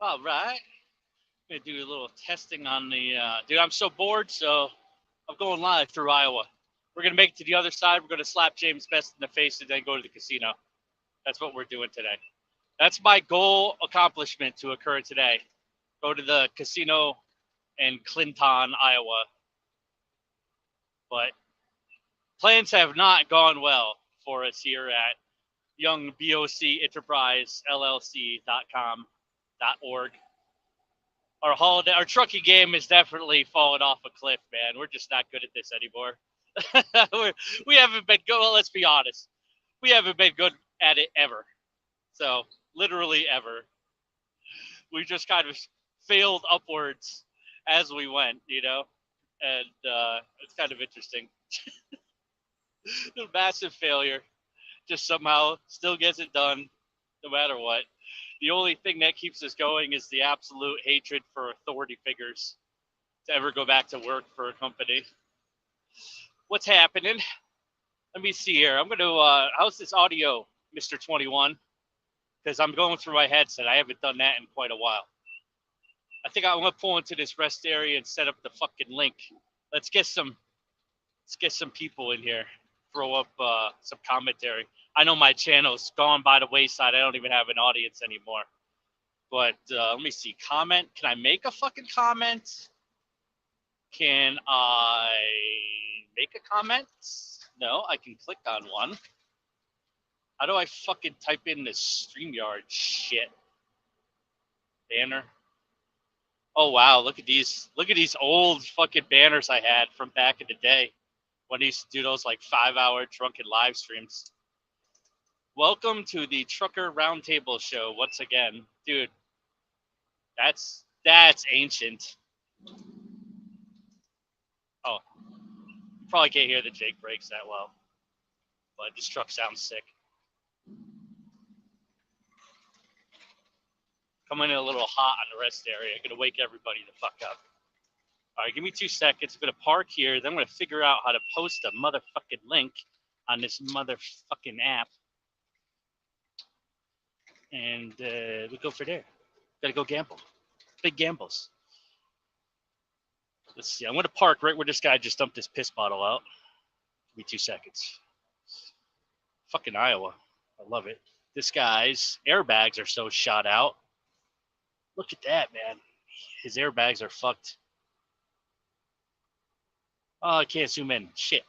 All right. I'm gonna do a little testing on the. Dude, I'm so bored, so I'm going live through Iowa. We're gonna make it to the other side. We're gonna slap James Best in the face and then go to the casino. That's what we're doing today. That's my goal accomplishment to occur today. Go to the casino in Clinton, Iowa. But plans have not gone well for us here at Young BOC Enterprise LLC.com.org. Our trucking game is definitely fallen off a cliff, man. We're just not good at this anymore. We haven't been good. Well, let's be honest. We haven't been good at it ever. So literally ever. We just kind of failed upwards as we went, and it's kind of interesting. Massive failure. Just somehow still gets it done, no matter what. The only thing that keeps us going is the absolute hatred for authority figures to ever go back to work for a company. What's happening? Let me see here. I'm going to, how's this audio, Mr. 21? Because I'm going through my headset. I haven't done that in quite a while. I think I'm going to pull into this rest area and set up the fucking link. Let's get some people in here. Throw up some commentary. I know my channel's gone by the wayside. I don't even have an audience anymore. But let me see. Comment. Can I make a fucking comment? Can I make a comment? No, I can click on one. How do I fucking type in this StreamYard shit? Banner. Oh wow, look at these old fucking banners I had from back in the day when I used to do those like 5-hour drunken live streams. Welcome to the Trucker Roundtable Show once again. Dude, that's ancient. Oh, you probably can't hear the Jake breaks that well, but this truck sounds sick. Coming in a little hot on the rest area. I'm gonna wake everybody the fuck up. All right, give me 2 seconds. I'm gonna park here. Then I'm gonna figure out how to post a motherfucking link on this motherfucking app, and we go for there. Gotta go gamble. Big gambles. Let's see. I'm gonna park right where this guy just dumped his piss bottle out. Give me 2 seconds. Fucking Iowa. I love it. This guy's airbags are so shot out. Look at that, man. His airbags are fucked. Oh, I can't zoom in. Shit.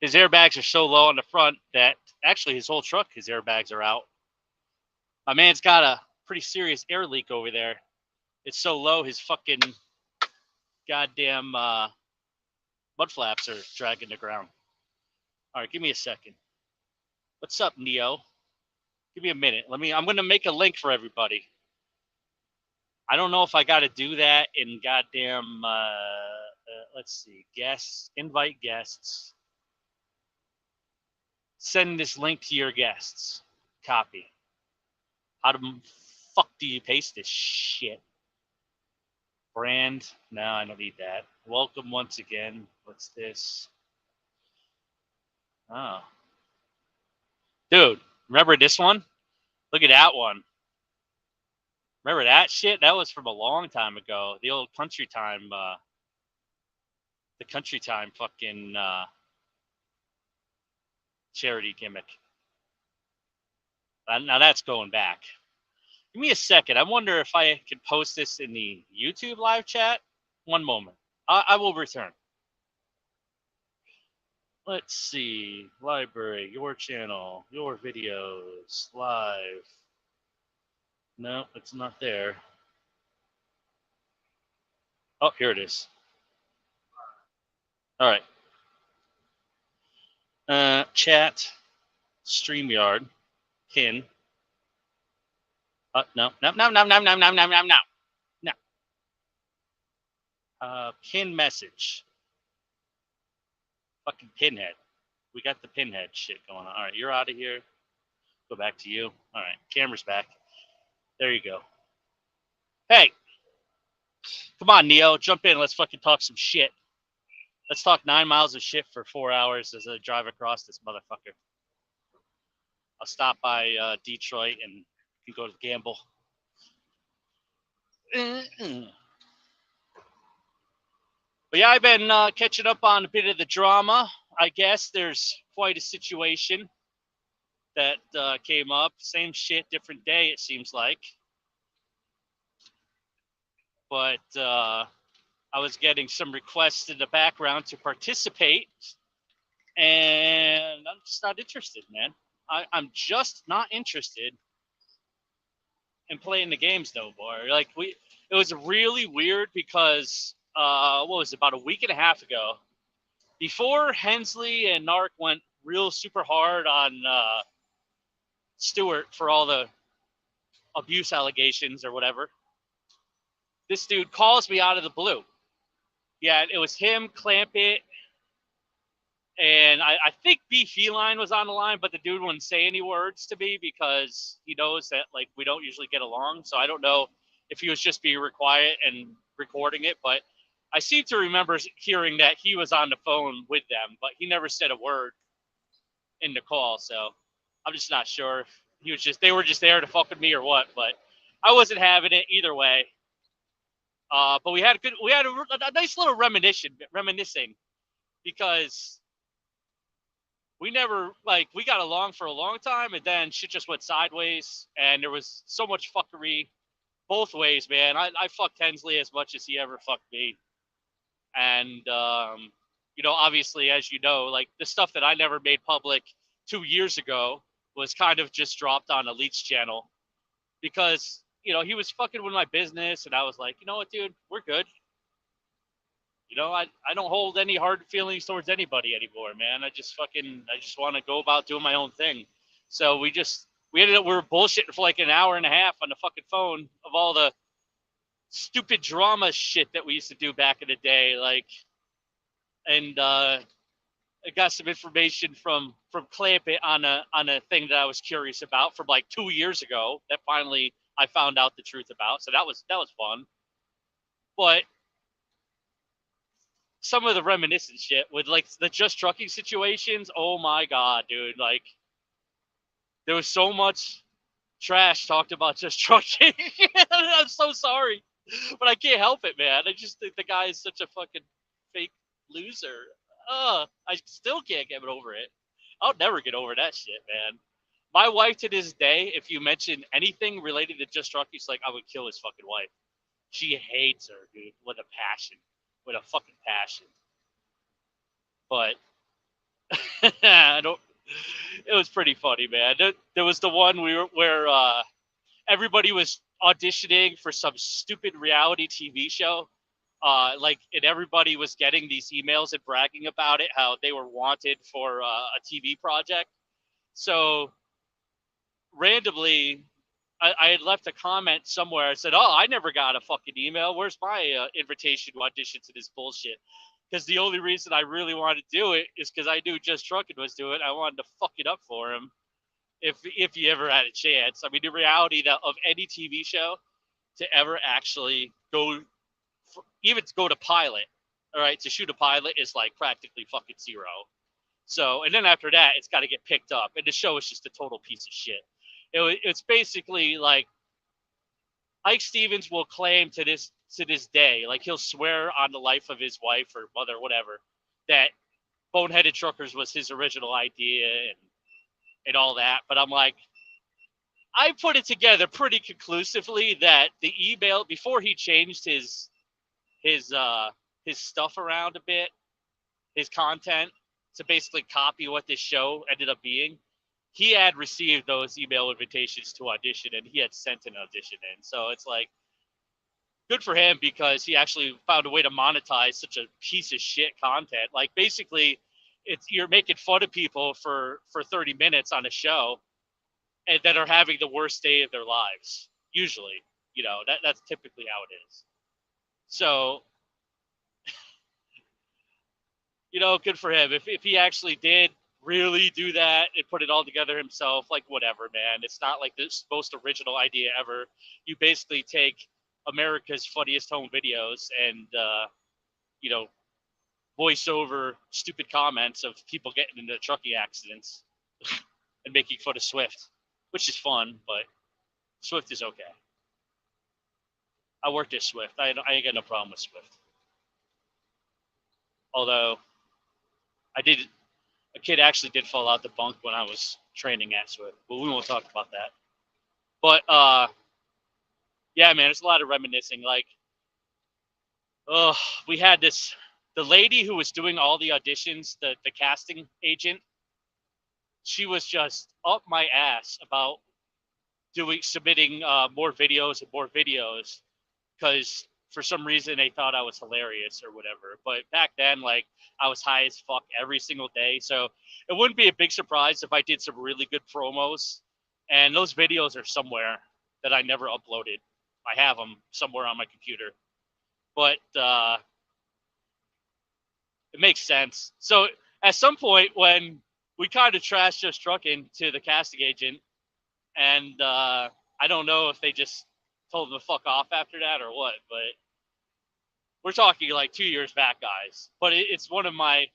His airbags are so low on the front that actually his whole truck, his airbags are out. My man's got a pretty serious air leak over there. It's so low, his fucking goddamn mud flaps are dragging the ground. All right, give me a second. What's up, Neo? Give me a minute. I'm going to make a link for everybody. I don't know if I got to do that in goddamn, let's see, guests, invite guests. Send this link to your guests. Copy. How the fuck do you paste this shit? Brand? No, I don't need that. Welcome once again. What's this? Oh. Dude, remember this one? Look at that one. Remember that shit? That was from a long time ago. The old Country Time, the Country Time fucking charity gimmick. Now that's going back. Give me a second. I wonder if I can post this in the YouTube live chat. One moment. I will return. Let's see. Library, your channel, your videos, live. No, it's not there. Oh, here it is. All right. Chat, StreamYard, pin. No. Pin message. Fucking pinhead. We got the pinhead shit going on. All right, you're out of here. Go back to you. All right, camera's back. There you go. Hey, come on, Neo, jump in. Let's fucking talk some shit. Let's talk 9 miles of shit for 4 hours as I drive across this motherfucker. I'll stop by Detroit and you can go to gamble. But yeah, I've been catching up on a bit of the drama. I guess there's quite a situation that came up. Same shit, different day, it seems like. But I was getting some requests in the background to participate, and I'm just not interested, man. I'm just not interested in playing the games no more. Like it was really weird because what was it, about a week and a half ago, before Hensley and Narc went real super hard on Stewart for all the abuse allegations or whatever. This dude calls me out of the blue. Yeah, it was him, Clampett, and I think B Feline was on the line, but the dude wouldn't say any words to me because he knows that like we don't usually get along. So I don't know if he was just being quiet and recording it, but I seem to remember hearing that he was on the phone with them, but he never said a word in the call. So I'm just not sure if they were just there to fuck with me or what. But I wasn't having it either way. But we had a nice little reminiscing because we never we got along for a long time, and then shit just went sideways, and there was so much fuckery both ways, man. I fucked Hensley as much as he ever fucked me, and obviously, as you know, like the stuff that I never made public 2 years ago was kind of just dropped on Elite's channel because he was fucking with my business, and I was like, you know what, dude, we're good. I don't hold any hard feelings towards anybody anymore, man. I just want to go about doing my own thing. So we ended up, we were bullshitting for like an hour and a half on the fucking phone of all the stupid drama shit that we used to do back in the day. And I got some information from Clampett on a thing that I was curious about from like 2 years ago that finally I found out the truth about. So that was fun. But some of the reminiscent shit with like the Just Trucking situations, oh my god, dude, like there was so much trash talked about Just Trucking. I'm so sorry, but I can't help it, man. I just think the guy is such a fucking fake loser. I still can't get over it. I'll never get over that shit, man. My wife to this day, if you mention anything related to Just Trucking, she's like, I would kill his fucking wife. She hates her, dude, with a passion, with a fucking passion. But I don't. It was pretty funny, man. There was the one where everybody was auditioning for some stupid reality TV show. And everybody was getting these emails and bragging about it, how they were wanted for a TV project. So randomly, I had left a comment somewhere. I said, "Oh, I never got a fucking email. Where's my invitation to audition to this bullshit?" Because the only reason I really wanted to do it is because I knew Just Trucking was doing it. I wanted to fuck it up for him if he ever had a chance. I mean, the reality that of any TV show to ever actually even to go to pilot, all right, to shoot a pilot is like practically fucking zero. So, and then after that, it's got to get picked up, and the show is just a total piece of shit. It's basically like Ike Stevens will claim to this day, like he'll swear on the life of his wife or mother, whatever, that Boneheaded Truckers was his original idea and all that. But I'm like, I put it together pretty conclusively that the email before he changed his stuff around a bit, his content to basically copy what this show ended up being. He had received those email invitations to audition, and he had sent an audition in. So it's like, good for him because he actually found a way to monetize such a piece of shit content. Like basically, you're making fun of people for 30 minutes on a show, and that are having the worst day of their lives. Usually, that's typically how it is. So, good for him. If he actually did really do that and put it all together himself, like whatever, man. It's not like this most original idea ever. You basically take America's funniest home videos and voice over stupid comments of people getting into trucking accidents and making fun of Swift, which is fun, but Swift is okay. I worked at Swift. I ain't got no problem with Swift. Although a kid actually did fall out the bunk when I was training at Swift, but we won't talk about that. But yeah, man, it's a lot of reminiscing. Like, oh, we had the lady who was doing all the auditions, the casting agent. She was just up my ass about submitting more videos and more videos because for some reason they thought I was hilarious or whatever. But back then, like, I was high as fuck every single day, so it wouldn't be a big surprise if I did some really good promos. And those videos are somewhere that I never uploaded. I have them somewhere on my computer, but it makes sense. So at some point when we kind of trashed Just Truckin' to the casting agent, and I don't know if they just told him to fuck off after that or what, but we're talking like 2 years back, guys. But it's one of my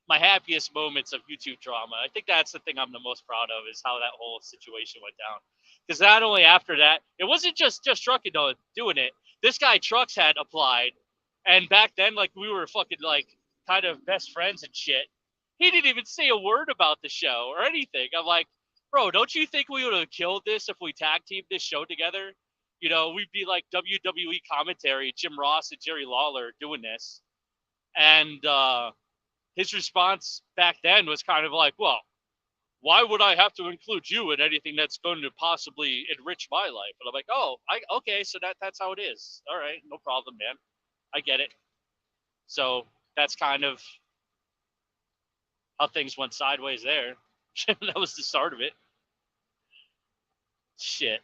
happiest moments of YouTube drama. I think that's the thing I'm the most proud of, is how that whole situation went down. Because not only after that, it wasn't just Truckin' doing it. This guy Trucks had applied, and back then, like, we were fucking like kind of best friends and shit. He didn't even say a word about the show or anything. I'm like, bro, don't you think we would have killed this if we tag teamed this show together? You know, we'd be like WWE commentary, Jim Ross and Jerry Lawler doing this. And his response back then was kind of like, well, why would I have to include you in anything that's going to possibly enrich my life? And I'm like, oh, okay, so that's how it is. All right, no problem, man. I get it. So that's kind of how things went sideways there. That was the start of it. Shit.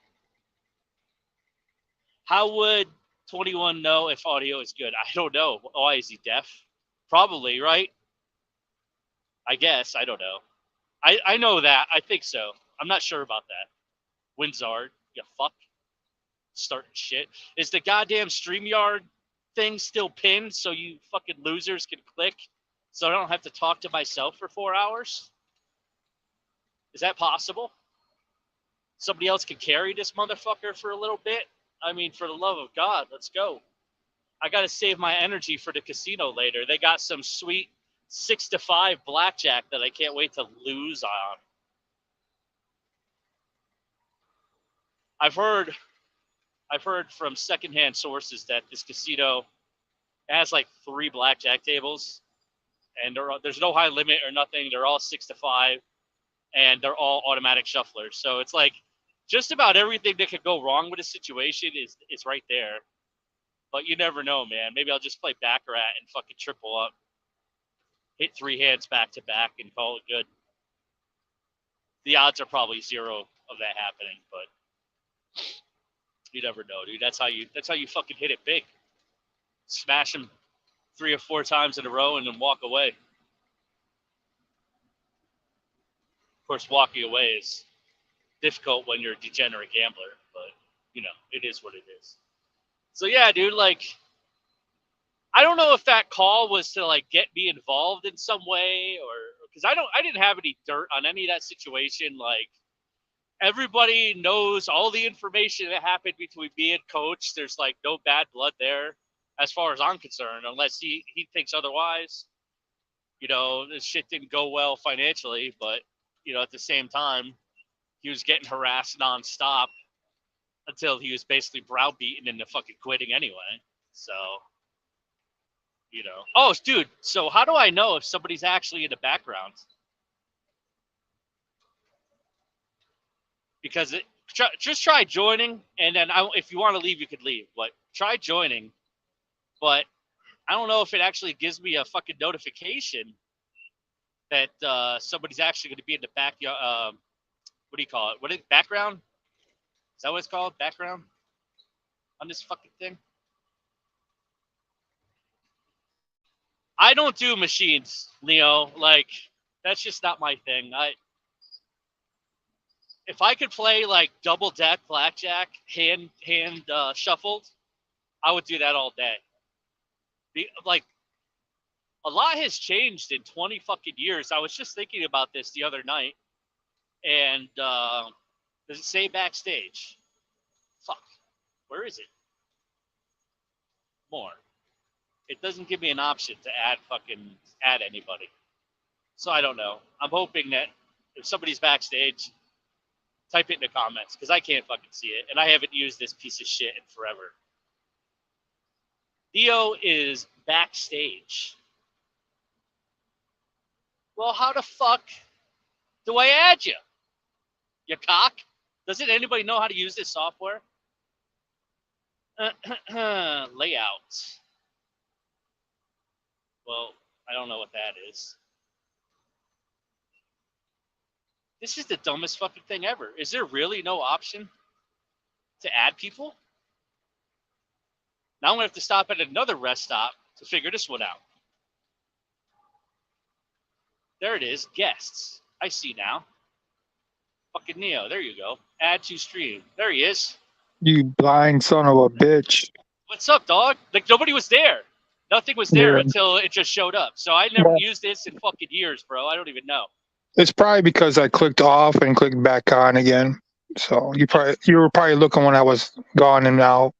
How would 21 know if audio is good? I don't know. Why is he deaf? Probably, right? I guess. I don't know. I know that. I think so. I'm not sure about that. Winzard, you fuck. Starting shit. Is the goddamn StreamYard thing still pinned so you fucking losers can click so I don't have to talk to myself for 4 hours? Is that possible? Somebody else can carry this motherfucker for a little bit? I mean, for the love of God, let's go. I got to save my energy for the casino later. They got some sweet 6-5 blackjack that I can't wait to lose on. I've heard from secondhand sources that this casino has like 3 blackjack tables, and there's no high limit or nothing. They're all 6-5, and they're all automatic shufflers. So it's like just about everything that could go wrong with a situation is right there. But you never know, man. Maybe I'll just play Baccarat and fucking triple up, hit 3 hands back to back, and call it good. The odds are probably 0 of that happening, but you never know, dude. That's how you fucking hit it big. Smash them 3 or 4 times in a row and then walk away. Of course, walking away is difficult when you're a degenerate gambler, but you know, it is what it is. So yeah, dude, like, I don't know if that call was to like get me involved in some way, or because I didn't have any dirt on any of that situation. Like, everybody knows all the information that happened between me and Coach. There's like no bad blood there, as far as I'm concerned, unless he thinks otherwise. You know, this shit didn't go well financially, but you know, at the same time, he was getting harassed nonstop until he was basically browbeaten into fucking quitting anyway. So, you know. Oh, dude, so how do I know if somebody's actually in the background? Because just try joining, and then if you want to leave, you could leave. But try joining. But I don't know if it actually gives me a fucking notification that somebody's actually going to be in the backyard. What do you call it? Background? Is that what it's called? Background? On this fucking thing? I don't do machines, Leo. Like, that's just not my thing. If I could play like double deck blackjack, hand shuffled, I would do that all day. Like, a lot has changed in 20 fucking years. I was just thinking about this the other night, and does it say backstage? Fuck, where is it? more. It doesn't give me an option to add anybody. So I don't know. I'm hoping that if somebody's backstage, type it in the comments because I can't fucking see it, and I haven't used this piece of shit in forever. Theo is backstage. Well, how the fuck do I add you? You cock? Doesn't anybody know how to use this software? Layout. Well, I don't know what that is. This is the dumbest fucking thing ever. Is there really no option to add people? Now I'm going to have to stop at another rest stop to figure this one out. There it is. Guests. I see now. Fucking Neo. There you go. Add to stream. There he is. You blind son of a bitch. What's up, dog? Like, nobody was there. Nothing was there until it just showed up. So I never used this in fucking years, bro. I don't even know. It's probably because I clicked off and clicked back on again. So you were probably looking when I was gone and out.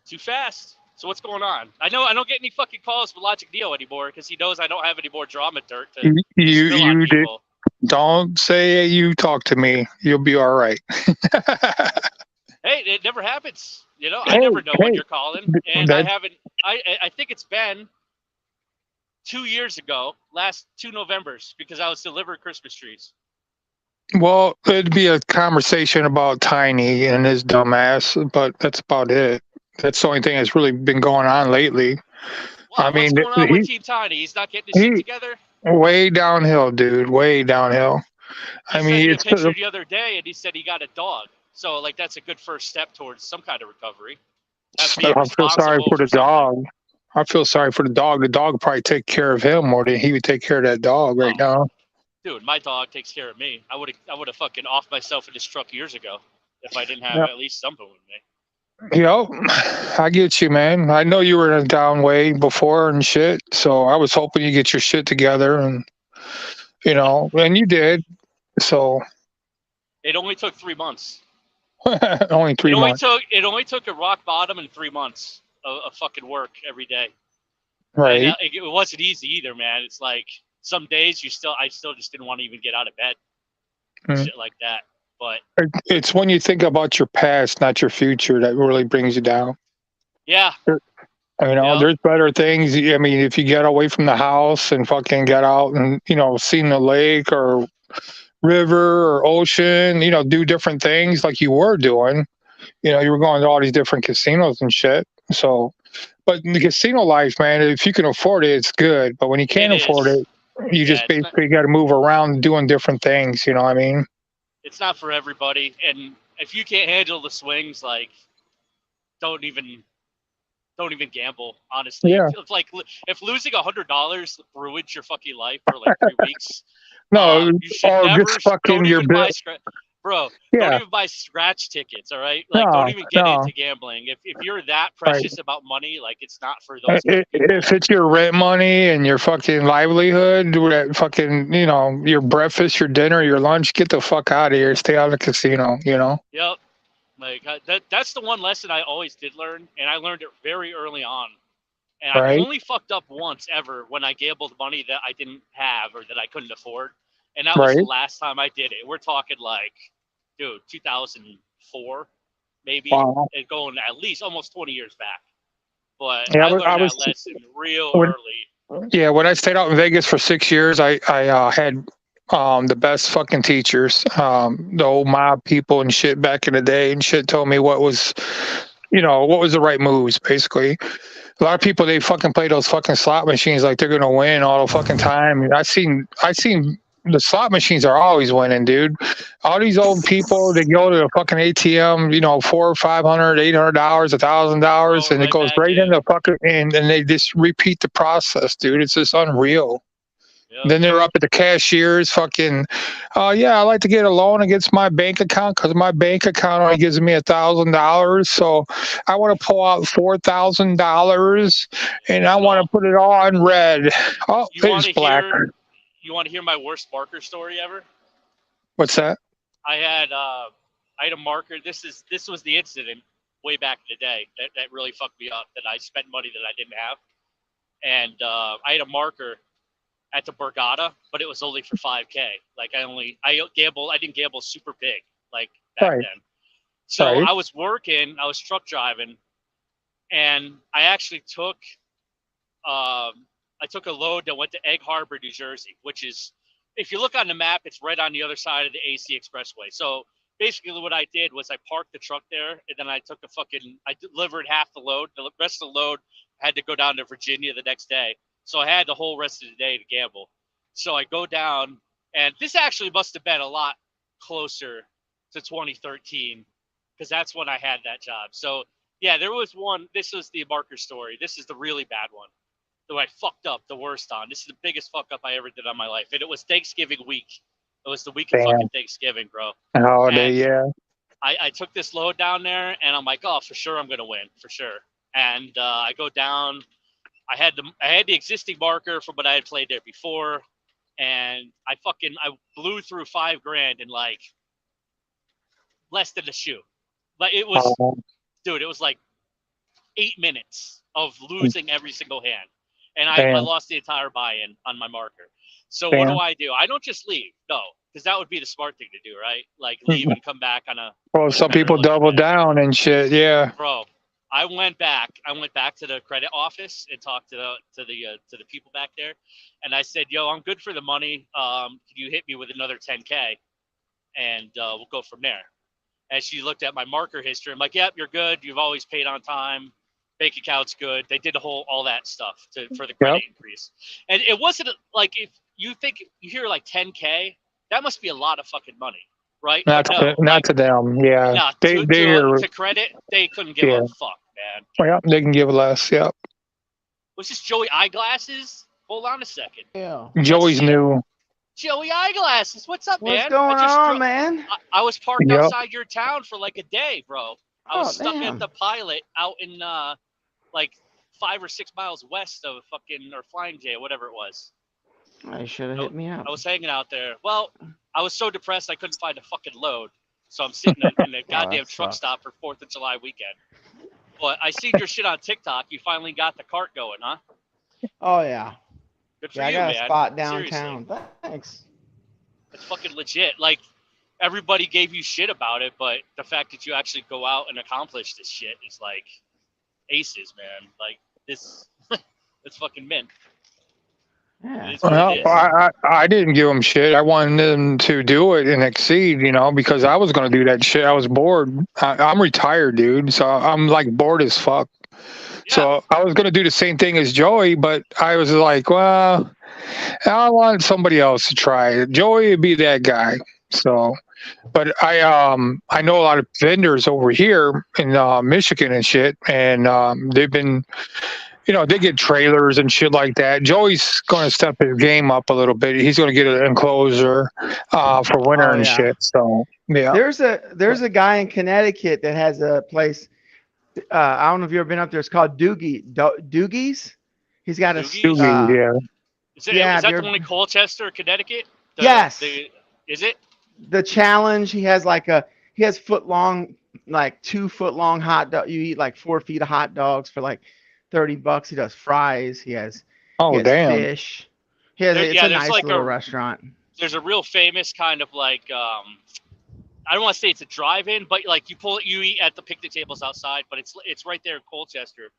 Too fast. So what's going on? I know I don't get any fucking calls with Logic Neo anymore because he knows I don't have any more drama dirt to spill on people. Don't say you talk to me. You'll be all right. Hey, it never happens. You know, I never know when you're calling, and I haven't. I think it's been 2 years ago, last 2 Novembers, because I was delivering Christmas trees. Well, it'd be a conversation about Tiny and his dumbass, but that's about it. That's the only thing that's really been going on lately. Wow, what's going on with Team Tiny? He's not getting his shit together? Way downhill, dude. Way downhill. He sent me a picture the other day, and he said he got a dog. So, like, that's a good first step towards some kind of recovery. I feel sorry for the dog. I feel sorry for the dog. The dog would probably take care of him more than he would take care of that dog right now. Dude, my dog takes care of me. I would have fucking offed myself in this truck years ago if I didn't have at least something with me. Yep, I get you, man. I know you were in a down way before and shit, so I was hoping you get your shit together, and you know, and you did. So it only took 3 months. Only 3 months. It only took a rock bottom in 3 months of fucking work every day. Right. And, it wasn't easy either, man. It's like some days I still just didn't want to even get out of bed, shit like that. But it's when you think about your past, not your future, that really brings you down. Yeah. You know, there's better things. I mean, if you get away from the house and fucking get out and, you know, seen the lake or river or ocean, you know, do different things like you were doing. You know, you were going to all these different casinos and shit. So, but in the casino life, man, if you can afford it, it's good. But when you can't afford it, you just basically got to move around doing different things. You know what I mean? It's not for everybody, and if you can't handle the swings, like, don't even gamble. Honestly, if losing $100 ruins your fucking life for like 3 weeks, no, you should never. Just fucking don't your even bro. Don't even buy scratch tickets. All right, like don't even get into gambling. If you're that precious about money, like it's not for those. If it's your rent money and your fucking livelihood, that fucking, you know, your breakfast, your dinner, your lunch, get the fuck out of here. Stay out of the casino. You know. Yep. Like that's the one lesson I always did learn, and I learned it very early on. And I only fucked up once ever when I gambled money that I didn't have or that I couldn't afford, and that was the last time I did it. We're talking like, dude, 2004, maybe, and going at least almost 20 years back. But I learned that lesson real early. Yeah, when I stayed out in Vegas for 6 years, I had the best fucking teachers, the old mob people and shit back in the day, and shit told me what was the right moves, basically. A lot of people, they fucking play those fucking slot machines like they're gonna win all the fucking time. I seen the slot machines are always winning, dude. All these old people, they go to the fucking ATM, you know, $400 or $500, $800, $1,000, and it goes right in the fucking, and they just repeat the process, dude. It's just unreal. Yep. Then they're up at the cashier's fucking, yeah, I like to get a loan against my bank account because my bank account only gives me $1,000. So I want to pull out $4,000 and I want to put it all in red. Oh, it's black. You want to hear my worst marker story ever? What's that? I had a marker. This was the incident way back in the day that really fucked me up. That I spent money that I didn't have, and I had a marker at the Borgata, but it was only for 5K. Like I didn't gamble super big like back Right. then. So Right. I was working, I was truck driving, and I actually took a load that went to Egg Harbor, New Jersey, which is, if you look on the map, it's right on the other side of the AC Expressway. So basically what I did was I parked the truck there, and then I delivered half the load. The rest of the load had to go down to Virginia the next day. So I had the whole rest of the day to gamble. So I go down, and this actually must have been a lot closer to 2013, because that's when I had that job. So yeah, there was one. This was the marker story. This is the really bad one that I fucked up the worst on. This is the biggest fuck up I ever did on my life. And it was Thanksgiving week. It was the week of fucking Thanksgiving, bro. Holiday, yeah. I took this load down there, and I'm like, oh, for sure I'm gonna win, for sure. And I go down. I had the existing marker from what I had played there before, and I blew through $5,000 in like less than a shoe. Like it was, dude, it was like 8 minutes of losing every single hand, and I lost the entire buy-in on my marker. So what do? I don't just leave, no, because that would be the smart thing to do, right? Like leave and come back on a. Well, some people double down and shit. Yeah, bro. I went back to the credit office and talked to the people back there, and I said, "Yo, I'm good for the money. Can you hit me with another 10K, and we'll go from there." And she looked at my marker history. I'm like, "Yep, you're good. You've always paid on time. Bank account's good." They did all that stuff for the credit increase, and it wasn't like, if you think you hear like 10K, that must be a lot of fucking money. Right? Not to them. Yeah. Nah, to credit, they couldn't give a fuck, man. Well, yeah, they can give less. Yep. Was this Joey Eyeglasses? Hold on a second. Yeah. Joey's new. Joey Eyeglasses, what's up, man? What's going on, man? I was parked outside your town for like a day, bro. I was stuck at the Pilot out in like 5 or 6 miles west of Flying J, or whatever it was. I should have hit me up. I was hanging out there. Well, I was so depressed I couldn't find a fucking load. So I'm sitting in a goddamn truck stop for 4th of July weekend. But I seen your shit on TikTok. You finally got the cart going, huh? Oh, yeah. Good for you, man. I got a spot downtown. Seriously. Thanks. It's fucking legit. Like, everybody gave you shit about it, but the fact that you actually go out and accomplish this shit is like aces, man. Like, this, it's fucking mint. Yeah. Well, I didn't give them shit. I wanted them to do it and exceed, because I was going to do that shit. I was bored. I'm retired, dude. So I'm like bored as fuck. Yeah. So I was going to do the same thing as Joey, but I was like, well, I want somebody else to try it. Joey would be that guy. So, but I know a lot of vendors over here in Michigan and shit, and they've been, they get trailers and shit like that. Joey's going to step his game up a little bit. He's going to get an enclosure for winter and shit. So, yeah. There's a guy in Connecticut that has a place. I don't know if you've ever been up there. It's called Doogie's. He's got a Doogie, yeah. Is that the one in Colchester, Connecticut? Yes. Is it? The challenge, he has 2-foot-long hot dog. You eat like 4 feet of hot dogs for like $30. He does fries. He has fish. It's a nice little restaurant. There's a real famous kind of like I don't want to say it's a drive-in, but like you eat at the picnic tables outside, but it's right there in Colchester,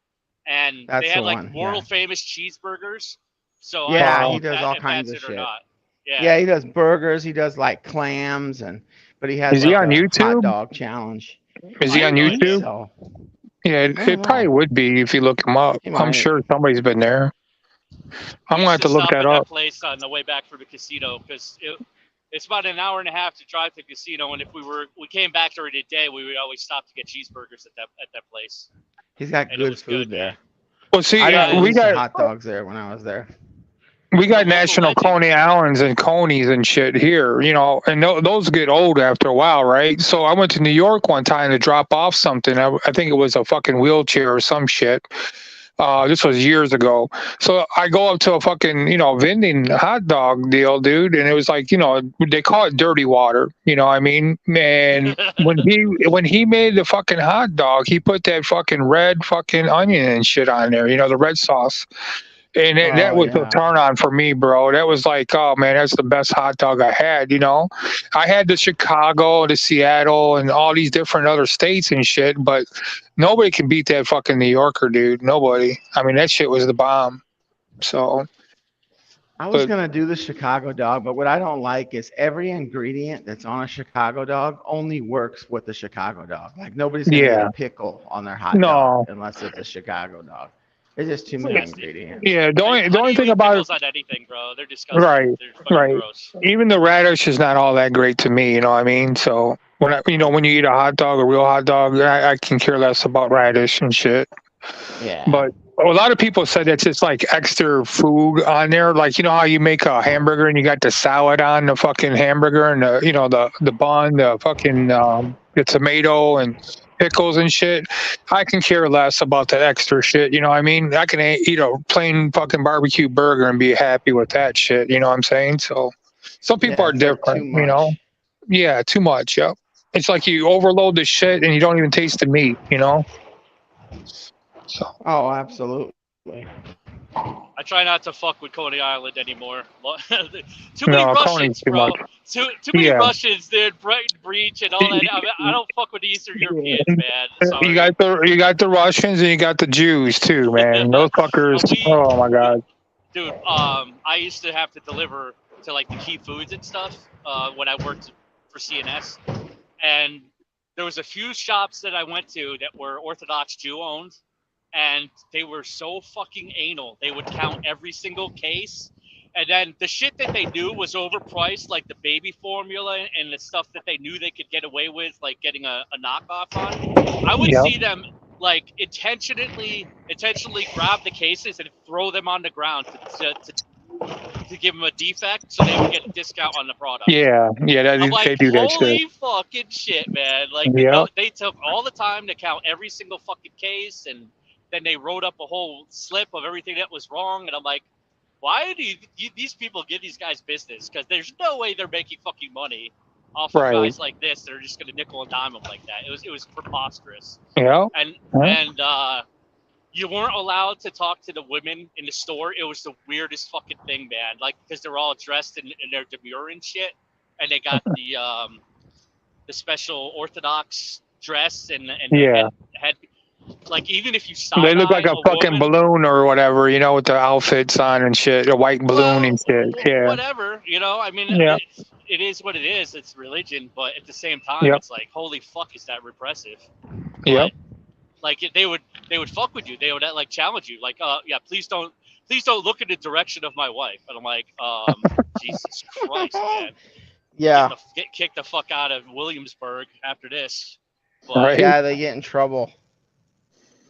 and they have like world famous cheeseburgers. So yeah, he does all kinds of shit. Yeah, he does burgers. He does like clams, but he has. Is he on YouTube? Hot dog challenge. Is he on YouTube? So. Yeah, it probably would be if you look him up. I'm sure somebody's been there. I'm gonna have to look that up. That place on the way back from the casino, because it's about an hour and a half to drive to the casino, and if we came back during the day, we would always stop to get cheeseburgers at that place. He's got good food there. Well, see, we got hot dogs there when I was there. We got National Coney Islands and Conies and shit here, and those get old after a while, right? So I went to New York one time to drop off something. I think it was a fucking wheelchair or some shit. This was years ago. So I go up to a fucking, vending hot dog deal, dude, and it was like, they call it dirty water. You know what I mean? And when he made the fucking hot dog, he put that fucking red fucking onion and shit on there. The red sauce. And that Oh was a yeah. turn on for me, bro. That was like, oh man, that's the best hot dog I had. I had the Chicago, the Seattle, and all these different other states and shit, but nobody can beat that fucking New Yorker, dude. Nobody. I mean, that shit was the bomb. So, I was but gonna do the Chicago dog, but what I don't like is every ingredient that's on a Chicago dog only works with the Chicago dog. Like nobody's gonna get a yeah, pickle on their hot dog no, unless it's a Chicago dog. There's just too many Nasty. ingredients. yeah. The How do only you thing eat about it, pickles on anything, bro? They're disgusting. right, They're fucking right. gross. Even the radish is not all that great to me. You know what I mean? So when you eat a hot dog, a real hot dog, I can care less about radish and shit. Yeah. But a lot of people said it's just like extra food on there. Like, how you make a hamburger and you got the salad on the fucking hamburger and the bun, the fucking the tomato and pickles and shit. I can care less about that extra shit. You know what I mean? I can eat a plain fucking barbecue burger and be happy with that shit. You know what I'm saying? So some people Yeah, are it's like too different. much. Yeah, too much. Yep. It's like you overload the shit and you don't even taste the meat. So. Oh, absolutely. I try not to fuck with Coney Island anymore. Too many No, Coney's Russians, too bro. much. Too many Yeah. Russians, dude. Brighton Breach and all that. I don't fuck with the Eastern Europeans, man. You Sorry. got the Russians and you got the Jews too, man. Those fuckers. we, Oh my god. dude. I used to have to deliver to like the key foods and stuff when I worked for CNS, and there was a few shops that I went to that were Orthodox Jew owned, and they were so fucking anal. They would count every single case. And then the shit that they knew was overpriced, like the baby formula and the stuff that they knew they could get away with, like getting a knockoff on. I would Yep. see them like intentionally grab the cases and throw them on the ground to give them a defect so they would get a discount on the product. Yeah. I'm They like, do that shit. holy fucking shit, man. Like, Yep. they took all the time to count every single fucking case, and then they wrote up a whole slip of everything that was wrong. And I'm like, why do these people give these guys business? Because there's no way they're making fucking money off of Right. guys like this. They're just going to nickel and dime them like that. It was preposterous. Yeah. And you weren't allowed to talk to the women in the store. It was the weirdest fucking thing, man. Like, because they're all dressed in their demure and shit, and they got the special Orthodox dress and Yeah. head. Like, even if you side They look like a fucking woman, balloon or whatever, with the outfits on and shit, a white balloon and shit. Yeah. whatever, I mean, Yeah. it is what it is. It's religion, but at the same time, Yep. it's like, holy fuck, is that repressive? Yep. Like, they would fuck with you. They would like challenge you, like, yeah, please don't look in the direction of my wife. And I'm like, Jesus Christ, man. Yeah. Get kicked the fuck out of Williamsburg after this. But Right. Yeah, they get in trouble.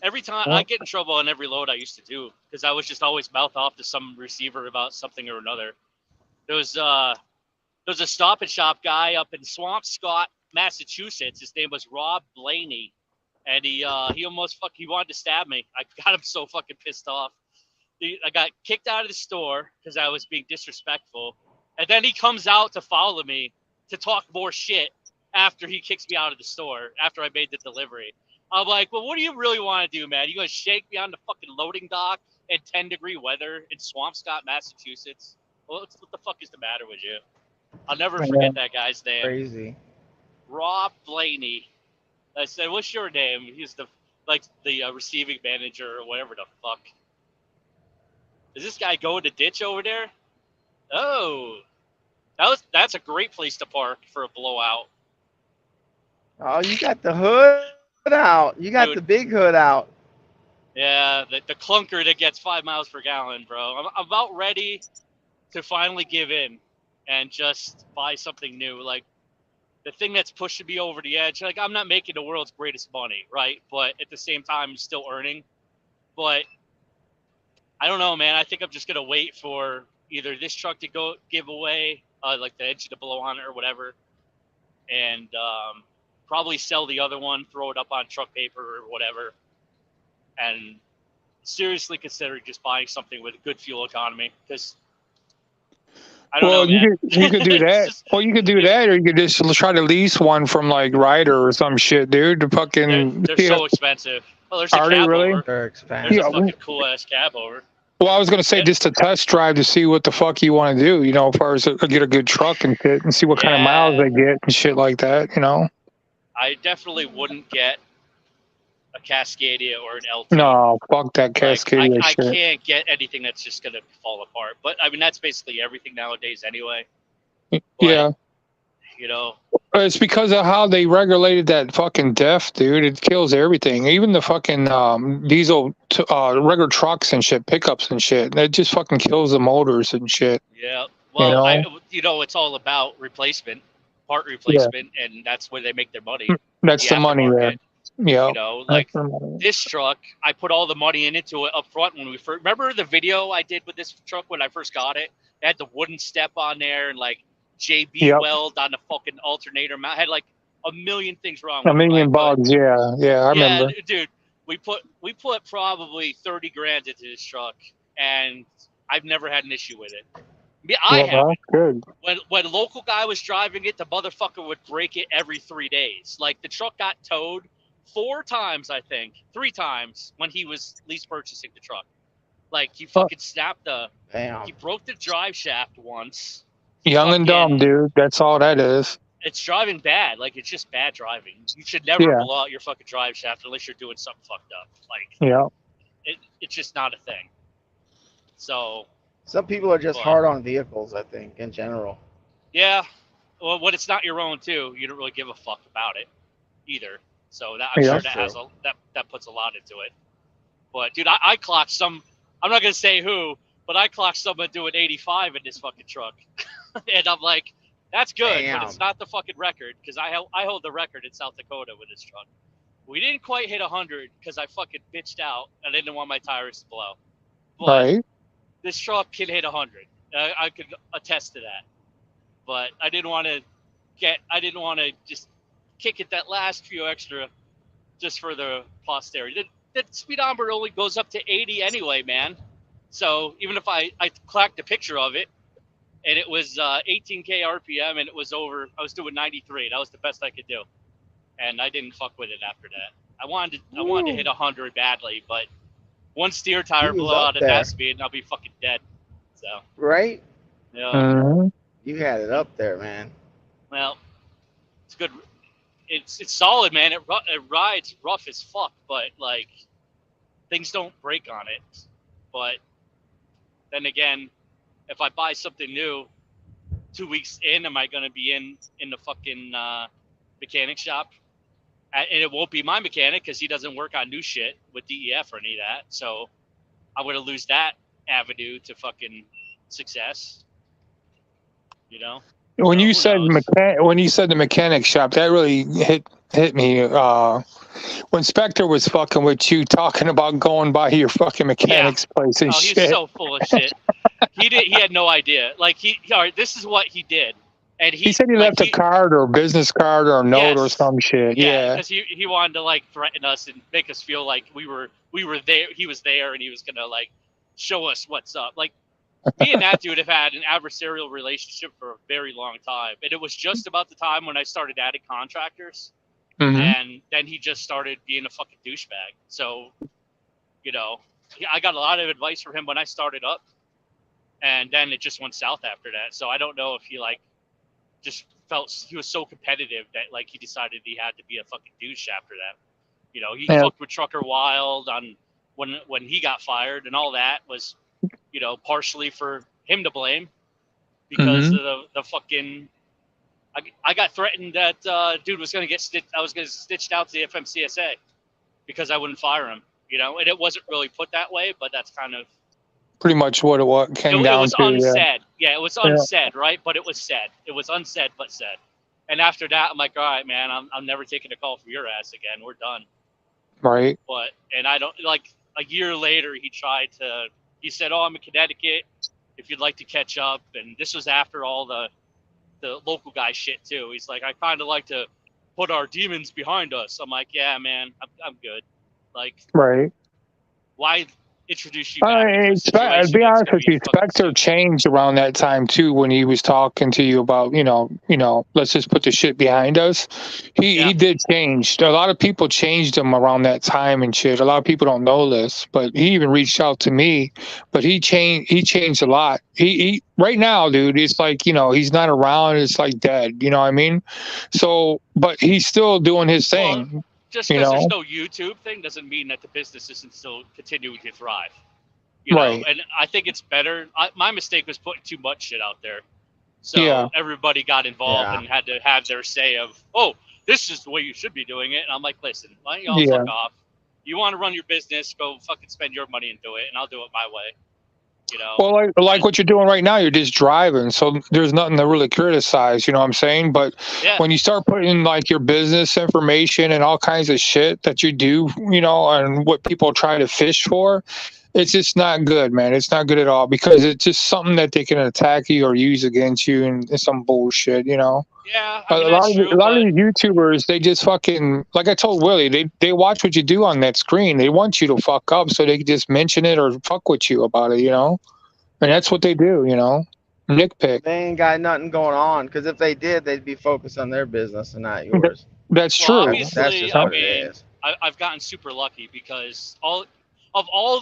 every time I get in trouble on every load I used to do, because I was just always mouth off to some receiver about something or another. There was a Stop and Shop guy up in Swampscott, Massachusetts. His name was Rob Blaney, and he wanted to stab me. I got him so fucking pissed off. I got kicked out of the store because I was being disrespectful, and then he comes out to follow me to talk more shit after he kicks me out of the store after I made the delivery. I'm like, well, what do you really want to do, man? You gonna shake me on the fucking loading dock in 10-degree weather in Swampscott, Massachusetts? Well, what the fuck is the matter with you? I'll never forget that guy's name. Crazy. Rob Blaney. I said, what's your name? He's the receiving manager or whatever the fuck. Does this guy go in the ditch over there? Oh, that's a great place to park for a blowout. Oh, you got the hood out. You got Dude. the big hood out. Yeah, the clunker that gets 5 miles per gallon, bro. I'm about ready to finally give in and just buy something new. Like, the thing that's pushing me over the edge. Like, I'm not making the world's greatest money, right? But at the same time, I'm still earning. But I don't know, man. I think I'm just gonna wait for either this truck to go give away, like the engine to blow on it or whatever, and probably sell the other one, throw it up on truck paper or whatever, and seriously considering just buying something with a good fuel economy, because I don't know, man. You could do that. Just, well, you could do that, or you could just try to lease one from like Ryder or some shit, dude. To fucking they're so expensive. Well, there's a Are they cab really? over. They're There's expensive. a fucking cool ass cab over. Well, I was gonna say just a test drive to see what the fuck you want to do. You know, as far as get a good truck and shit, and see what kind of miles they get and shit like that. You know. I definitely wouldn't get a Cascadia or an LT. No, fuck that Cascadia I shit. can't get anything that's just gonna fall apart. But I mean, that's basically everything nowadays, anyway. But, yeah. You know. It's because of how they regulated that fucking DEF, dude. It kills everything. Even the fucking diesel, regular trucks and shit, pickups and shit. It just fucking kills the motors and shit. Yeah. Well, you know, it's all about replacement, part replacement, and that's where they make their money. That's the money there. Yeah. You know, like this truck, I put all the money into it up front when we first. Remember the video I did with this truck when I first got it? It had the wooden step on there and like JB weld on the fucking alternator mount. Had like a million things wrong. A million bugs, yeah, I remember. Dude, we put probably 30 grand into this truck, and I've never had an issue with it. I haven't. Good. When a local guy was driving it, the motherfucker would break it every 3 days. Like the truck got towed 4 times, I think, 3 times when he was lease purchasing the truck. Like he fucking snapped he broke the drive shaft once. Young and dumb, dude. That's all that is. It's driving bad. Like it's just bad driving. You should never blow out your fucking drive shaft unless you're doing something fucked up. Like it's just not a thing. So some people are just hard on vehicles, I think, in general. Yeah. Well, when it's not your own too, you don't really give a fuck about it either. So that, I'm sure that puts a lot into it. But dude, I clocked some. I'm not gonna say who, but I clocked someone doing 85 in this fucking truck, and I'm like, that's good, but it's not the fucking record because I hold the record in South Dakota with this truck. We didn't quite hit 100 because I fucking bitched out and I didn't want my tires to blow. But this truck can hit 100. I could attest to that. But I didn't want to just kick it that last few extra just for the posterity. The speedometer only goes up to 80 anyway, man. So even if I clacked a picture of it and it was 18K RPM and it was over, I was doing 93. That was the best I could do. And I didn't fuck with it after that. I wanted to hit 100 badly, but one steer tire blew out at that speed and I'll be fucking dead. So. Right? Yeah. You had it up there, man. Well, it's good. It's solid, man. It rides rough as fuck, but like things don't break on it. But then again, if I buy something new 2 weeks in, am I going to be in the fucking mechanic shop? And it won't be my mechanic because he doesn't work on new shit with DEF or any of that. So I'm going to lose that avenue to fucking success. You know? When you said the mechanic shop, that really hit me. When Spectre was fucking with you, talking about going by your fucking mechanic's place and shit. He's so full of shit. He had no idea. Like all right, this is what he did, and he said he left a card or a business card or a note or some shit. Yeah, because he wanted to like threaten us and make us feel like we were there. He was there, and he was gonna like show us what's up. Like. Me and that dude have had an adversarial relationship for a very long time. And it was just about the time when I started adding contractors. Mm-hmm. And then he just started being a fucking douchebag. So, you know, I got a lot of advice from him when I started up. And then it just went south after that. So I don't know if he like just felt he was so competitive that like he decided he had to be a fucking douche after that. You know, he fucked with Trucker Wild on when he got fired and all that was, you know, partially for him to blame because of the fucking. I got threatened that dude was going to get stitched. I was going to stitched out to the FMCSA because I wouldn't fire him. You know, and it wasn't really put that way, but that's kind of pretty much what it came down to. It was unsaid. Yeah, it was unsaid, right? But it was said. It was unsaid, but said. And after that, I'm like, all right, man, I'm never taking a call from your ass again. We're done. Right. But I don't like a year later. He said, "Oh, I'm in Connecticut. If you'd like to catch up," and this was after all the local guy shit too. He's like, "I kind of like to put our demons behind us." I'm like, "Yeah, man, I'm good." Like, right? Why introduce you back into a I'll situation be that's honest gonna with be you. fucking Spectre stupid. changed around that time too when he was talking to you about, let's just put the shit behind us. He did change. A lot of people changed him around that time and shit. A lot of people don't know this, but he even reached out to me. But he changed a lot. He right now, dude, it's like, he's not around. It's like dead. You know what I mean? So, but he's still doing his Well, thing. just You because there's know, no YouTube thing doesn't mean that the business isn't still continuing to thrive. right? And I think it's better. My mistake was putting too much shit out there. Yeah. So everybody got involved and had to have their say of, oh, this is the way you should be doing it. And I'm like, listen, why don't y'all Yeah. fuck off? You want to run your business, go fucking spend your money and do it, and I'll do it my way. Well, like what you're doing right now, you're just driving, so there's nothing to really criticize. You know what I'm saying? But when you start putting like your business information and all kinds of shit that you do, and what people try to fish for, it's just not good, man. It's not good at all because it's just something that they can attack you or use against you, and it's some bullshit. Yeah, I mean, a that's true. lot of these YouTubers, they just fucking, like I told Willie, they watch what you do on that screen. They want you to fuck up so they can just mention it or fuck with you about it, And that's what they do, Nitpick. They ain't got nothing going on because if they did, they'd be focused on their business and not yours. That's well, true. Obviously, that's just what it is. I've gotten super lucky because all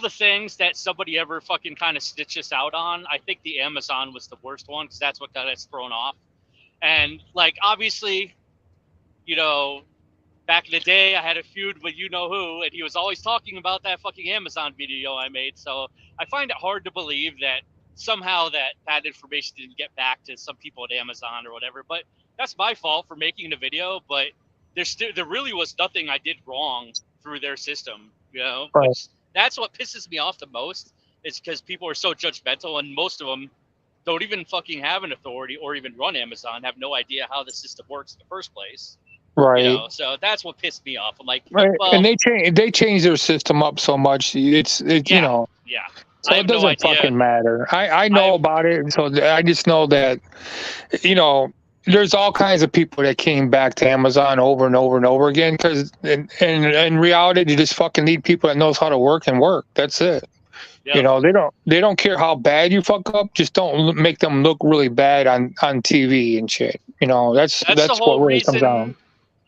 the things that somebody ever fucking kind of stitched us out on, I think the Amazon was the worst one because that's what got us thrown off. And like obviously, back in the day, I had a feud with you know who, and he was always talking about that fucking Amazon video I made. So I find it hard to believe that somehow that information didn't get back to some people at Amazon or whatever. But that's my fault for making the video. But there really was nothing I did wrong through their system, Right. Which that's what pisses me off the most. Is because people are so judgmental, and most of them don't even fucking have an authority or even run Amazon, have no idea how the system works in the first place. Right. So that's what pissed me off. I'm like, right. well, and they change their system up so much. It's yeah. So it doesn't fucking matter. I know about it, so I just know that there's all kinds of people that came back to Amazon over and over and over again because in reality, you just fucking need people that knows how to work. That's it. Yep. They don't care how bad you fuck up. Just don't make them look really bad on TV and shit. That's what really comes down.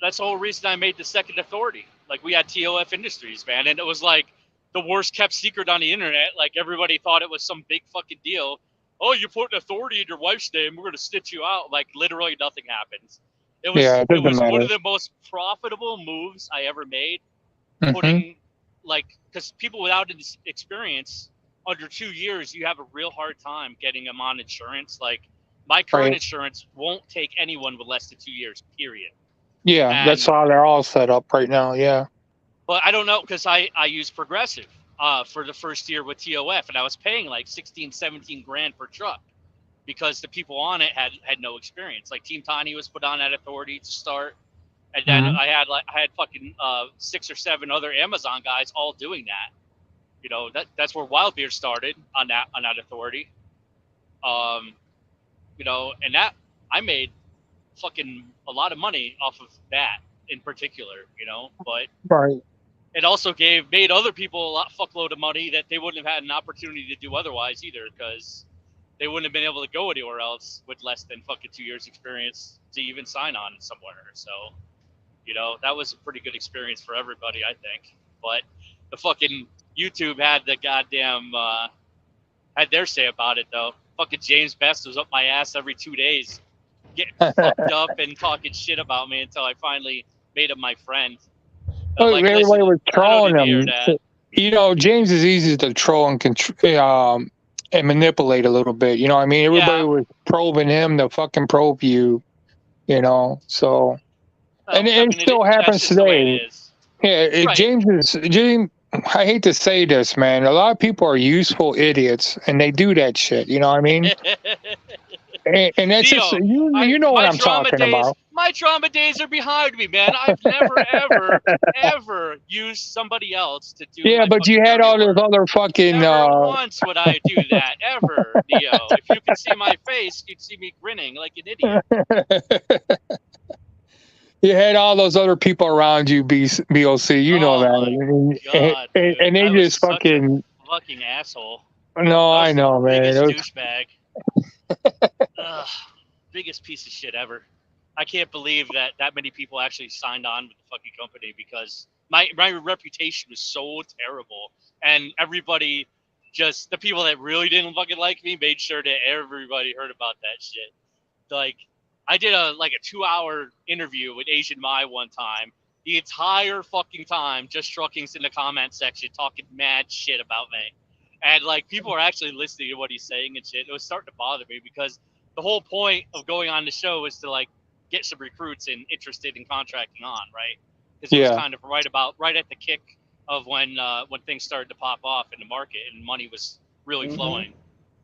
That's the whole reason I made the second authority. Like we had TOF Industries, man, and it was like the worst kept secret on the internet. Like everybody thought it was some big fucking deal. Oh, you put an authority in your wife's name, we're gonna stitch you out. Like literally nothing happens. It was one of the most profitable moves I ever made. Mm-hmm. Putting because people without experience, under 2 years, you have a real hard time getting them on insurance. Like my current insurance won't take anyone with less than 2 years, period. Yeah, that's how they're all set up right now. Yeah. But I don't know because I use Progressive for the first year with TOF, and I was paying like 16, 17 grand per truck because the people on it had no experience. Like Team Tiny was put on that authority to start. And then I had fucking 6 or 7 other Amazon guys all doing that. That's where Wildbeard started on that authority. And that I made fucking a lot of money off of that in particular, but it also made other people a fuckload of money that they wouldn't have had an opportunity to do otherwise either, because they wouldn't have been able to go anywhere else with less than fucking 2 years experience to even sign on somewhere. So, that was a pretty good experience for everybody, I think. But the fucking YouTube had the goddamn, had their say about it though. Fucking James Best was up my ass every 2 days, getting fucked up and talking shit about me until I finally made him my friend. Everybody was trolling him. James is easy to troll and manipulate a little bit. You know what I mean? Everybody was probing him to fucking probe you. So. And it still happens today. Yeah, James. I hate to say this, man. A lot of people are useful idiots, and they do that shit. You know what I mean? and that's Theo, just you know what I'm talking about. My trauma days are behind me, man. I've never ever used somebody else to do. Yeah, but you had all those other fucking. Never once would I do that ever, Theo. If you could see my face, you'd see me grinning like an idiot. You had all those other people around you, BOC. You know that. God, and they just fucking fucking asshole. No, I know, man. Biggest douchebag. Biggest piece of shit ever. I can't believe that many people actually signed on with the fucking company because my reputation was so terrible, and everybody, just the people that really didn't fucking like me, made sure that everybody heard about that shit. Like, I did a 2-hour interview with Asian Mai one time. The entire fucking time, just Trucking's in the comment section talking mad shit about me, and like people are actually listening to what he's saying and shit. It was starting to bother me because the whole point of going on the show was to like get some recruits and interested in contracting on, right? Because it was kind of right at the kick of when things started to pop off in the market and money was really flowing.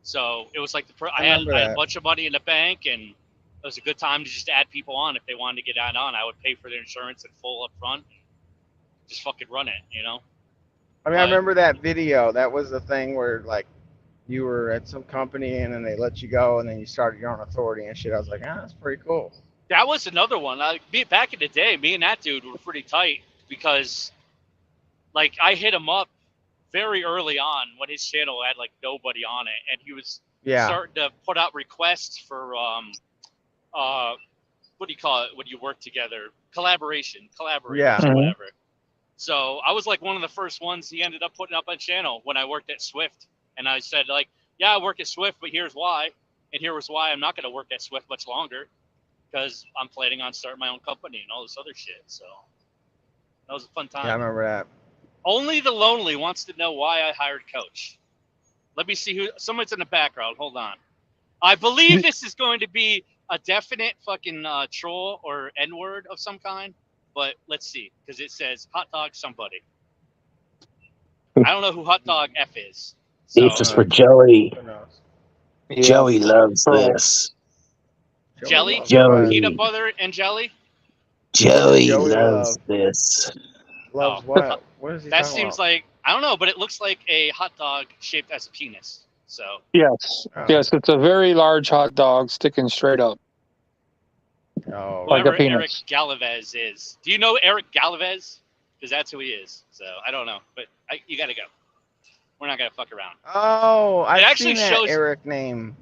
So it was like I had a bunch of money in the bank, and it was a good time to just add people on if they wanted to get added on. I would pay for their insurance in full up front. Just fucking run it, you know? I mean, I remember that video. That was the thing where, like, you were at some company and then they let you go and then you started your own authority and shit. I was like, that's pretty cool. That was another one. Back in the day, me and that dude were pretty tight because, like, I hit him up very early on when his channel had, like, nobody on it. And he was starting to put out requests for, what do you call it when you work together? Collaboration, whatever. So I was like one of the first ones he ended up putting up on channel when I worked at Swift. And I said, like, yeah, I work at Swift, but here's why. And here was why I'm not going to work at Swift much longer, because I'm planning on starting my own company and all this other shit. So that was a fun time. Yeah, I remember that. Only the lonely wants to know why I hired Coach. Let me see who. Someone's in the background. Hold on. I believe this is going to be a definite fucking troll or N-word of some kind. But let's see, because it says hot dog somebody. I don't know who hot dog F is. So, this is for Joey. Joey loves this. Jelly? Joey. Peanut butter and jelly? Joey loves this. Loves what? What is he that seems about? Like, I don't know, but it looks like a hot dog shaped as a penis. So yes, it's a very large hot dog sticking straight up. Oh, whoever like Eric Galvez is. Do you know Eric Galvez? Because that's who he is. So I don't know, but you got to go. We're not gonna fuck around. Oh, I've seen that Eric name.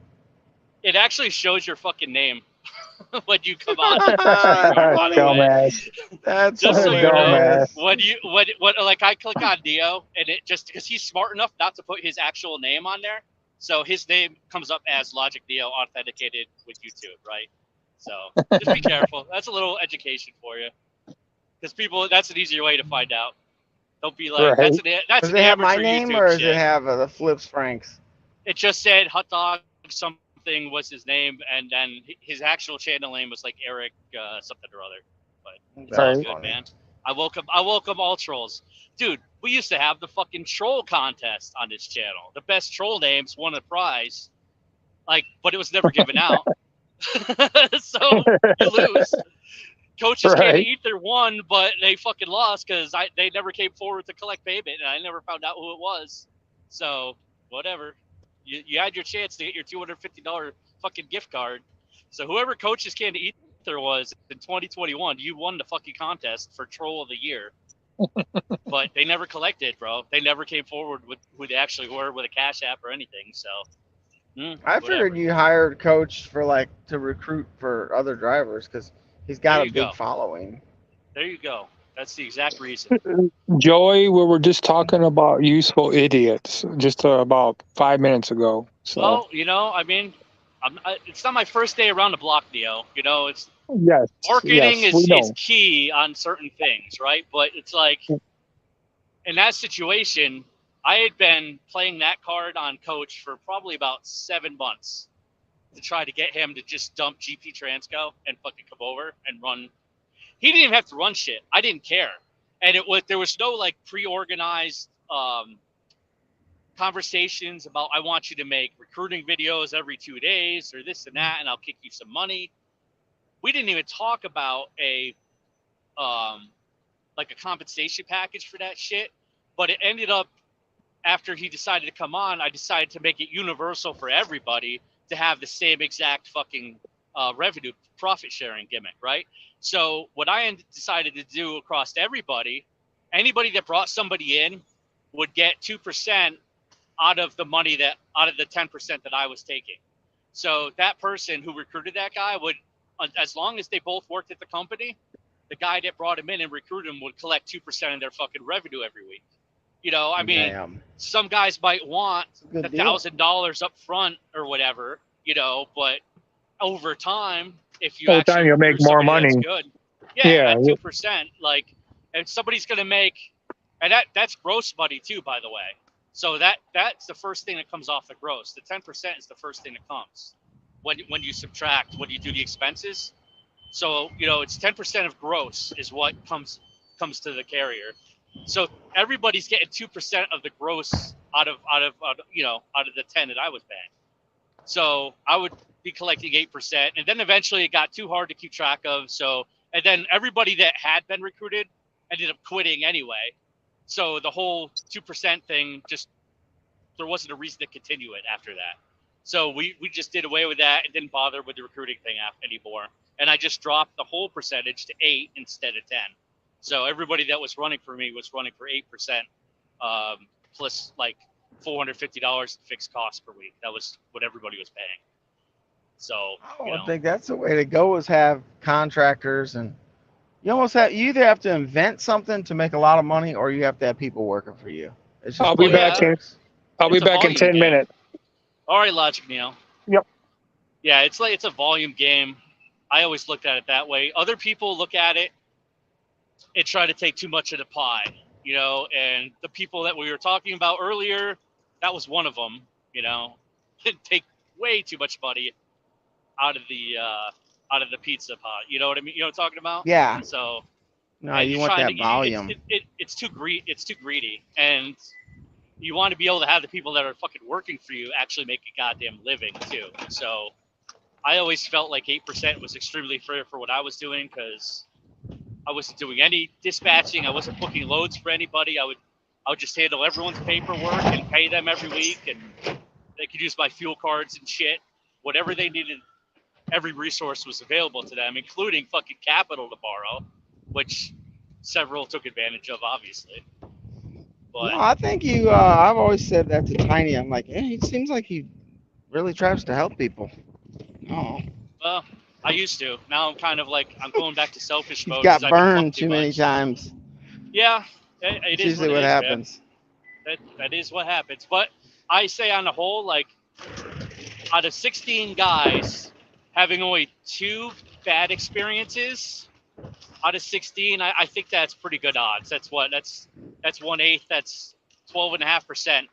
It actually shows your fucking name when you come on. Dumbass. That's just so you know, when like I click on Dio, and it just because he's smart enough not to put his actual name on there, so his name comes up as Logic Dio authenticated with YouTube, right? So just be careful. That's a little education for you, because that's an easier way to find out. Don't be like, that's does it have my name YouTube or does shit. It have the Flips Franks? It just said hot dog something was his name, and then his actual channel name was like Eric something or other. But it's all good, man. I welcome all trolls, dude. We used to have the fucking troll contest on this channel. The best troll names won a prize, like, but it was never given out. So you lose. Coaches Can't Ether won, but they fucking lost because they never came forward to collect payment, and I never found out who it was. So whatever, you had your chance to get your $250 fucking gift card. So whoever Coaches Can't Ether was in 2021, you won the fucking contest for Troll of the Year. But they never collected, bro. They never came forward with who they actually were with a Cash App or anything. So I figured you hired Coach for to recruit for other drivers because he's got a big following. There you go. That's the exact reason. Joey, we were just talking about useful idiots just about 5 minutes ago. So. Well, I mean, it's not my first day around the block, Neo. It's marketing is key on certain things, right? But it's like in that situation, I had been playing that card on Coach for probably about 7 months to try to get him to just dump GP Transco and fucking come over and run. He didn't even have to run shit. I didn't care. And there was no pre-organized conversations about I want you to make recruiting videos every 2 days or this and that, and I'll kick you some money. We didn't even talk about a compensation package for that shit. But it ended up, after he decided to come on, I decided to make it universal for everybody to have the same exact fucking revenue profit sharing gimmick, right? So what I decided to do across everybody, anybody that brought somebody in would get 2% out of the 10% that I was taking. So that person who recruited that guy would, as long as they both worked at the company, the guy that brought him in and recruited him would collect 2% of their fucking revenue every week. You know, I mean, some guys might want $1,000 up front or whatever, you know, but over time, if you actually you'll make more money. Good, at 2%, like, and somebody's gonna make, and that's gross money too, by the way. So that's the first thing that comes off the gross. The 10% is the first thing that comes when you subtract, when you do the expenses. So, you know, it's 10% of gross is what comes to the carrier. So everybody's getting 2% of the gross out of the 10 that I was paying. So I would be collecting 8%, and then eventually it got too hard to keep track of. So, and then everybody that had been recruited ended up quitting anyway. So the whole 2% thing, just, there wasn't a reason to continue it after that. So we just did away with that and didn't bother with the recruiting thing anymore. And I just dropped the whole percentage to 8 instead of 10. So everybody that was running for me was running for 8%, plus like $450 in fixed costs per week. That was what everybody was paying. So I think that's the way to go, is have contractors, and you either have to invent something to make a lot of money, or you have to have people working for you. It's just I'll be back in 10 minutes. All right, Logic Neil. Yep. Yeah, it's a volume game. I always looked at it that way. Other people look at it and try to take too much of the pie, you know, and the people that we were talking about earlier, that was one of them, you know, take way too much money out of the pizza pot. You know what I mean? You know what I'm talking about? Yeah. So no, you want that volume. It's too greedy, and you want to be able to have the people that are fucking working for you actually make a goddamn living too. So I always felt like 8% was extremely fair for what I was doing, because I wasn't doing any dispatching. I wasn't booking loads for anybody. I would just handle everyone's paperwork and pay them every week, and they could use my fuel cards and shit. Whatever they needed, every resource was available to them, including fucking capital to borrow, which several took advantage of, obviously. But no, I think I've always said that to Tiny. I'm like, he seems like he really tries to help people. Oh. Well, I used to. Now I'm kind of like, I'm going back to selfish mode. Got burned too many times. Yeah, it is usually what happens. That is what happens. But I say on the whole, like, out of 16 guys, having only 2 bad experiences out of 16, I think that's pretty good odds. That's 1/8. That's 12.5%.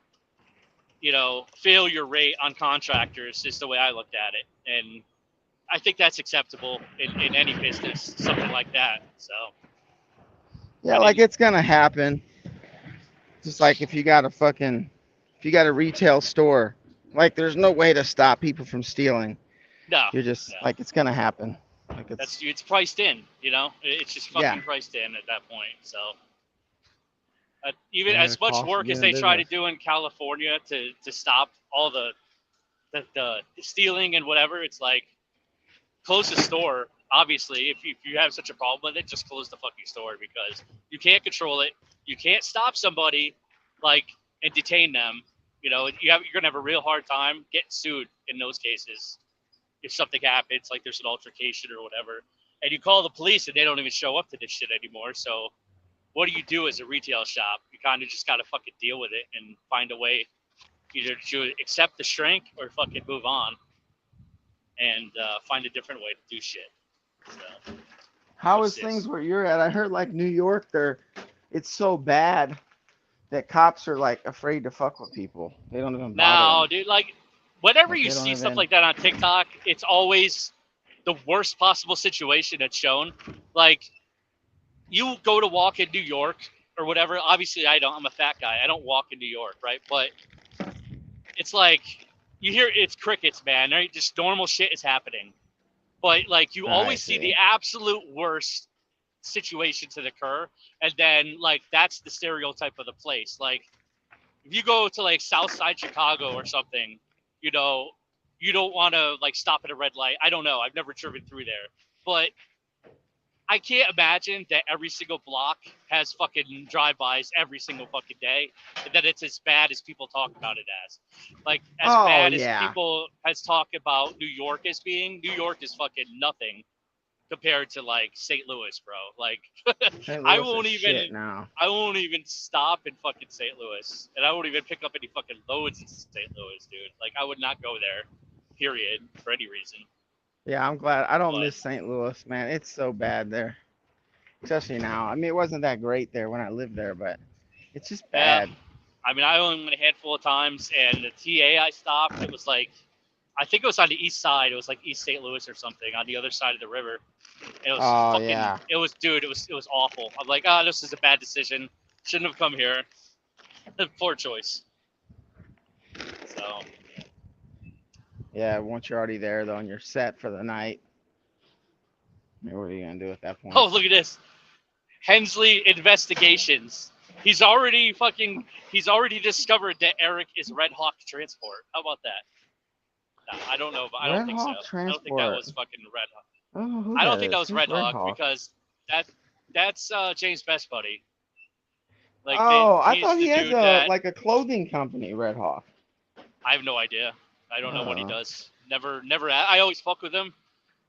You know, failure rate on contractors is the way I looked at it, and I think that's acceptable in any business, something like that. So yeah, like, it's gonna happen. Just like if you got a retail store, like, there's no way to stop people from stealing. No, you're just like, it's gonna happen. Like, it's priced in, you know. It's just fucking priced in at that point. So even as much work as they try to do in California to stop all the stealing and whatever, it's like, close the store. Obviously, if you have such a problem with it, just close the fucking store, because you can't control it. You can't stop somebody, like, and detain them. You know, you're gonna have a real hard time getting sued in those cases if something happens, like there's an altercation or whatever, and you call the police and they don't even show up to this shit anymore. So what do you do as a retail shop? You kind of just gotta fucking deal with it and find a way either to accept the shrink or fucking move on and find a different way to do shit. So, how is things where you're at? I heard, like, New York, it's so bad that cops are, like, afraid to fuck with people. They don't even bother. No, dude, like, whenever you see stuff like that on TikTok, it's always the worst possible situation that's shown. Like, you go to walk in New York or whatever. Obviously, I don't. I'm a fat guy. I don't walk in New York, right? But it's like, you hear it's crickets, man. Right? Just normal shit is happening. But, like, you always see the absolute worst situations that occur, and then, like, that's the stereotype of the place. Like, if you go to, like, Southside Chicago or something, you know, you don't want to, like, stop at a red light. I don't know. I've never driven through there. But I can't imagine that every single block has fucking drive-bys every single fucking day, and that it's as bad as people talk about it as. Like, as bad as people has talked about New York as being, New York is fucking nothing compared to like St. Louis, bro. Like, I won't even stop in fucking St. Louis, and I won't even pick up any fucking loads in St. Louis, dude. Like, I would not go there, period, for any reason. Yeah, I'm glad. I don't miss St. Louis, man. It's so bad there, especially now. I mean, it wasn't that great there when I lived there, but it's just bad. Yeah. I mean, I only went a handful of times, and the TA I stopped, it was like, I think it was on the east side. It was like East St. Louis or something on the other side of the river. And it was it was awful. I'm like, this is a bad decision. Shouldn't have come here. Poor choice. So. Yeah, once you're already there though, and you're set for the night. I mean, what are you gonna do at that point? Oh, look at this. Hensley Investigations. He's already discovered that Eric is Red Hawk Transport. How about that? No, I don't know, but I don't think so. I don't think that was fucking Red Hawk. Oh, I don't think that was Red Hawk because that's James' best buddy. Like, I thought he had like a clothing company, Red Hawk. I have no idea. I don't know what he does. Never. I always fuck with him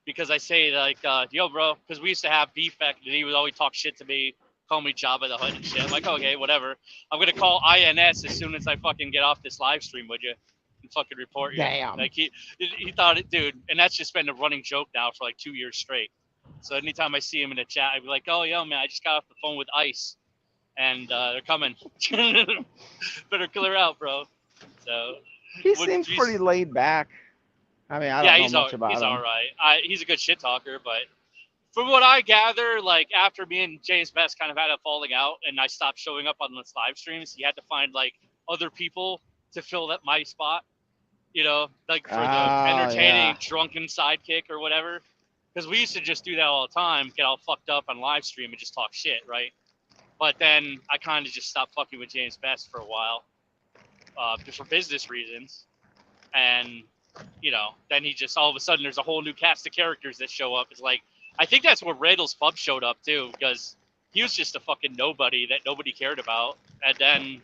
because I say like, yo, bro, because we used to have beef back, and he would always talk shit to me, call me Jabba the Hutt and shit. I'm like, okay, whatever. I'm gonna call INS as soon as I fucking get off this live stream, would you? And fucking report you. Damn. Like he thought it, dude, and that's just been a running joke now for like 2 years straight. So anytime I see him in a chat, I'd be like, oh, yo, man, I just got off the phone with ICE, and they're coming. Better clear out, bro. So. He seems pretty laid back. I mean, I don't know much about him. He's all right. He's a good shit talker, but from what I gather, like after me and James Best kind of had a falling out, and I stopped showing up on the live streams, he had to find like other people to fill that my spot. You know, like for the entertaining drunken sidekick or whatever. Because we used to just do that all the time, get all fucked up on live stream and just talk shit, right? But then I kind of just stopped fucking with James Best for a while. Just for business reasons, and you know, then he just all of a sudden there's a whole new cast of characters that show up. It's like, I think that's where Randall's Pub showed up too, because he was just a fucking nobody that nobody cared about, and then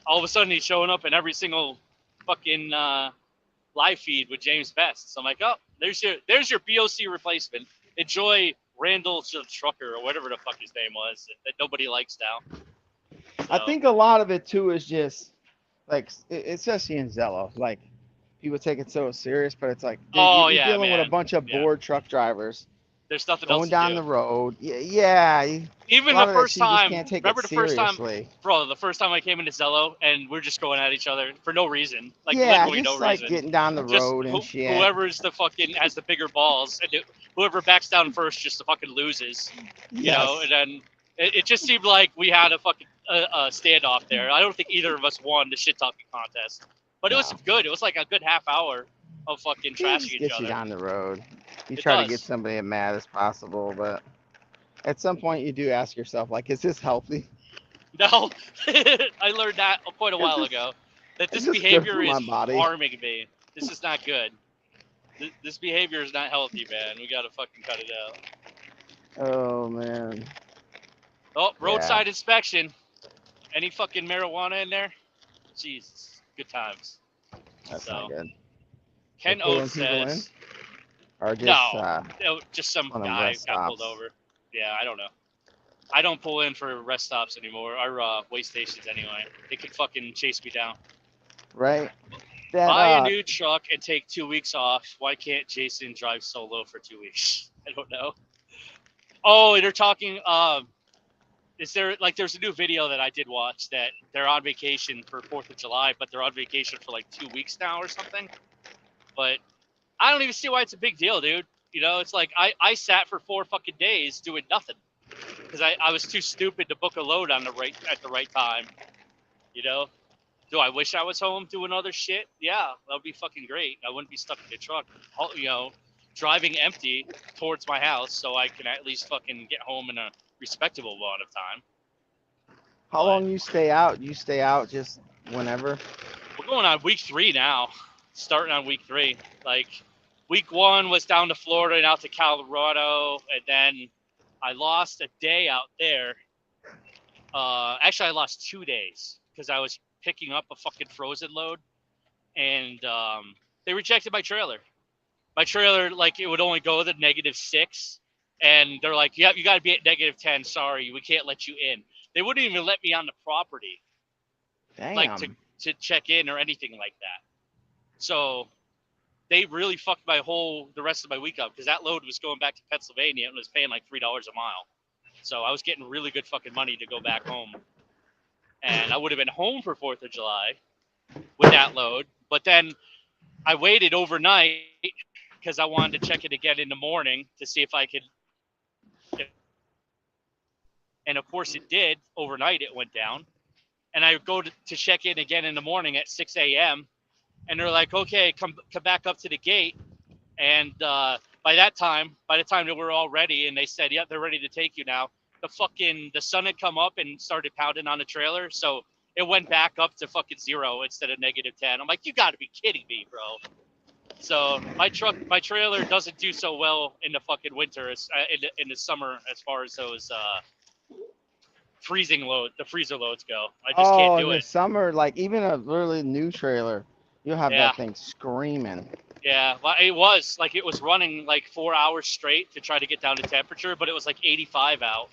all of a sudden he's showing up in every single fucking live feed with James Best. So I'm like, oh, there's your BOC replacement. Enjoy Randall the Trucker or whatever the fuck his name was that nobody likes now. So. I think a lot of it too is just. Like, especially in Zello, like, people take it so serious, but it's like, dude, you're dealing with a bunch of bored truck drivers. There's nothing else going down the road. Yeah. Even the first time, remember the first time, bro, the first time I came into Zello, and we're just going at each other for no reason. Like, literally no like reason. Getting down the road and shit. Whoever's the fucking, has the bigger balls, and whoever backs down first just fucking loses. You know, and then it just seemed like we had a fucking standoff there. I don't think either of us won the shit talking contest, but it was good. It was like a good half hour of fucking trashing each other. Get you down the road. You try to get somebody as mad as possible, but at some point you do ask yourself, like, is this healthy? No, I learned that quite a while ago. That this behavior is harming me. This is not good. This behavior is not healthy, man. We gotta fucking cut it out. Oh man. Oh, roadside inspection. Any fucking marijuana in there? Jesus, good times. That's not good. Ken Oates says, or just, just some guy got pulled over. Yeah, I don't know. I don't pull in for rest stops anymore, or way stations anyway. They could fucking chase me down. Right. Buy a new truck and take 2 weeks off. Why can't Jason drive solo for 2 weeks? I don't know. Oh, they're talking. Is there like there's a new video that I did watch that they're on vacation for 4th of July, but they're on vacation for like 2 weeks now or something. But I don't even see why it's a big deal, dude. You know, it's like I sat for 4 fucking days doing nothing because I was too stupid to book a load at the right time. You know, do I wish I was home doing other shit? Yeah, that would be fucking great. I wouldn't be stuck in the truck, you know, driving empty towards my house so I can at least fucking get home in a respectable amount of time. How long you stay out? You stay out just whenever? We're going on week 3 now. Starting on week 3. Like week 1 was down to Florida and out to Colorado, and then I lost a day out there. Actually, I lost 2 days because I was picking up a fucking frozen load, and they rejected my trailer. My trailer, like, it would only go to -6, and they're like, "Yeah, you got to be at -10. Sorry, we can't let you in." They wouldn't even let me on the property, Damn. like to check in or anything like that. So they really fucked the rest of my week up because that load was going back to Pennsylvania and was paying like $3 a mile. So I was getting really good fucking money to go back home. And I would have been home for 4th of July with that load. But then I waited overnight because I wanted to check it again in the morning to see if I could. And of course it did. Overnight it went down. And I go to check in again in the morning at 6 a.m. And they're like, okay, come back up to the gate. And by the time that we're all ready, and they said, yeah, they're ready to take you now. The sun had come up and started pounding on the trailer, so it went back up to fucking 0 instead of -10. I'm like, you got to be kidding me, bro. So my trailer doesn't do so well in the fucking winter, in the summer, as far as those the freezer loads go. I just can't do in the it. summer, like even a really new trailer, you'll have that thing screaming. Yeah, well, it was running like 4 hours straight to try to get down to temperature, but it was like 85 out,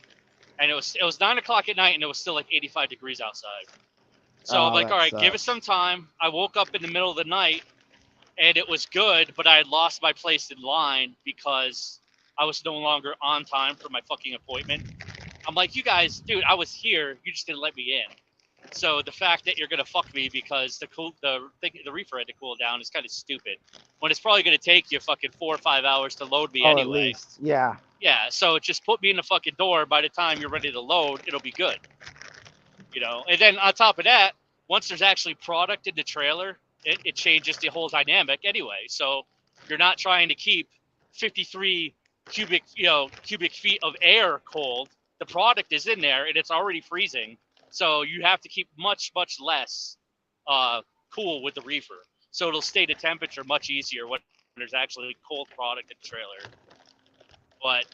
and it was 9 o'clock at night, and it was still like 85 degrees outside. So I'm like, all right, give it some time. I woke up in the middle of the night, and it was good, but I had lost my place in line because I was no longer on time for my fucking appointment. I'm like, you guys, dude, I was here. You just didn't let me in. So the fact that you're gonna fuck me because the reefer had to cool down is kind of stupid. When it's probably gonna take you fucking 4 or 5 hours to load me anyway. At least. Yeah. Yeah. So just put me in the fucking door. By the time you're ready to load, it'll be good. You know. And then on top of that, once there's actually product in the trailer, it changes the whole dynamic anyway. So you're not trying to keep 53 cubic feet of air cold. The product is in there and it's already freezing. So you have to keep much, much less cool with the reefer. So it'll stay to temperature much easier when there's actually cold product in the trailer. But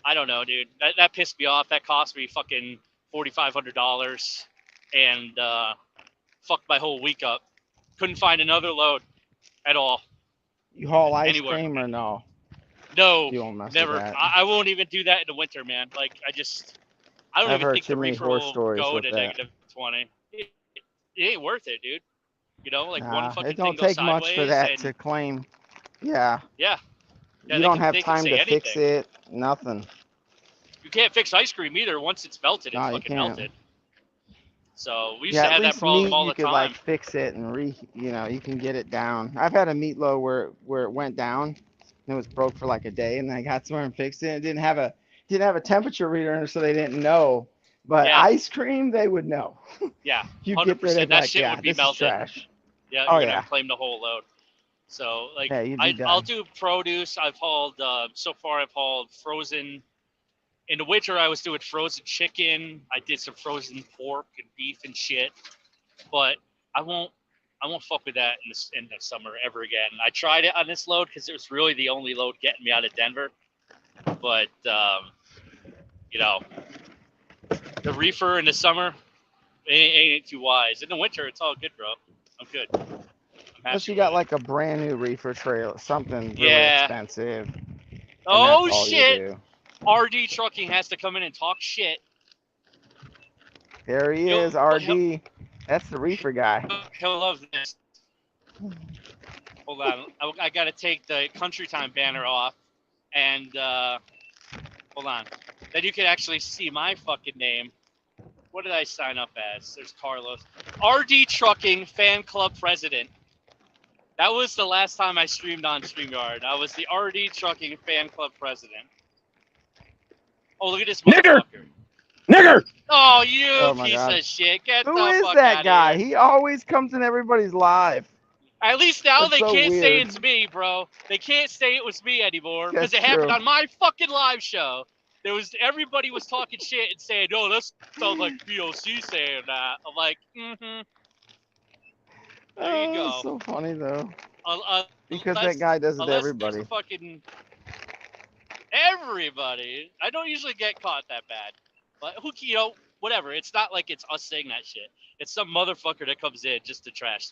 I don't know, dude. That pissed me off. That cost me fucking $4,500 and fucked my whole week up. Couldn't find another load at all. You haul ice cream or no? No, you won't mess never. With that. I won't even do that in the winter, man. Like I don't even think the reefer will go to -20. It ain't worth it, dude. You know, like one fucking it don't thing take goes much for that to claim. Yeah. Yeah. You don't have time to fix it. Nothing. You can't fix ice cream either. Once it's melted, it's fucking melted. So we used to have that problem all the time. You could like fix it and you can get it down. I've had a meat load where it went down and it was broke for like a day, and I got somewhere and fixed it. It didn't have a temperature reader, so they didn't know. But ice cream, they would know. Yeah, you get rid of that shit would be melted. Trash. Yeah, you're gonna claim the whole load. So like, I'll do produce. I've hauled so far. I've hauled frozen. In the winter, I was doing frozen chicken. I did some frozen pork and beef and shit. But I won't fuck with that in the summer ever again. I tried it on this load because it was really the only load getting me out of Denver. But you know, the reefer in the summer ain't too wise. In the winter, it's all good, bro. I'm good. Unless you got like a brand new reefer trailer, something really expensive. Oh shit! RD Trucking has to come in and talk shit. There he is, RD. That's the reefer guy. He'll love this. Hold on. I got to take the Country Time banner off. And, hold on. Then you can actually see my fucking name. What did I sign up as? There's Carlos. RD Trucking Fan Club President. That was the last time I streamed on StreamYard. I was the RD Trucking Fan Club President. Oh, look at this motherfucker. Nigger! Oh, you piece of shit. Get Who the is fuck that out guy? of here. He always comes in everybody's live. At least now they can't weird. say it's me, bro. They can't say it was me anymore because it happened on my fucking live show. Everybody was talking shit and saying, "No, that sounds like POC saying that." I'm like, There you go. That's so funny though. Because that guy does it to everybody. Fucking... everybody. I don't usually get caught that bad, but who, whatever. It's not like it's us saying that shit. It's some motherfucker that comes in just to trash.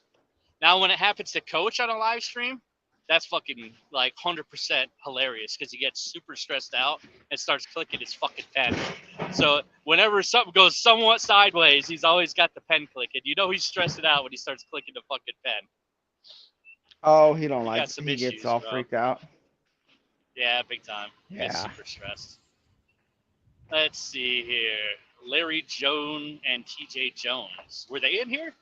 Now, when it happens to Coach on a live stream, that's fucking like 100% hilarious because he gets super stressed out and starts clicking his fucking pen. So whenever something goes somewhat sideways, he's always got the pen clicking. You know he's stressing out when he starts clicking the fucking pen. Oh, he don't like. Some He issues, gets all bro. freaked out. Yeah, big time. He gets Yeah. super stressed. Let's see here. Larry Joan and TJ Jones. Were they in here?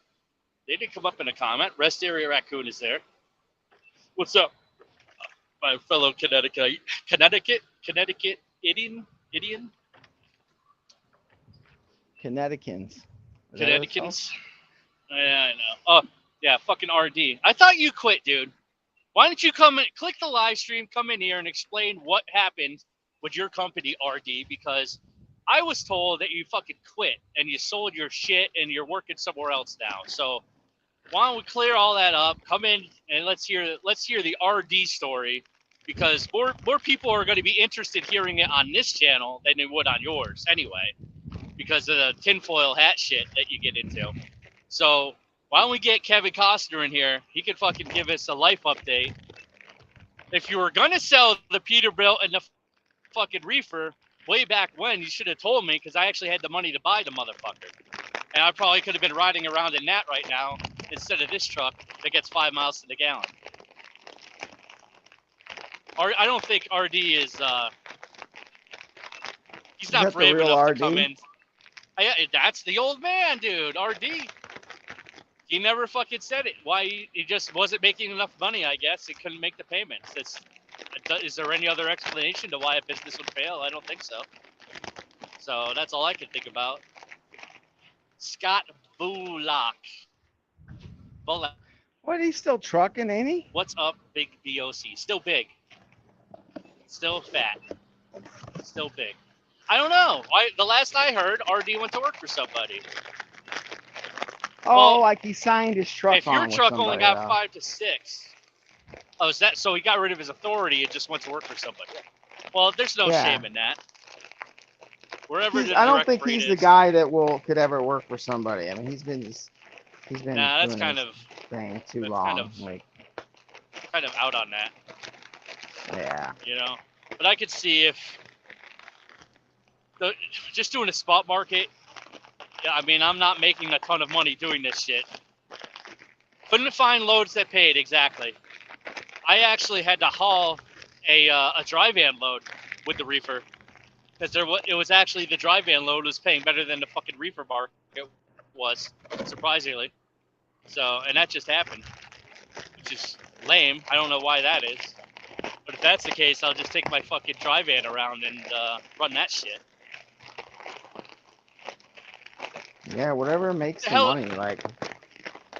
They didn't come up in a comment. Rest Area Raccoon is there. What's up, my fellow Connecticut Idian? Connecticutans. Connecticutans? Yeah, I know. Oh, yeah, fucking RD. I thought you quit, dude. Why don't you come and click the live stream, come in here and explain what happened with your company, RD, because I was told that you fucking quit and you sold your shit and you're working somewhere else now. So why don't we clear all that up? Come in and let's hear the RD story, because more people are going to be interested hearing it on this channel than they would on yours anyway, because of the tinfoil hat shit that you get into. So why don't we get Kevin Costner in here? He could fucking give us a life update. If you were going to sell the Peterbilt and the fucking reefer way back when, you should have told me, because I actually had the money to buy the motherfucker. And I probably could have been riding around in that right now instead of this truck that gets 5 miles to the gallon. I don't think RD is, he's not brave enough to come in. That's the old man, dude, RD. He never fucking said it. Why? He just wasn't making enough money, I guess. He couldn't make the payments. Is there any other explanation to why a business would fail? I don't think so. So that's all I can think about. Scott Bullock. What, he's still trucking, ain't he? What's up, big BOC? Still big. Still fat. Still big. I don't know. The last I heard, RD went to work for somebody. Oh, well, like he signed his truck if on your with truck somebody, only got 5 to 6. Oh, is that so? He got rid of his authority and just went to work for somebody. Well, there's no shame in that. Wherever I don't think he's the guy that could ever work for somebody. I mean, he's been Nah, that's kind of thing too long. Kind of out on that. Yeah. You know, but I could see if just doing a spot market. Yeah, I mean, I'm not making a ton of money doing this shit. Couldn't find loads that paid exactly. I actually had to haul a dry van load with the reefer, because it was actually the dry van load was paying better than the fucking reefer market was, surprisingly. So, and that just happened, which is lame. I don't know why that is, but if that's the case, I'll just take my fucking dry van around and run that shit. Yeah, whatever makes the money, like.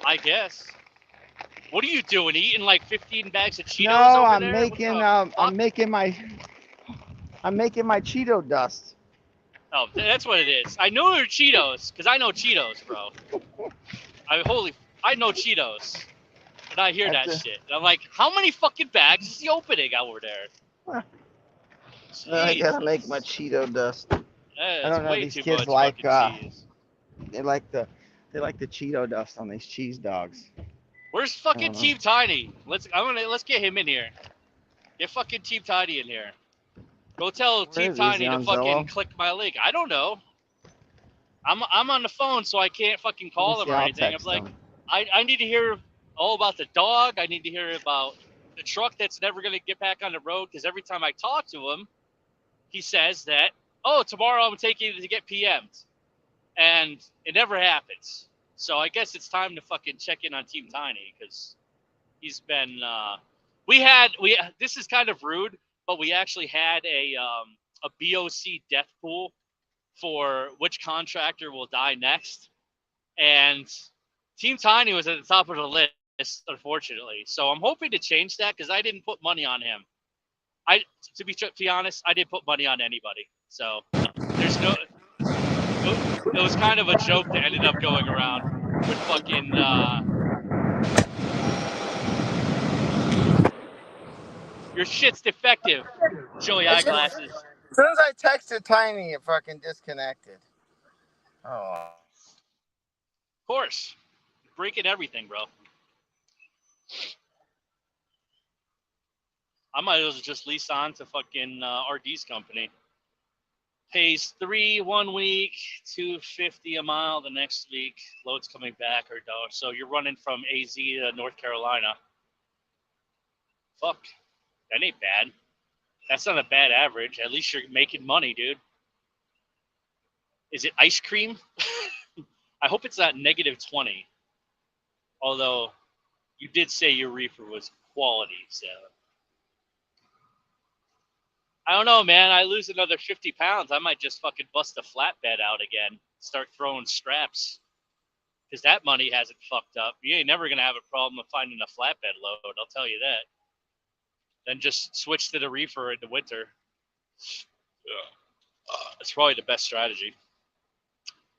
I guess. What are you doing? Eating like 15 bags of Cheetos No, over there? I'm making my Cheeto dust. Oh, that's what it is. I know they're Cheetos, because I know Cheetos, bro. I know Cheetos. And I hear that shit. And I'm like, how many fucking bags is he opening over there? I gotta make my Cheeto dust. I don't know, these kids like they like the Cheeto dust on these cheese dogs. Where's fucking Team Tiny? Let's get him in here. Get fucking Team Tiny in here. Go tell Team Tiny to fucking click my link. I don't know. I'm on the phone, so I can't fucking call him or anything. I'm like, I need to hear all about the dog. I need to hear about the truck that's never gonna get back on the road, because every time I talk to him, he says that, oh, tomorrow I'm taking you to get PM'd. And it never happens. So I guess it's time to fucking check in on Team Tiny, because he's been this is kind of rude, but we actually had a BOC death pool for which contractor will die next. And Team Tiny was at the top of the list, unfortunately. So I'm hoping to change that, because I didn't put money on him. To be honest, I didn't put money on anybody. So there's no. It was kind of a joke that ended up going around with fucking. Your shit's defective, Joey Eyeglasses. As soon as I texted Tiny, it fucking disconnected. Oh. Of course. Breaking everything, bro. I might as well just lease on to fucking RD's company. Pays $3 1 week, $250 a mile the next week. Load's coming back or no. So you're running from AZ to North Carolina. Fuck. That ain't bad. That's not a bad average. At least you're making money, dude. Is it ice cream? I hope it's not -20. Although you did say your reefer was quality, so I don't know, man. I lose another 50 pounds. I might just fucking bust a flatbed out again. Start throwing straps. Because that money hasn't fucked up. You ain't never going to have a problem of finding a flatbed load. I'll tell you that. Then just switch to the reefer in the winter. That's probably the best strategy.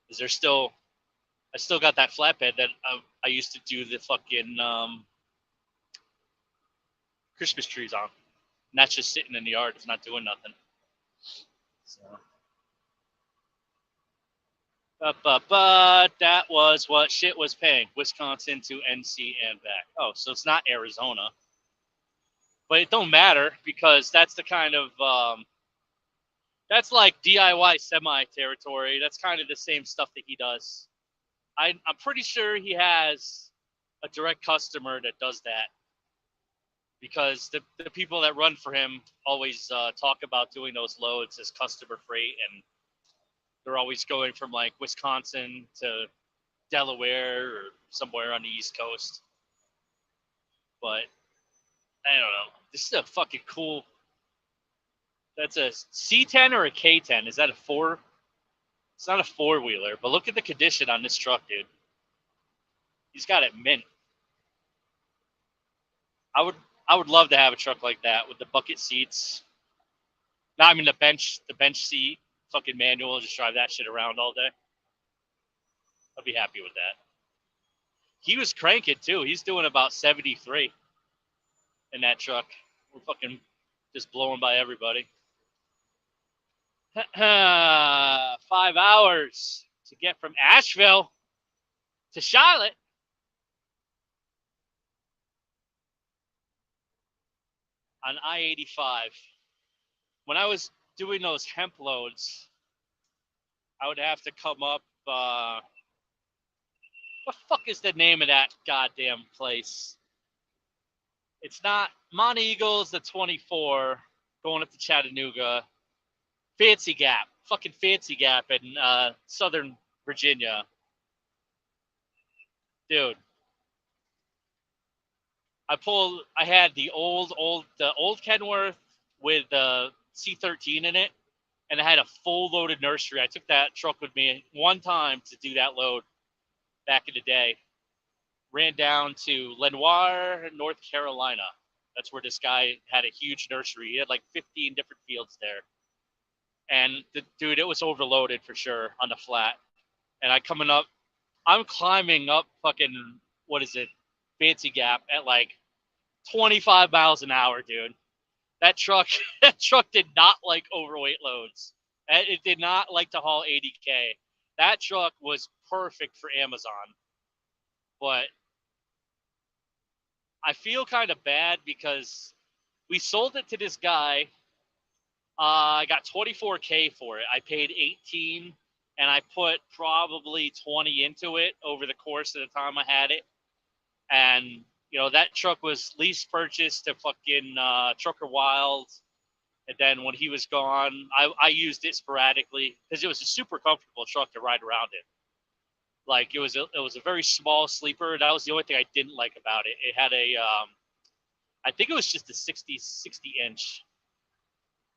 Is there still... I still got that flatbed that I used to do the fucking Christmas trees on. And that's just sitting in the yard. It's not doing nothing. So. But that was what shit was paying. Wisconsin to NC and back. Oh, so it's not Arizona. But it don't matter because that's the kind of... that's like DIY semi-territory. That's kind of the same stuff that he does. I'm pretty sure he has a direct customer that does that. Because the people that run for him always talk about doing those loads as customer freight, and they're always going from like Wisconsin to Delaware or somewhere on the East Coast. But I don't know. This is a fucking cool. That's a C10 or a K10? Is that a 4? It's not a 4-wheeler, but look at the condition on this truck, dude. He's got it mint. I would love to have a truck like that with the bucket seats. No, I mean the bench seat, fucking manual, just drive that shit around all day. I'd be happy with that. He was cranking too. He's doing about 73 in that truck. We're fucking just blowing by everybody. 5 hours to get from Asheville to Charlotte. On I-85. When I was doing those hemp loads, I would have to come up, what the fuck is the name of that goddamn place? It's not Mont Eagles, the 24, going up to Chattanooga. Fancy Gap. Fucking Fancy Gap in Southern Virginia. Dude. I had the old Kenworth with the C13 in it, and I had a full loaded nursery. I took that truck with me one time to do that load back in the day. Ran down to Lenoir, North Carolina. That's where this guy had a huge nursery. He had like 15 different fields there. And dude, it was overloaded for sure on the flat. And I'm climbing up fucking, Fancy Gap at like 25 miles an hour, dude. That truck did not like overweight loads. It did not like to haul 80K. That truck was perfect for Amazon. But I feel kind of bad because we sold it to this guy. I got 24K for it. I paid 18 and I put probably 20 into it over the course of the time I had it. And that truck was lease purchased to fucking Trucker Wild. And then when he was gone, I used it sporadically because it was a super comfortable truck to ride around in. Like it was a very small sleeper. That was the only thing I didn't like about it. It had I think it was just a 60 inch,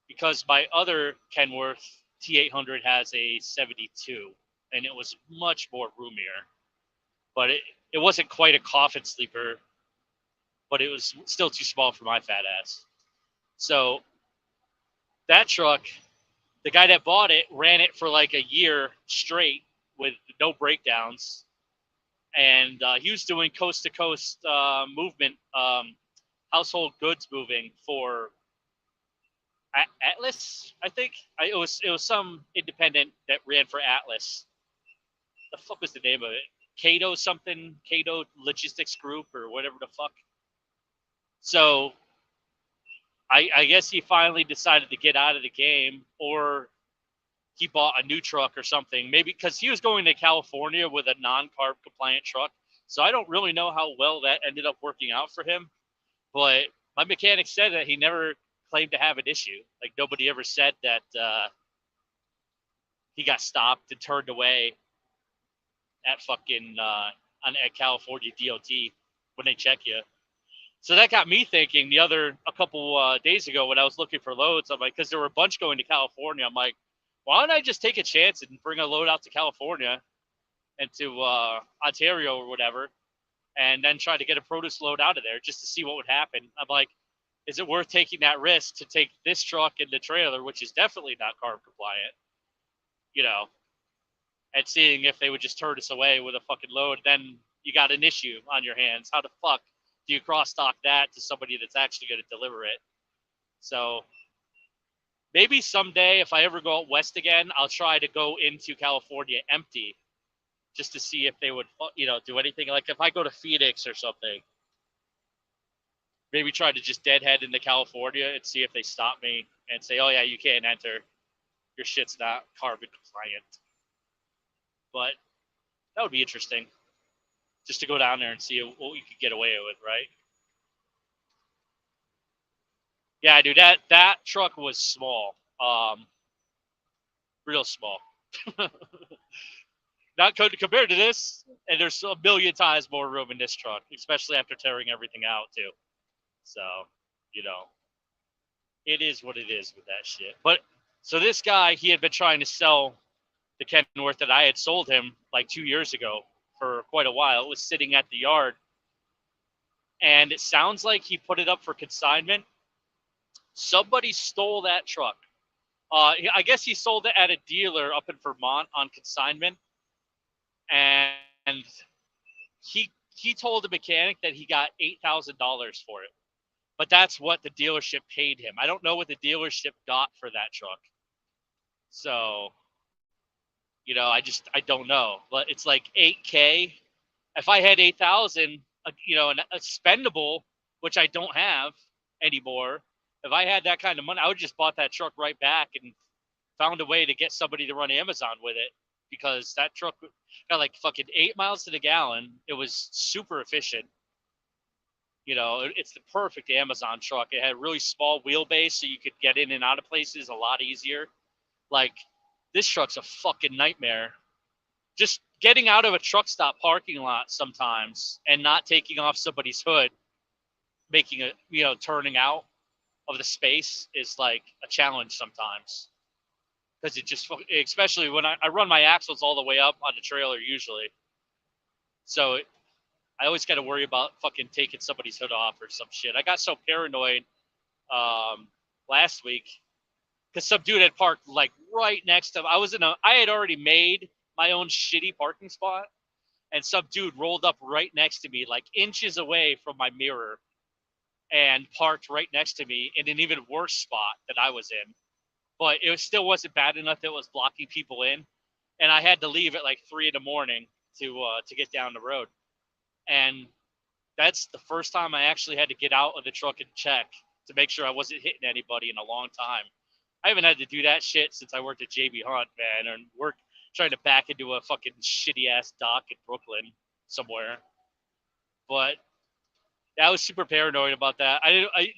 because my other Kenworth T800 has a 72 and it was much more roomier, but it wasn't quite a coffin sleeper, but it was still too small for my fat ass. So that truck, the guy that bought it ran it for like a year straight with no breakdowns. And he was doing coast to coast movement household goods moving for Atlas, I think. It was some independent that ran for Atlas. The fuck was the name of it? Cato something, Cato Logistics Group or whatever the fuck. So I guess he finally decided to get out of the game, or he bought a new truck or something. Maybe because he was going to California with a non-carb compliant truck. So I don't really know how well that ended up working out for him. But my mechanic said that he never claimed to have an issue. Like nobody ever said that he got stopped and turned away at fucking at California DOT when they check you. So that got me thinking a couple days ago when I was looking for loads. I'm like, because there were a bunch going to California. I'm like, why don't I just take a chance and bring a load out to California and to Ontario or whatever, and then try to get a produce load out of there just to see what would happen. I'm like, is it worth taking that risk to take this truck and the trailer, which is definitely not carb compliant, and seeing if they would just turn us away with a fucking load? Then you got an issue on your hands. How the fuck do you cross-stock that to somebody that's actually going to deliver it? So maybe someday, if I ever go out west again, I'll try to go into California empty just to see if they would, do anything. Like if I go to Phoenix or something, maybe try to just deadhead into California and see if they stop me and say, oh, yeah, you can't enter. Your shit's not carbon compliant. But that would be interesting, just to go down there and see what we could get away with, right? Yeah, dude, that truck was small, real small. Not compared to this, and there's a million times more room in this truck, especially after tearing everything out too. So, it is what it is with that shit. But so this guy, he had been trying to sell the Kenworth that I had sold him like 2 years ago for quite a while. It was sitting at the yard, and it sounds like he put it up for consignment. Somebody stole that truck. I guess he sold it at a dealer up in Vermont on consignment, and he told the mechanic that he got $8,000 for it, but that's what the dealership paid him. I don't know what the dealership got for that truck, so I don't know. But it's like $8K. If I had 8,000, a spendable, which I don't have anymore. If I had that kind of money, I would just bought that truck right back and found a way to get somebody to run Amazon with it, because that truck got like fucking 8 miles to the gallon. It was super efficient. It's the perfect Amazon truck. It had really small wheelbase, so you could get in and out of places a lot easier. Like, this truck's a fucking nightmare. Just getting out of a truck stop parking lot sometimes and not taking off somebody's hood, making a, turning out of the space is like a challenge sometimes. Because it just, especially when I run my axles all the way up on the trailer usually. So I always got to worry about fucking taking somebody's hood off or some shit. I got so paranoid last week because some dude had parked like right next to him. I had already made my own shitty parking spot, and some dude rolled up right next to me, like inches away from my mirror, and parked right next to me in an even worse spot that I was in. But it still wasn't bad enough that it was blocking people in, and I had to leave at like 3 a.m. to get down the road. And that's the first time I actually had to get out of the truck and check to make sure I wasn't hitting anybody in a long time. I haven't had to do that shit since I worked at JB Hunt, man, and trying to back into a fucking shitty ass dock in Brooklyn somewhere. But I was super paranoid about that.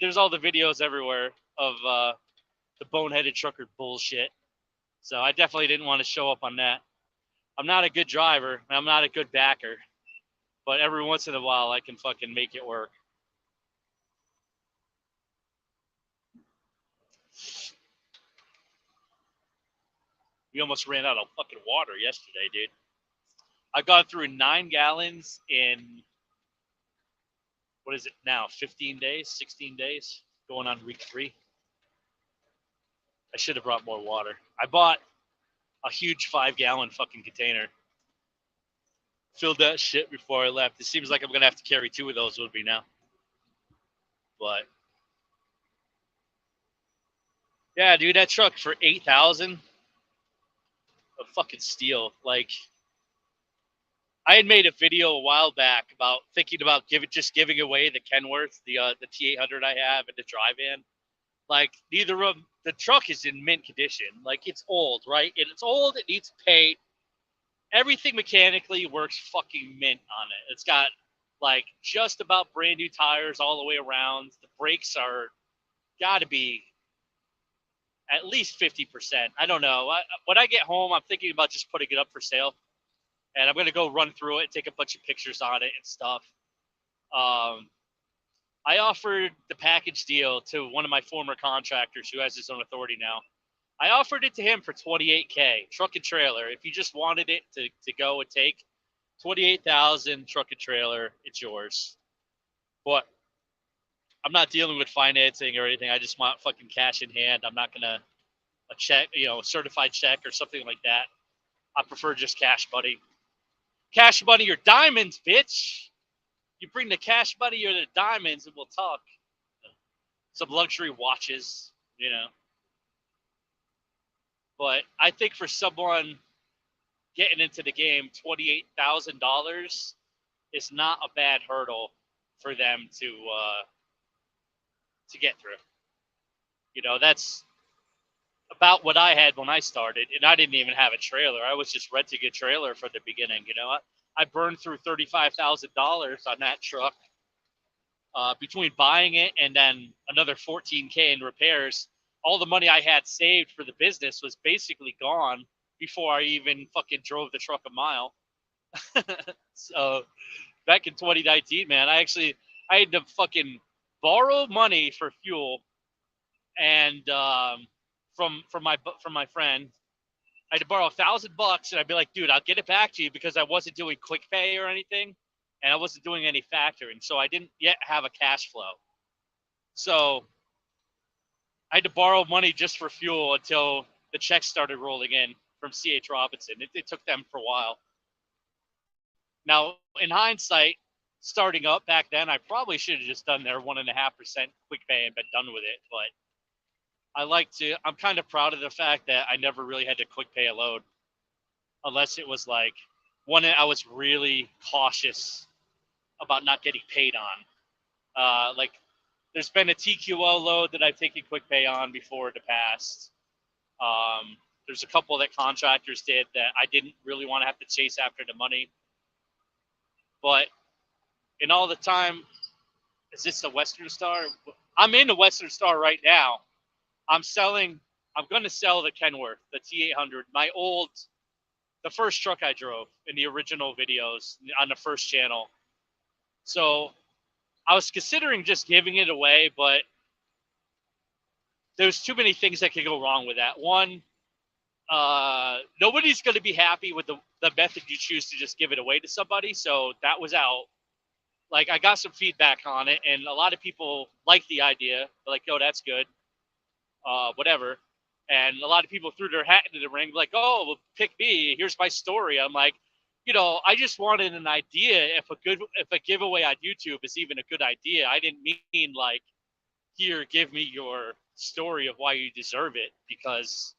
There's all the videos everywhere of the boneheaded trucker bullshit. So I definitely didn't want to show up on that. I'm not a good driver, and I'm not a good backer. But every once in a while, I can fucking make it work. We almost ran out of fucking water yesterday, dude. I've gone through 9 gallons in, what is it now, 15 days, 16 days, going on week 3. I should have brought more water. I bought a huge 5-gallon fucking container. Filled that shit before I left. It seems like I'm going to have to carry 2 of those with me now. But yeah, dude, that truck for $8,000, a fucking steal. Like, I had made a video a while back about thinking about giving away the Kenworth, the T800 I have, and the Dryvan. Like, neither of them, the truck is in mint condition. Like, it's old, right? And it's old. It needs paint. Everything mechanically works fucking mint on it. It's got like just about brand new tires all the way around. The brakes are got to be at least 50%. I don't know. When I get home, I'm thinking about just putting it up for sale, and I'm gonna go run through it, take a bunch of pictures on it and stuff. I offered the package deal to one of my former contractors who has his own authority now. I offered it to him for $28K, truck and trailer. If you just wanted it to go and take, $28,000 truck and trailer, it's yours. But I'm not dealing with financing or anything. I just want fucking cash in hand. I'm not gonna a check, a certified check or something like that. I prefer just cash money. Cash money or diamonds, bitch. You bring the cash money or the diamonds, and we'll talk. Some luxury watches, But I think for someone getting into the game, $28,000 is not a bad hurdle for them to get through. That's about what I had when I started, and I didn't even have a trailer. I was just renting a trailer from the beginning. I burned through $35,000 on that truck between buying it and then another $14K in repairs. All the money I had saved for the business was basically gone before I even fucking drove the truck a mile. So back in 2019, man, I had to fucking borrow money for fuel, and from my friend, I had to borrow $1,000, and I'd be like, dude, I'll get it back to you, because I wasn't doing quick pay or anything, and I wasn't doing any factoring, so I didn't yet have a cash flow. So I had to borrow money just for fuel until the checks started rolling in from C.H. Robinson. It took them for a while. Now, in hindsight, starting up back then, I probably should have just done their 1.5% quick pay and been done with it. But I'm kind of proud of the fact that I never really had to quick pay a load, unless it was like one I was really cautious about not getting paid on. Like, there's been a TQL load that I've taken quick pay on before in the past. There's a couple that contractors did that I didn't really want to have to chase after the money. But in all the time, is this the Western Star? I'm in the Western Star right now. I'm going to sell the Kenworth, the T800, the first truck I drove in the original videos on the first channel. So I was considering just giving it away, but there's too many things that could go wrong with that. One, nobody's going to be happy with the method you choose to just give it away to somebody. So that was out. Like, I got some feedback on it, and a lot of people like the idea. They're like, oh, that's good. Whatever. And a lot of people threw their hat into the ring, like, oh, well, pick me. Here's my story. I'm like, I just wanted an idea if a giveaway on YouTube is even a good idea. I didn't mean like, here, give me your story of why you deserve it, because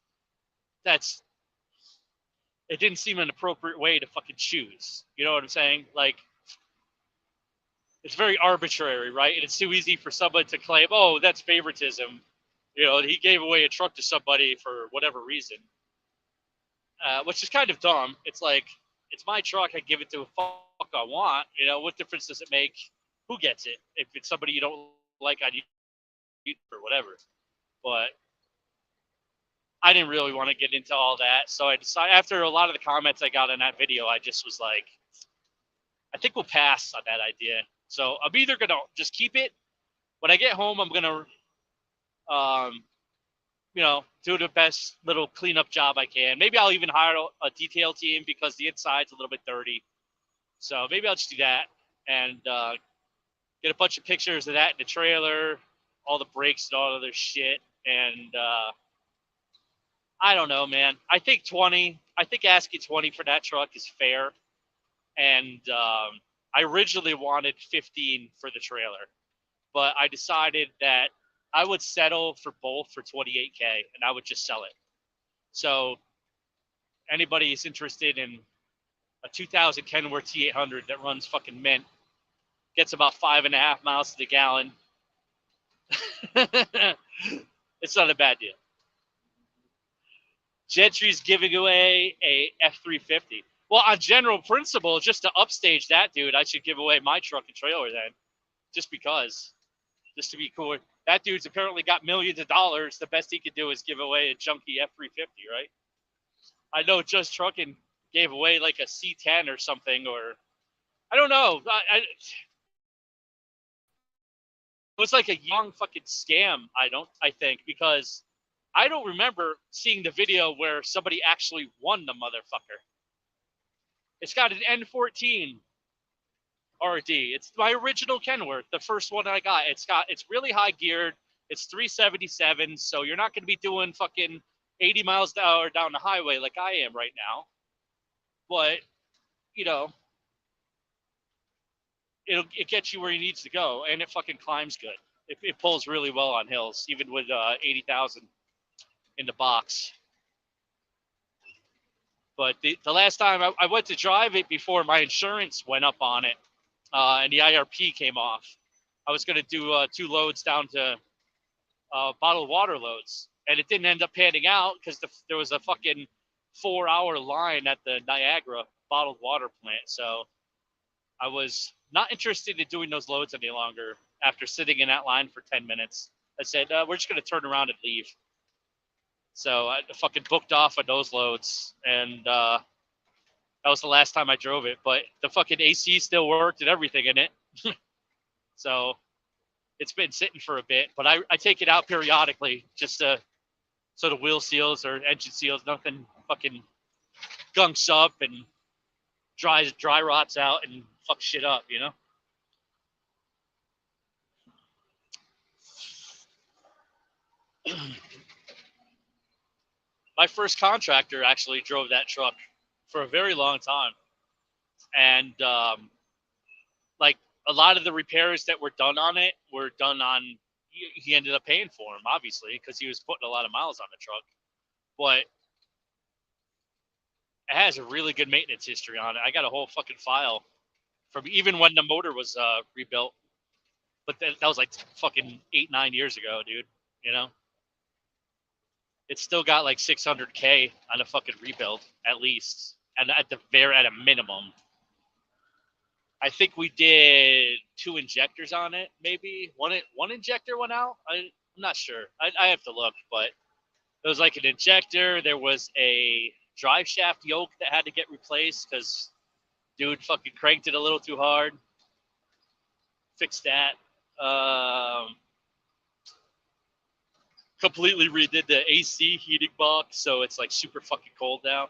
it didn't seem an appropriate way to fucking choose. You know what I'm saying? Like, it's very arbitrary, right? And it's too easy for someone to claim, oh, that's favoritism. He gave away a truck to somebody for whatever reason, which is kind of dumb. It's like, it's my truck. I give it to who fuck I want. What difference does it make who gets it if it's somebody you don't like on YouTube or whatever? But I didn't really want to get into all that. So I decided, after a lot of the comments I got in that video, I just was like, I think we'll pass on that idea. So I'm either going to just keep it. When I get home, I'm going to, do the best little cleanup job I can. Maybe I'll even hire a detail team, because the inside's a little bit dirty. So maybe I'll just do that and get a bunch of pictures of that in the trailer, all the brakes and all other shit. And I don't know, man. I think asking 20 for that truck is fair. And I originally wanted 15 for the trailer, but I decided that I would settle for both for $28K, and I would just sell it. So anybody is interested in a 2000 Kenworth T800 that runs fucking mint, gets about 5.5 miles to the gallon. It's not a bad deal. Gentry's giving away a F350. Well, on general principle, just to upstage that dude, I should give away my truck and trailer then, just because, just to be cool. That dude's apparently got millions of dollars. The best he could do is give away a junky F350, right? I know Just Trucking gave away like a C10 or something, or I don't know. It was like a young fucking scam. I think, because I don't remember seeing the video where somebody actually won the motherfucker. It's got an N14 RD. It's my original Kenworth, the first one I got. It's really high geared. It's 377, so you're not going to be doing fucking 80 miles an hour down the highway like I am right now. But, you know, it gets you where you needs to go, and it fucking climbs good. It pulls really well on hills, even with 80,000 in the box. But the last time I went to drive it before my insurance went up on it, and the IRP came off, I was going to do 2 loads down to bottled water loads, and it didn't end up panning out because there was a fucking 4-hour line at the Niagara bottled water plant. So I was not interested in doing those loads any longer after sitting in that line for 10 minutes. I said, we're just going to turn around and leave. So I fucking booked off on those loads, and that was the last time I drove it. But the fucking AC still worked and everything in it. So it's been sitting for a bit, but I take it out periodically just so the wheel seals or engine seals, nothing fucking gunks up and dry rots out and fuck shit up, you know? My first contractor actually drove that truck for a very long time. And like a lot of the repairs that were done on it were done on, he ended up paying for them, obviously, because he was putting a lot of miles on the truck. But it has a really good maintenance history on it. I got a whole fucking file from even when the motor was rebuilt. But that was like fucking 8-9 years ago, dude, you know? It's still got like 600K on a fucking rebuild, at least, and at a minimum. I think we did 2 injectors on it, maybe one injector went out. I'm not sure. I have to look, but it was like an injector. There was a drive shaft yoke that had to get replaced because dude fucking cranked it a little too hard. Fixed that. Completely redid the AC heating box, so it's like super fucking cold now.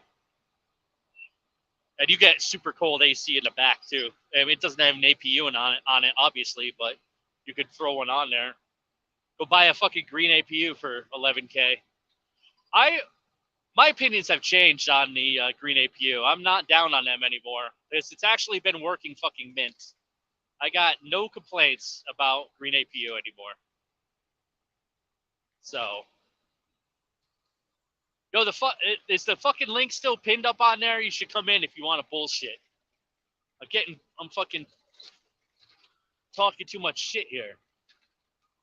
And you get super cold AC in the back too. I mean, it doesn't have an APU on it, obviously, but you could throw one on there. Go buy a fucking green APU for 11K. My opinions have changed on the green APU. I'm not down on them anymore. It's actually been working fucking mint. I got no complaints about green APU anymore. So, yo, is the fucking link still pinned up on there? You should come in if you want to bullshit. I'm fucking talking too much shit here.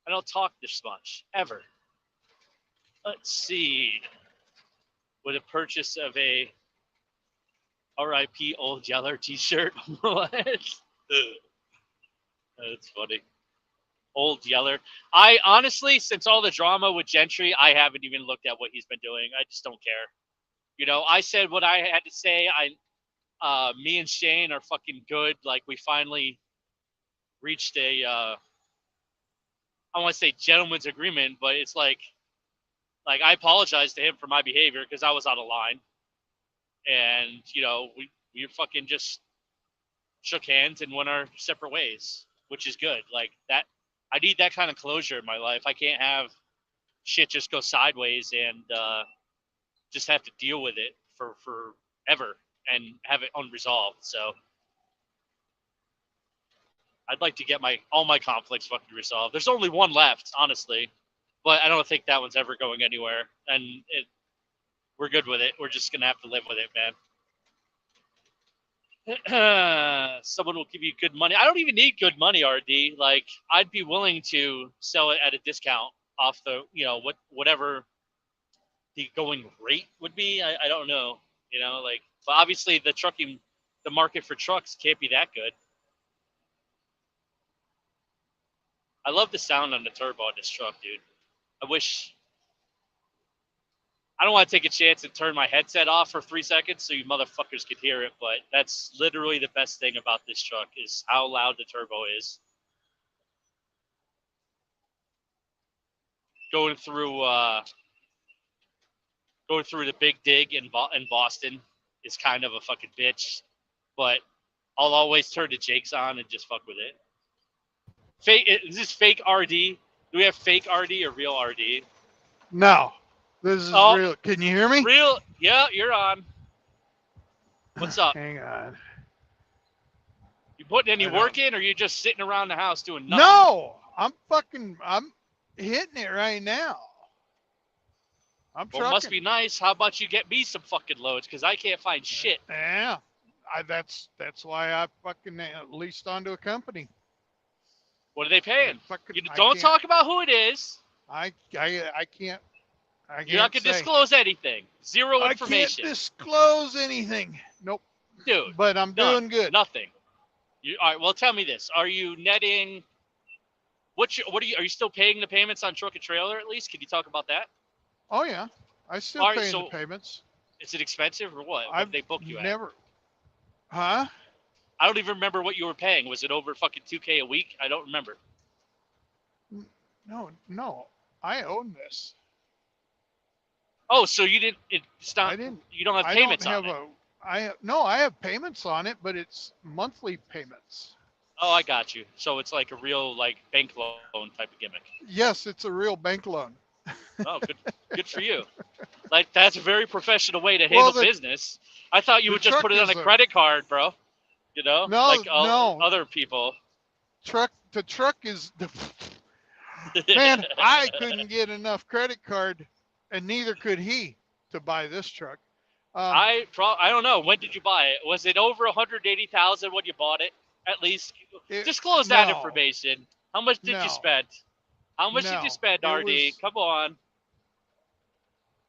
I don't talk this much, ever. Let's see. With a purchase of a RIP Old Yeller t-shirt. What? That's funny. Old Yeller. I honestly, since all the drama with Gentry, I haven't even looked at what he's been doing. I just don't care. You know, I said what I had to say. Me and Shane are fucking good. Like, we finally reached a, I don't want to say gentleman's agreement, but it's like I apologize to him for my behavior because I was out of line. And, you know, we fucking just shook hands and went our separate ways, which is good. Like, that, I need that kind of closure in my life. I can't have shit just go sideways and just have to deal with it for forever and have it unresolved. So I'd like to get all my conflicts fucking resolved. There's only one left, honestly, but I don't think that one's ever going anywhere, and we're good with it. We're just gonna have to live with it, man. Someone will give you good money. I don't even need good money, RD. Like, I'd be willing to sell it at a discount off the, whatever the going rate would be. I don't know, like, but obviously the market for trucks can't be that good. I love the sound on the turbo on this truck, dude. I don't want to take a chance and turn my headset off for 3 seconds so you motherfuckers could hear it, but that's literally the best thing about this truck is how loud the turbo is. Going through the big dig in Boston is kind of a fucking bitch, but I'll always turn the Jakes on and just fuck with it. Is this fake RD? Do we have fake RD or real RD? No, this is real. Can you hear me? Real? Yeah, you're on. What's up? Hang on. You putting any work in, or you just sitting around the house doing nothing? No, I'm hitting it right now. Well, it must be nice. How about you get me some fucking loads, because I can't find shit. Yeah, that's why I fucking leased onto a company. What are they paying? Don't talk about who it is. I can't. You're not gonna disclose anything. Zero information. I can't disclose anything. Nope. Dude. But I'm doing good. Nothing. All right. Well, tell me this: are you netting? Are you still paying the payments on truck and trailer at least? Can you talk about that? Oh yeah, I still pay the payments. Is it expensive or what? What did they book you at? Huh? I don't even remember what you were paying. Was it over fucking $2,000 a week? I don't remember. No. I own this. Oh, so you didn't? I didn't. You don't have payments on it. I have payments on it, but it's monthly payments. Oh, I got you. So it's like a real bank loan type of gimmick. Yes, it's a real bank loan. Oh, good for you. That's a very professional way to handle business. I thought you would just put it on a credit card, bro. No. Other people. The truck is man. I couldn't get enough credit card, and neither could he, to buy this truck. I don't know. When did you buy it? Was it over 180,000 when you bought it? At least disclose that information. How much did you spend? How much did you spend, RD? Come on.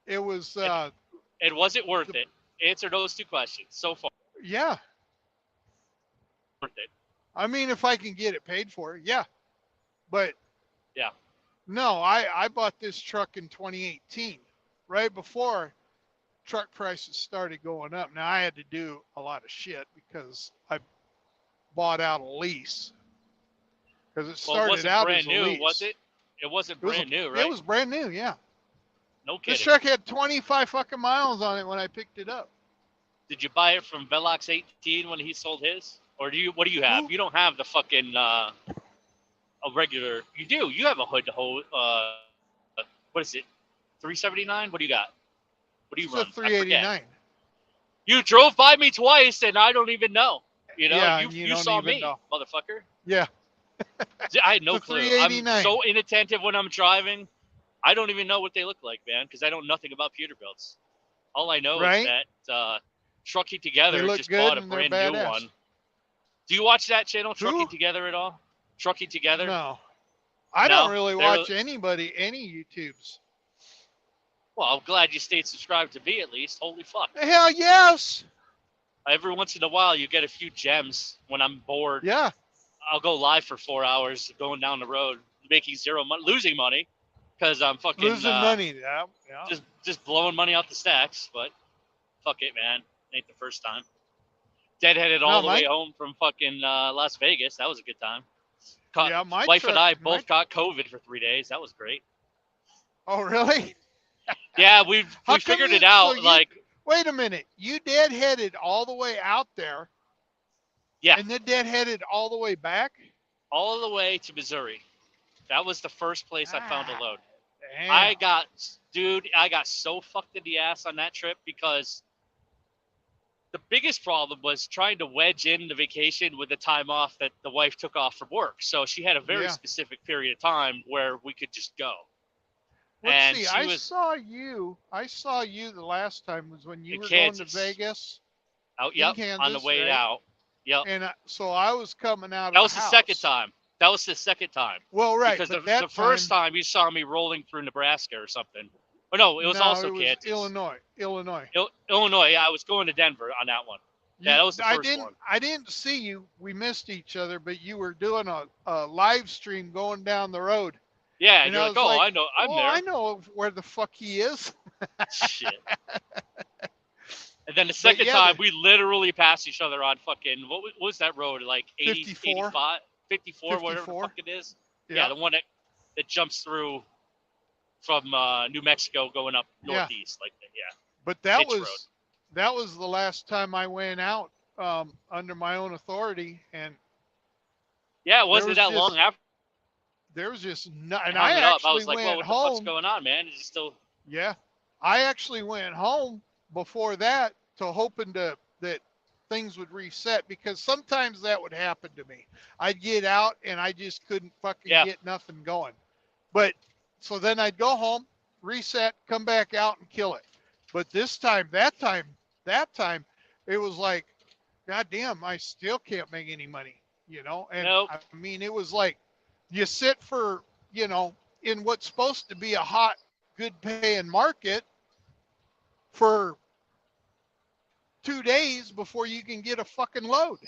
It was. And was it worth it? Answer those two questions so far. Yeah. Worth it. I mean, if I can get it paid for, yeah. But. Yeah. No, I bought this truck in 2018, right before truck prices started going up. Now I had to do a lot of shit because I bought out a lease. Because it started out as a lease. Brand new, was it? It wasn't brand new, right? It was brand new, yeah. No kidding. This truck had 25 fucking miles on it when I picked it up. Did you buy it from Velox 18 when he sold his? Or what do you have? Ooh. You don't have the fucking a regular. You do. You have a hood to hold. What is it? 379? What do you got? What do you run? It's a 389. You drove by me twice and I don't even know. Yeah, you saw me, motherfucker. Yeah. I had no clue. I'm 389. so inattentive when I'm driving. I don't even know what they look like, man, because I know nothing about Peterbilts. All I know is that Trucking Together just bought a brand new one. Do you watch that channel, Trucking Together, at all? Trucking Together? No. I don't really watch any YouTubes. Well, I'm glad you stayed subscribed to me at least. Holy fuck. Hell yes. Every once in a while, you get a few gems when I'm bored. Yeah. I'll go live for 4 hours going down the road, making zero money, losing money, because I'm fucking losing money. Yeah. Just blowing money out the stacks. But fuck it, man. Ain't the first time. Deadheaded all the way home from fucking Las Vegas. That was a good time. My wife and I both got COVID for 3 days. That was great. Oh, really? Yeah, we figured it out. Wait a minute. You deadheaded all the way out there. Yeah. And then deadheaded all the way back? All the way to Missouri. That was the first place I found a load. Damn. I got so fucked in the ass on that trip because the biggest problem was trying to wedge in the vacation with the time off that the wife took off from work. So she had a very specific period of time where we could just go. Let's see. I saw you the last time was when you were going to Vegas. Out, yep, Kansas, on the way out. Yep. And so I was coming out. That was the second time. That was the second time. Well, right. Because the first time you saw me rolling through Nebraska or something. Oh no, it was also Kansas. Illinois. Illinois. Yeah, I was going to Denver on that one. Yeah, that was the first one. I didn't see you. We missed each other, but you were doing a live stream going down the road. Yeah, and you're like, oh, I know, I'm there. I know where the fuck he is. Shit. And then the second time, we literally passed each other on fucking, what was that road? Like 80, 54? 85, 54, whatever the fuck it is. Yeah, the one that jumps through from New Mexico going up northeast. Like that, yeah. But that was the last time I went out under my own authority. And yeah, it wasn't that long after. There was just no, and I actually was like, went what home. The fuck's going on, man? Is it still? Yeah, I actually went home before that to hoping that things would reset, because sometimes that would happen to me. I'd get out and I just couldn't fucking get nothing going. But so then I'd go home, reset, come back out and kill it. But that time, it was like, God damn, I still can't make any money, you know? And I mean, it was like, you sit for, you know, in what's supposed to be a hot, good paying market for 2 days before you can get a fucking load.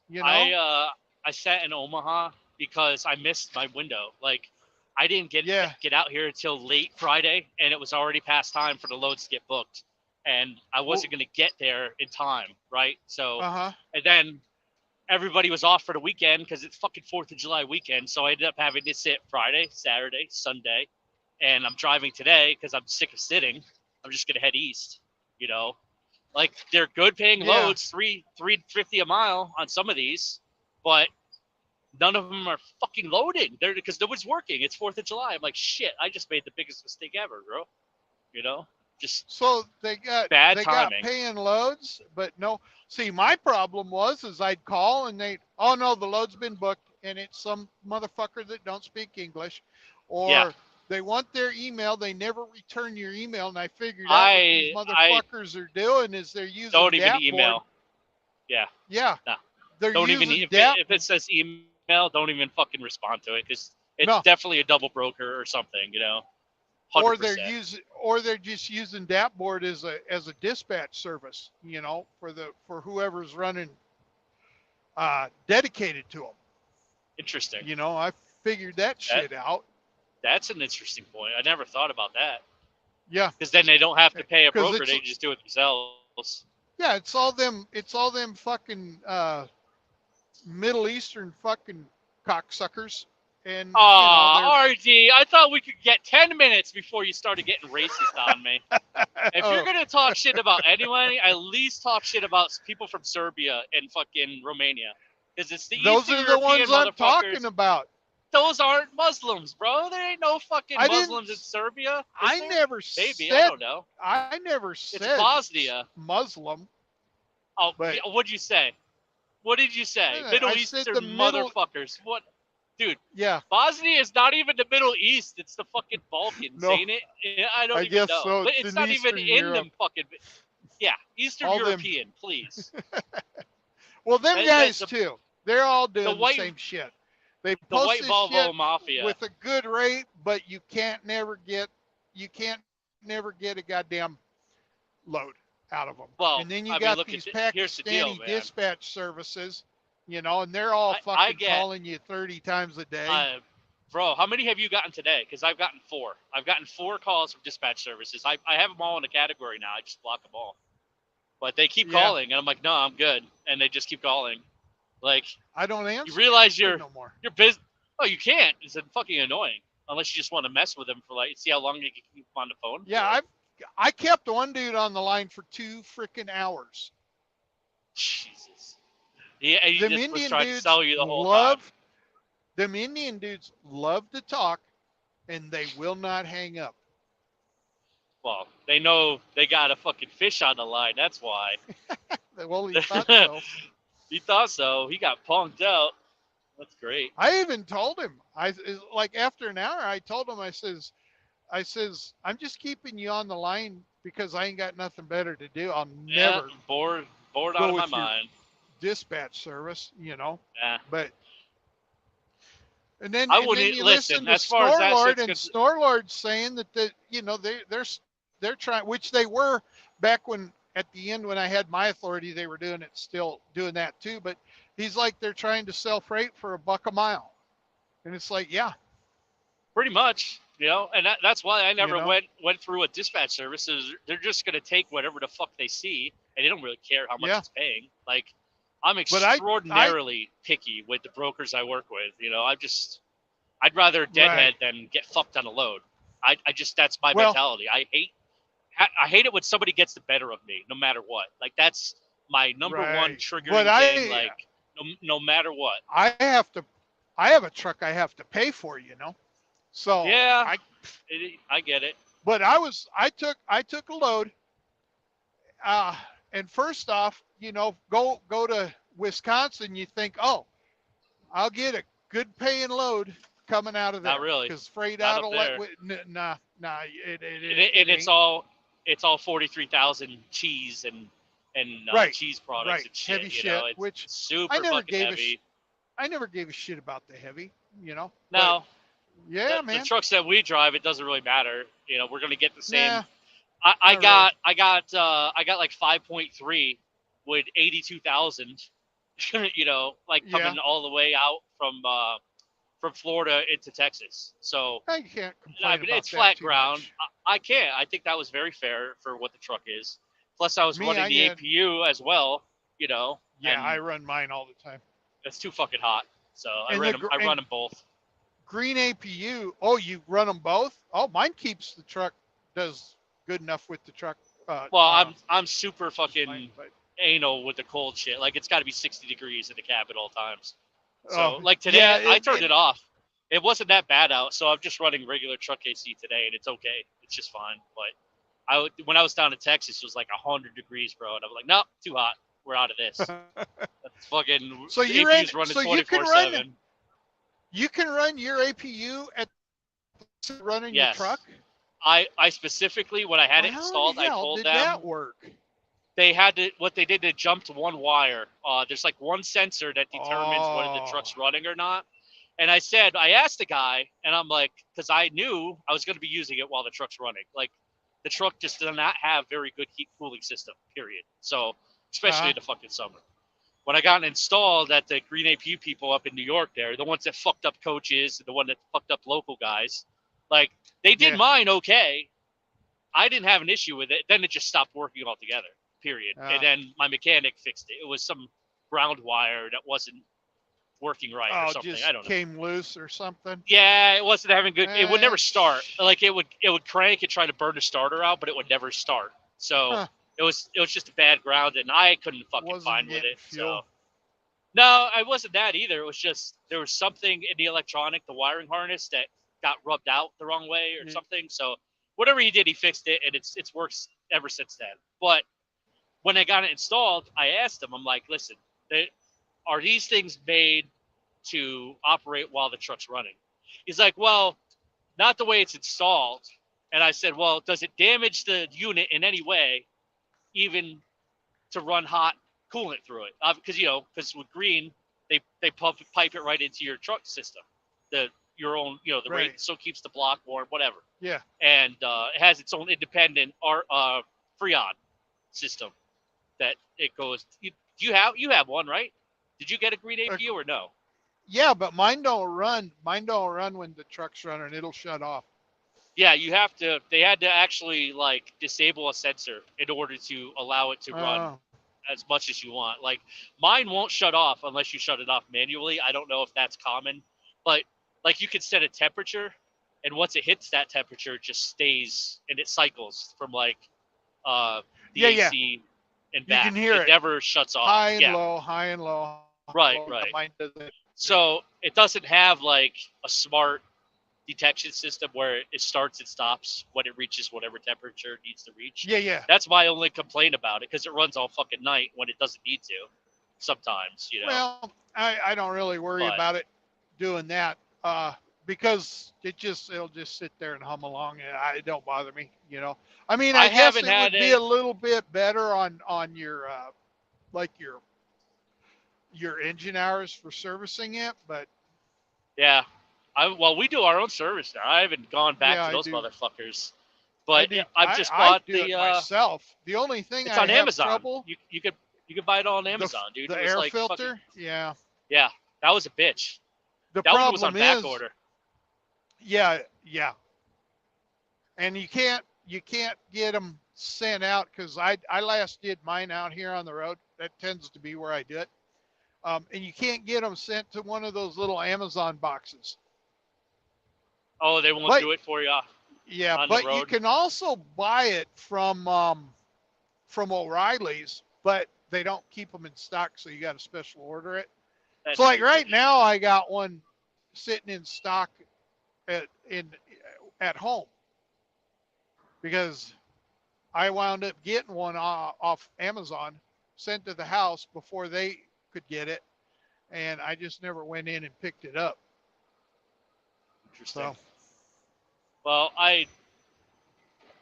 You know? I sat in Omaha because I missed my window. Like, I didn't get out here until late Friday, and it was already past time for the loads to get booked. And I wasn't going to get there in time, right? So, and then everybody was off for the weekend because it's fucking 4th of July weekend. So I ended up having to sit Friday, Saturday, Sunday. And I'm driving today because I'm sick of sitting. I'm just going to head east, you know. Like, they're good paying loads, $3.50 a mile on some of these, but none of them are fucking loading. They're because nobody's working. It's 4th of July. I'm like, shit, I just made the biggest mistake ever, bro. You know? Just so they got paying loads, but no. See, my problem was I'd call and oh no, the load's been booked, and it's some motherfucker that don't speak English, or they want their email. They never return your email, and I figured out what these motherfuckers are doing is they're using don't even email. Yeah. Yeah. No. They're don't using even if it says email, don't even fucking respond to it, because it's definitely a double broker or something, you know. 100%. Or they're just using Dapboard as a dispatch service, you know, for whoever's running dedicated to them. Interesting. You know, I figured that shit out. That's an interesting point. I never thought about that. Yeah. Because then they don't have to pay a broker; they just do it themselves. Yeah, it's all them fucking Middle Eastern fucking cocksuckers. And RD, I thought we could get 10 minutes before you started getting racist on me. If you're gonna talk shit about anyone, at least talk shit about people from Serbia and fucking Romania, because it's the Those are the ones I'm talking about. Those aren't Muslims, bro. There ain't no fucking Muslims in Serbia. I never said. I don't know. I never said. It's Bosnia. Muslim. Oh, what'd you say? What did you say? Middle Eastern motherfuckers. What? Dude, Bosnia is not even the Middle East. It's the fucking Balkans, ain't it? I don't even know. So. But it's not even in them fucking... Yeah, Eastern European, please. Well, them guys, too. They're all doing the same shit. They post white Volvo Mafia with a good rate, but you can't never get a goddamn load out of them. Well, and then you got these Pakistani dispatch services, you know, and they're all calling you 30 times a day. Bro, how many have you gotten today? Because I've gotten 4. I've gotten 4 calls from dispatch services. I have them all in a category now. I just block them all. But they keep calling, and I'm like, no, I'm good. And they just keep calling. Like, I don't answer. You realize you're busy. Oh, you can't. It's fucking annoying. Unless you just want to mess with them for see how long you can keep them on the phone. Yeah, I kept one dude on the line for 2 freaking hours. Jesus. Yeah, and them Indian dudes to sell you the whole time. Them Indian dudes love to talk, and they will not hang up. Well, they know they got a fucking fish on the line. That's why. Well, he thought so. He thought so. He got punked out. That's great. I even told him. Like after an hour, I told him. I says, I'm just keeping you on the line because I ain't got nothing better to do. I'll never bored go out of my with your mind. dispatch service, you know. Yeah. But and then I and wouldn't then you listen. listen to As far as that Snorlord, shit's and Snorlord's saying that you know they're trying, which they were back when at the end when I had my authority, they were doing it, still doing that too. But he's like, they're trying to sell freight for $1 a mile, and it's like, yeah, pretty much, you know, and that's why I never know? went through a dispatch service. They're just gonna take whatever the fuck they see, and they don't really care how much it's paying. Like, I'm extraordinarily picky with the brokers I work with. You know, I'd rather deadhead than get fucked on a load. I just that's my mentality. I hate it when somebody gets the better of me, no matter what. Like, that's my number one triggering thing. Like, no matter what. I have a truck I have to pay for, you know. So yeah, I get it. But I took a load. And first off, you know, go to Wisconsin, you think, oh, I'll get a good paying load coming out of there. Not really. Because freight Not out of nah. It's all 43,000 cheese and cheese products and shit. Heavy you know, shit, which it's super I never fucking gave heavy. I never gave a shit about the heavy, you know. No. But, yeah, the, man. The trucks that we drive, it doesn't really matter. You know, we're gonna get the same. Nah, I got like 5.3 with 82,000. You know, like coming all the way out from Florida into Texas. So I can't complain. I mean, it's flat ground. I can't. I think that was very fair for what the truck is. Plus, I was running the APU as well. You know. Yeah, I run mine all the time. It's too fucking hot, so I run them both. Green APU. Oh, you run them both? Oh, mine keeps the truck, does good enough with the truck. Well, I'm super fucking anal with the cold shit. Like, it's got to be 60 degrees in the cab at all times. So like today, I turned it off. It wasn't that bad out, so I'm just running regular truck AC today, and it's okay. It's just fine. But when I was down in Texas, it was like 100 degrees, bro, and I'm like, nope, too hot. We're out of this. That's fucking. So you running 24/7. You can run your APU at running your truck. I specifically, when I had it installed, I told them that work. They had to. What they did, they jumped one wire. There's like one sensor that determines whether the truck's running or not. And I asked the guy, and I'm like, because I knew I was going to be using it while the truck's running. Like, the truck just does not have very good heat cooling system. Period. So. Especially in the fucking summer. When I got it installed at the Green APU people up in New York, there, the ones that fucked up coaches and the one that fucked up local guys, like, they did mine okay. I didn't have an issue with it. Then it just stopped working altogether, period. And then my mechanic fixed it. It was some ground wire that wasn't working right or something. I don't know. Came loose or something. Yeah, it wasn't having good. It would never start. Like, it would crank and try to burn the starter out, but it would never start. So. It was just a bad ground, and I couldn't fucking find with it. So, no, I wasn't that either. It was just there was something in the electronic, the wiring harness, that got rubbed out the wrong way or something. So whatever he did, he fixed it, and it's worked ever since then. But when I got it installed, I asked him, I'm like, listen, are these things made to operate while the truck's running? He's like, well, not the way it's installed. And I said, well, does it damage the unit in any way? Even to run hot coolant through it, because with Green, they pipe it right into your truck system, your own, the rate, so it keeps the block warm, whatever. Yeah. And it has its own independent Freon system that it goes. You have one, right? Did you get a Green APU or no? Yeah, but mine don't run. Mine don't run when the truck's running. It'll shut off. Yeah, they had to actually like disable a sensor in order to allow it to run as much as you want. Like, mine won't shut off unless you shut it off manually. I don't know if that's common, but like, you could set a temperature, and once it hits that temperature, it just stays and it cycles from like the AC and back. You can hear it. It never shuts off. High and low, high and low. Right. Mine doesn't. So it doesn't have like a smart detection system where it starts and stops when it reaches whatever temperature it needs to reach. Yeah. That's my only complaint about it, because it runs all fucking night when it doesn't need to. Sometimes, you know. Well, I don't really worry about it doing that because it'll just sit there and hum along, and it don't bother me, you know. I mean, I guess it would be a little bit better on your like your engine hours for servicing it, but yeah, well, we do our own service now. I haven't gone back to those motherfuckers, but I've just bought I do it myself. The only thing it's on have Amazon. Trouble, you could buy it on Amazon, dude. The air filter, yeah, that was a bitch. The that problem one was on back order. Yeah, and you can't get them sent out because I last did mine out here on the road. That tends to be where I do it. And you can't get them sent to one of those little Amazon boxes. Oh, they won't do it for you. Yeah, but you can also buy it from O'Reilly's, but they don't keep them in stock, so you got to special order it. So like right now, I got one sitting in stock at home because I wound up getting one off Amazon, sent to the house before they could get it, and I just never went in and picked it up. Interesting. So, well,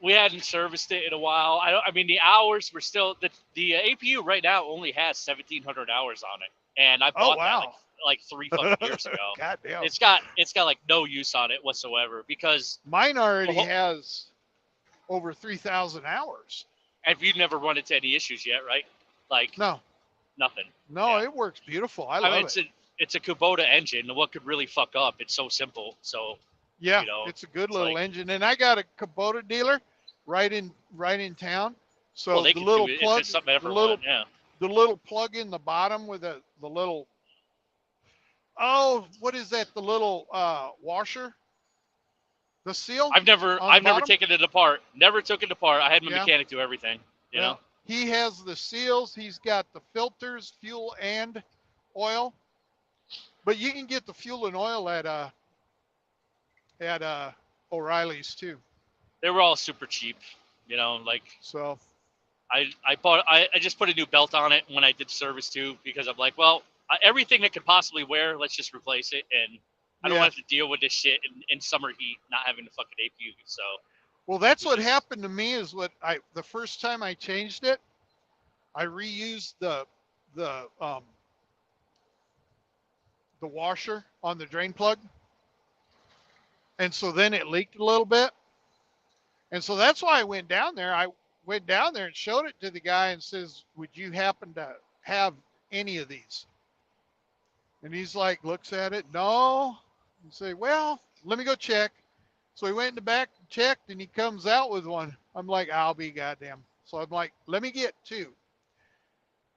we hadn't serviced it in a while. I mean, the hours were still the APU right now only has 1,700 hours on it, and I bought that like 3 fucking years ago. God damn. It's got like no use on it whatsoever because mine already has over 3,000 hours. And you've never run into any issues yet, right? Like no, nothing. No, it works beautiful. I love it. It's a Kubota engine. What could really fuck up? It's so simple. So yeah, it's a good little engine, and I got a Kubota dealer right in town. So the little plug, the little plug in the bottom with the little. Oh, what is that? The little washer. The seal. I've never taken it apart. Never took it apart. I had my mechanic do everything. You know. He has the seals. He's got the filters, fuel and oil. But you can get the fuel and oil at O'Reilly's too. They were all super cheap, you know, like so. I just put a new belt on it when I did service too, because I'm like, well, everything that could possibly wear, let's just replace it, and I don't have to deal with this shit in summer heat, not having the fucking APU. So. Well, that's what happened to me. Is the first time I changed it, I reused the washer on the drain plug, and so then it leaked a little bit, and so that's why I went down there. I went down there and showed it to the guy and says, "Would you happen to have any of these?" And he's like, looks at it, no. And say, well, let me go check. So he went in the back and checked, and he comes out with one. I'm like, I'll be goddamn. So I'm like, let me get 2.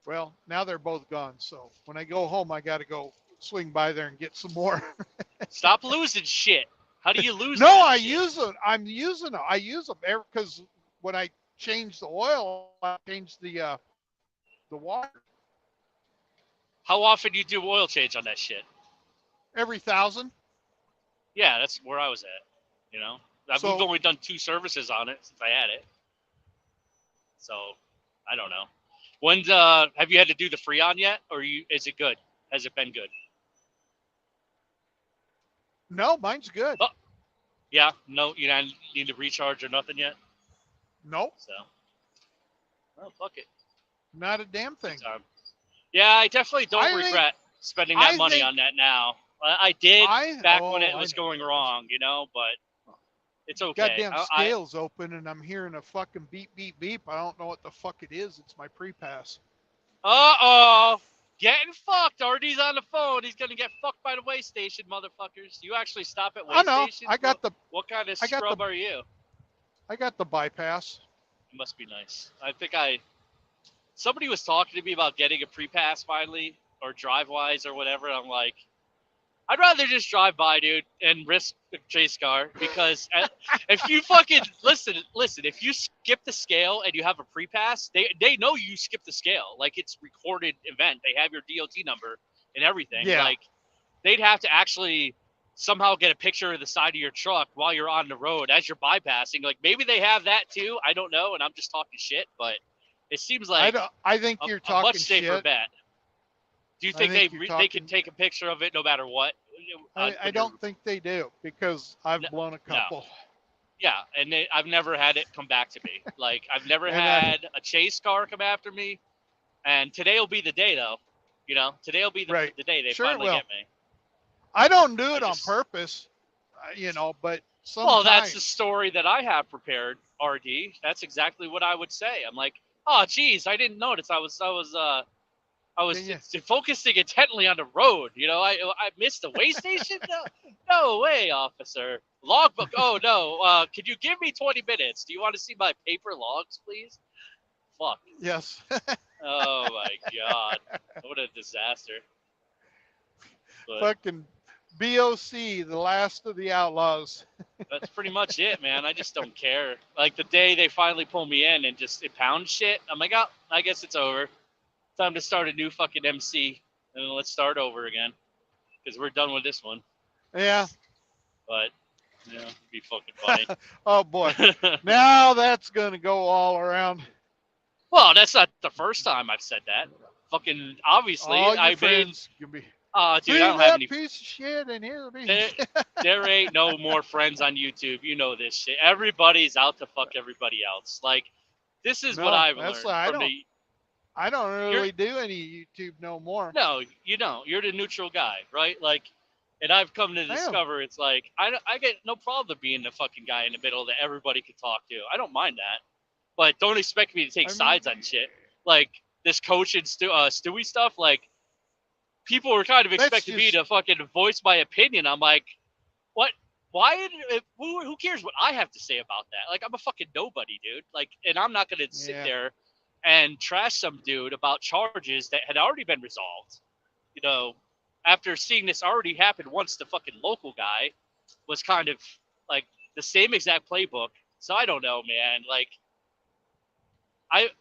Well, now they're both gone. So when I go home, I got to go swing by there and get some more. Stop losing shit. How do you lose? No, I use them. I use them because when I change the oil, I change the water. How often do you do oil change on that shit? Every 1,000. Yeah, that's where I was at. You know, we've only done 2 services on it since I had it. So, I don't know. When's have you had to do the Freon yet, or is it good? Has it been good? No, mine's good. Oh, yeah, no, you don't need to recharge or nothing yet. Nope. So, well, fuck it. Not a damn thing. Yeah, I definitely don't regret spending that money on that now. I did back when it was going wrong, you know, but it's okay. Goddamn scale's open, and I'm hearing a fucking beep, beep, beep. I don't know what the fuck it is. It's my pre-pass. Uh-oh. Getting fucked. RD's on the phone. He's going to get fucked by the way station, motherfuckers. You actually stop at way station? I got what kind of scrub are you? I got the bypass. It must be nice. I think somebody was talking to me about getting a pre-pass finally, or drive-wise or whatever. I'm like, I'd rather just drive by, dude, and risk a chase car, because if you fucking listen, if you skip the scale and you have a pre-pass, they know you skipped the scale. Like, it's recorded event. They have your DOT number and everything. Yeah. Like, they'd have to actually somehow get a picture of the side of your truck while you're on the road as you're bypassing. Like maybe they have that too. I don't know, and I'm just talking shit, but it seems like I think you're a talking much safer shit. bet. Do you I think think they can take a picture of it no matter what? I don't think they do because I've blown a couple. Yeah, and I've never had it come back to me. Like I've never And had a chase car come after me, and today will be the day though. You know, today will be the, Right. the day they Sure it finally will. get me. I don't do it I on just- purpose, you know, but sometimes. Well, that's the story that I have prepared, RD. That's exactly what I would say. I'm like, oh, geez, I didn't notice. I was Yeah. focusing intently on the road. You know, I missed the way station. No way, officer. Logbook. Oh no. Could you give me 20 minutes? Do you want to see my paper logs, please? Fuck. Yes. Oh my god. What a disaster. But Fucking BOC, the last of the outlaws. that's pretty much it, man. I just don't care. Like the day they finally pull me in and just impound shit, I'm like, oh, I guess it's over. Time to start a new fucking MC, and then let's start over again, because we're done with this one. Yeah. But yeah, it'd be fucking funny. Oh boy. Now that's gonna go all around. Well, that's not the first time I've said that. Fucking obviously, All your I made. friends can be. Dude, I See don't have that any. piece of shit in here. There ain't no more friends on YouTube. You know this shit. Everybody's out to fuck everybody else. Like, this is No, what I've that's learned why I from don't- the. I don't really do any YouTube no more. No, you don't. You're the neutral guy, right? Like, and I've come to I am. discover it's like I get no problem being the fucking guy in the middle that everybody can talk to. I don't mind that, but don't expect me to take I mean- sides on shit. Like this coach and Stewie stuff. Like people were kind of That's expecting me just- to fucking voice my opinion. I'm like, what? Why? Who cares what I have to say about that? Like I'm a fucking nobody, dude. Like, and I'm not gonna sit Yeah. there and trash some dude about charges that had already been resolved. You know, after seeing this already happen once, the fucking local guy was kind of like the same exact playbook. So I don't know, man. Like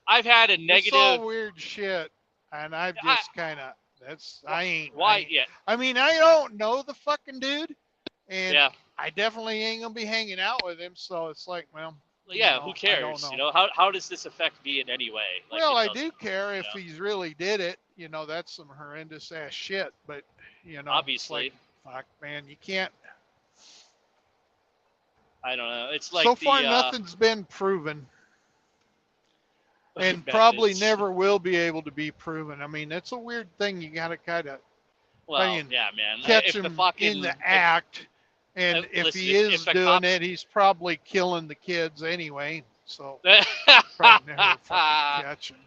I've had a It's negative. all weird shit, and I've just kind of. I ain't. Why? Yeah. I mean, I don't know the fucking dude, and Yeah. I definitely ain't gonna be hanging out with him. So it's like, well, Yeah. know, Who I cares? don't You know. know how does this affect me in any way? Like, well, it I doesn't, do care if you know? he's really did it. You know, that's some horrendous ass shit. But you know, it's Obviously. like, fuck, man, you can't. I don't know. It's like So far, the, nothing's been proven, and probably methods. never will be able to be proven. I mean, it's a weird thing. You gotta kind of Well, mean, yeah, man. catch If him the fucking, in the act, and if listen, he is if the doing cops- it, he's probably killing the kids anyway. So If, probably never fucking catch him.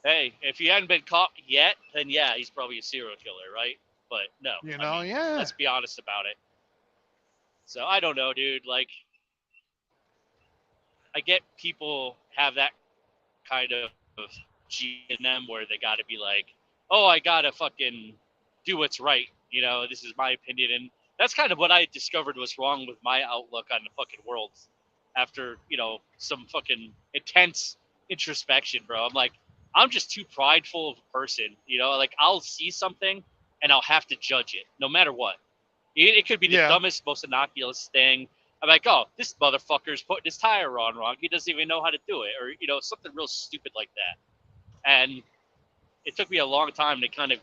hey, if he hadn't been caught yet, then yeah, he's probably a serial killer, right? But no, You I know, mean, yeah. let's be honest about it. So I don't know, dude. Like, I get people have that kind of G in them where they got to be like, oh, I gotta fucking do what's right. You know, this is my opinion, and that's kind of what I discovered was wrong with my outlook on the fucking world after, you know, some fucking intense introspection, bro. I'm like, I'm just too prideful of a person, you know, like I'll see something and I'll have to judge it no matter what. It could be the Yeah. dumbest, most innocuous thing. I'm like, oh, this motherfucker's putting his tire on wrong. He doesn't even know how to do it, or, you know, something real stupid like that. And it took me a long time to kind of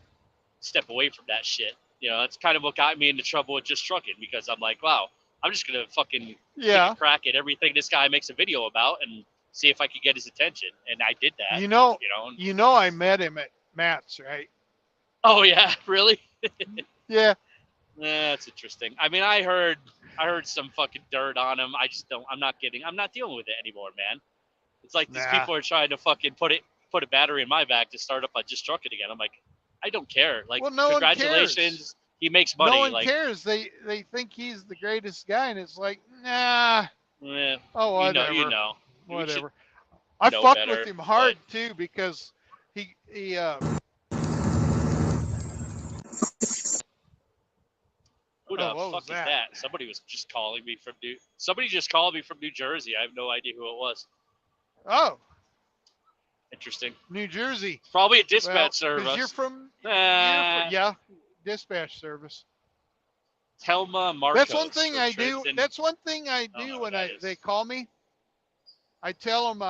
step away from that shit. You know, that's kind of what got me into trouble with Just Trucking, because I'm like, wow, I'm just gonna fucking take Yeah. a crack at everything this guy makes a video about and see if I could get his attention. And I did that. You know, and- I met him at Matt's, right? oh yeah, really? Yeah. That's interesting. I mean, I heard some fucking dirt on him. I just don't. I'm not dealing with it anymore, man. It's like these Nah. people are trying to fucking put a battery in my back to start up on Just Trucking again. I'm like, I don't care. Like, Well, no one congratulations, cares. he makes money. No one like, cares. They think he's the greatest guy, and it's like, nah. eh, Oh, whatever. you know. You should- Whatever. I know fucked better, with him hard too because he Who Oh, the what was fuck is that? that? Somebody was just calling me from Somebody just called me from New Jersey. I have no idea who it was. oh, Interesting. New Jersey. Probably a Well, dispatch 'cause service. you're from Nah. yeah, dispatch service. Telma Marcos. That's one thing I do. Tristan. That's one thing I I don't know do what when that is. they call me. I tell them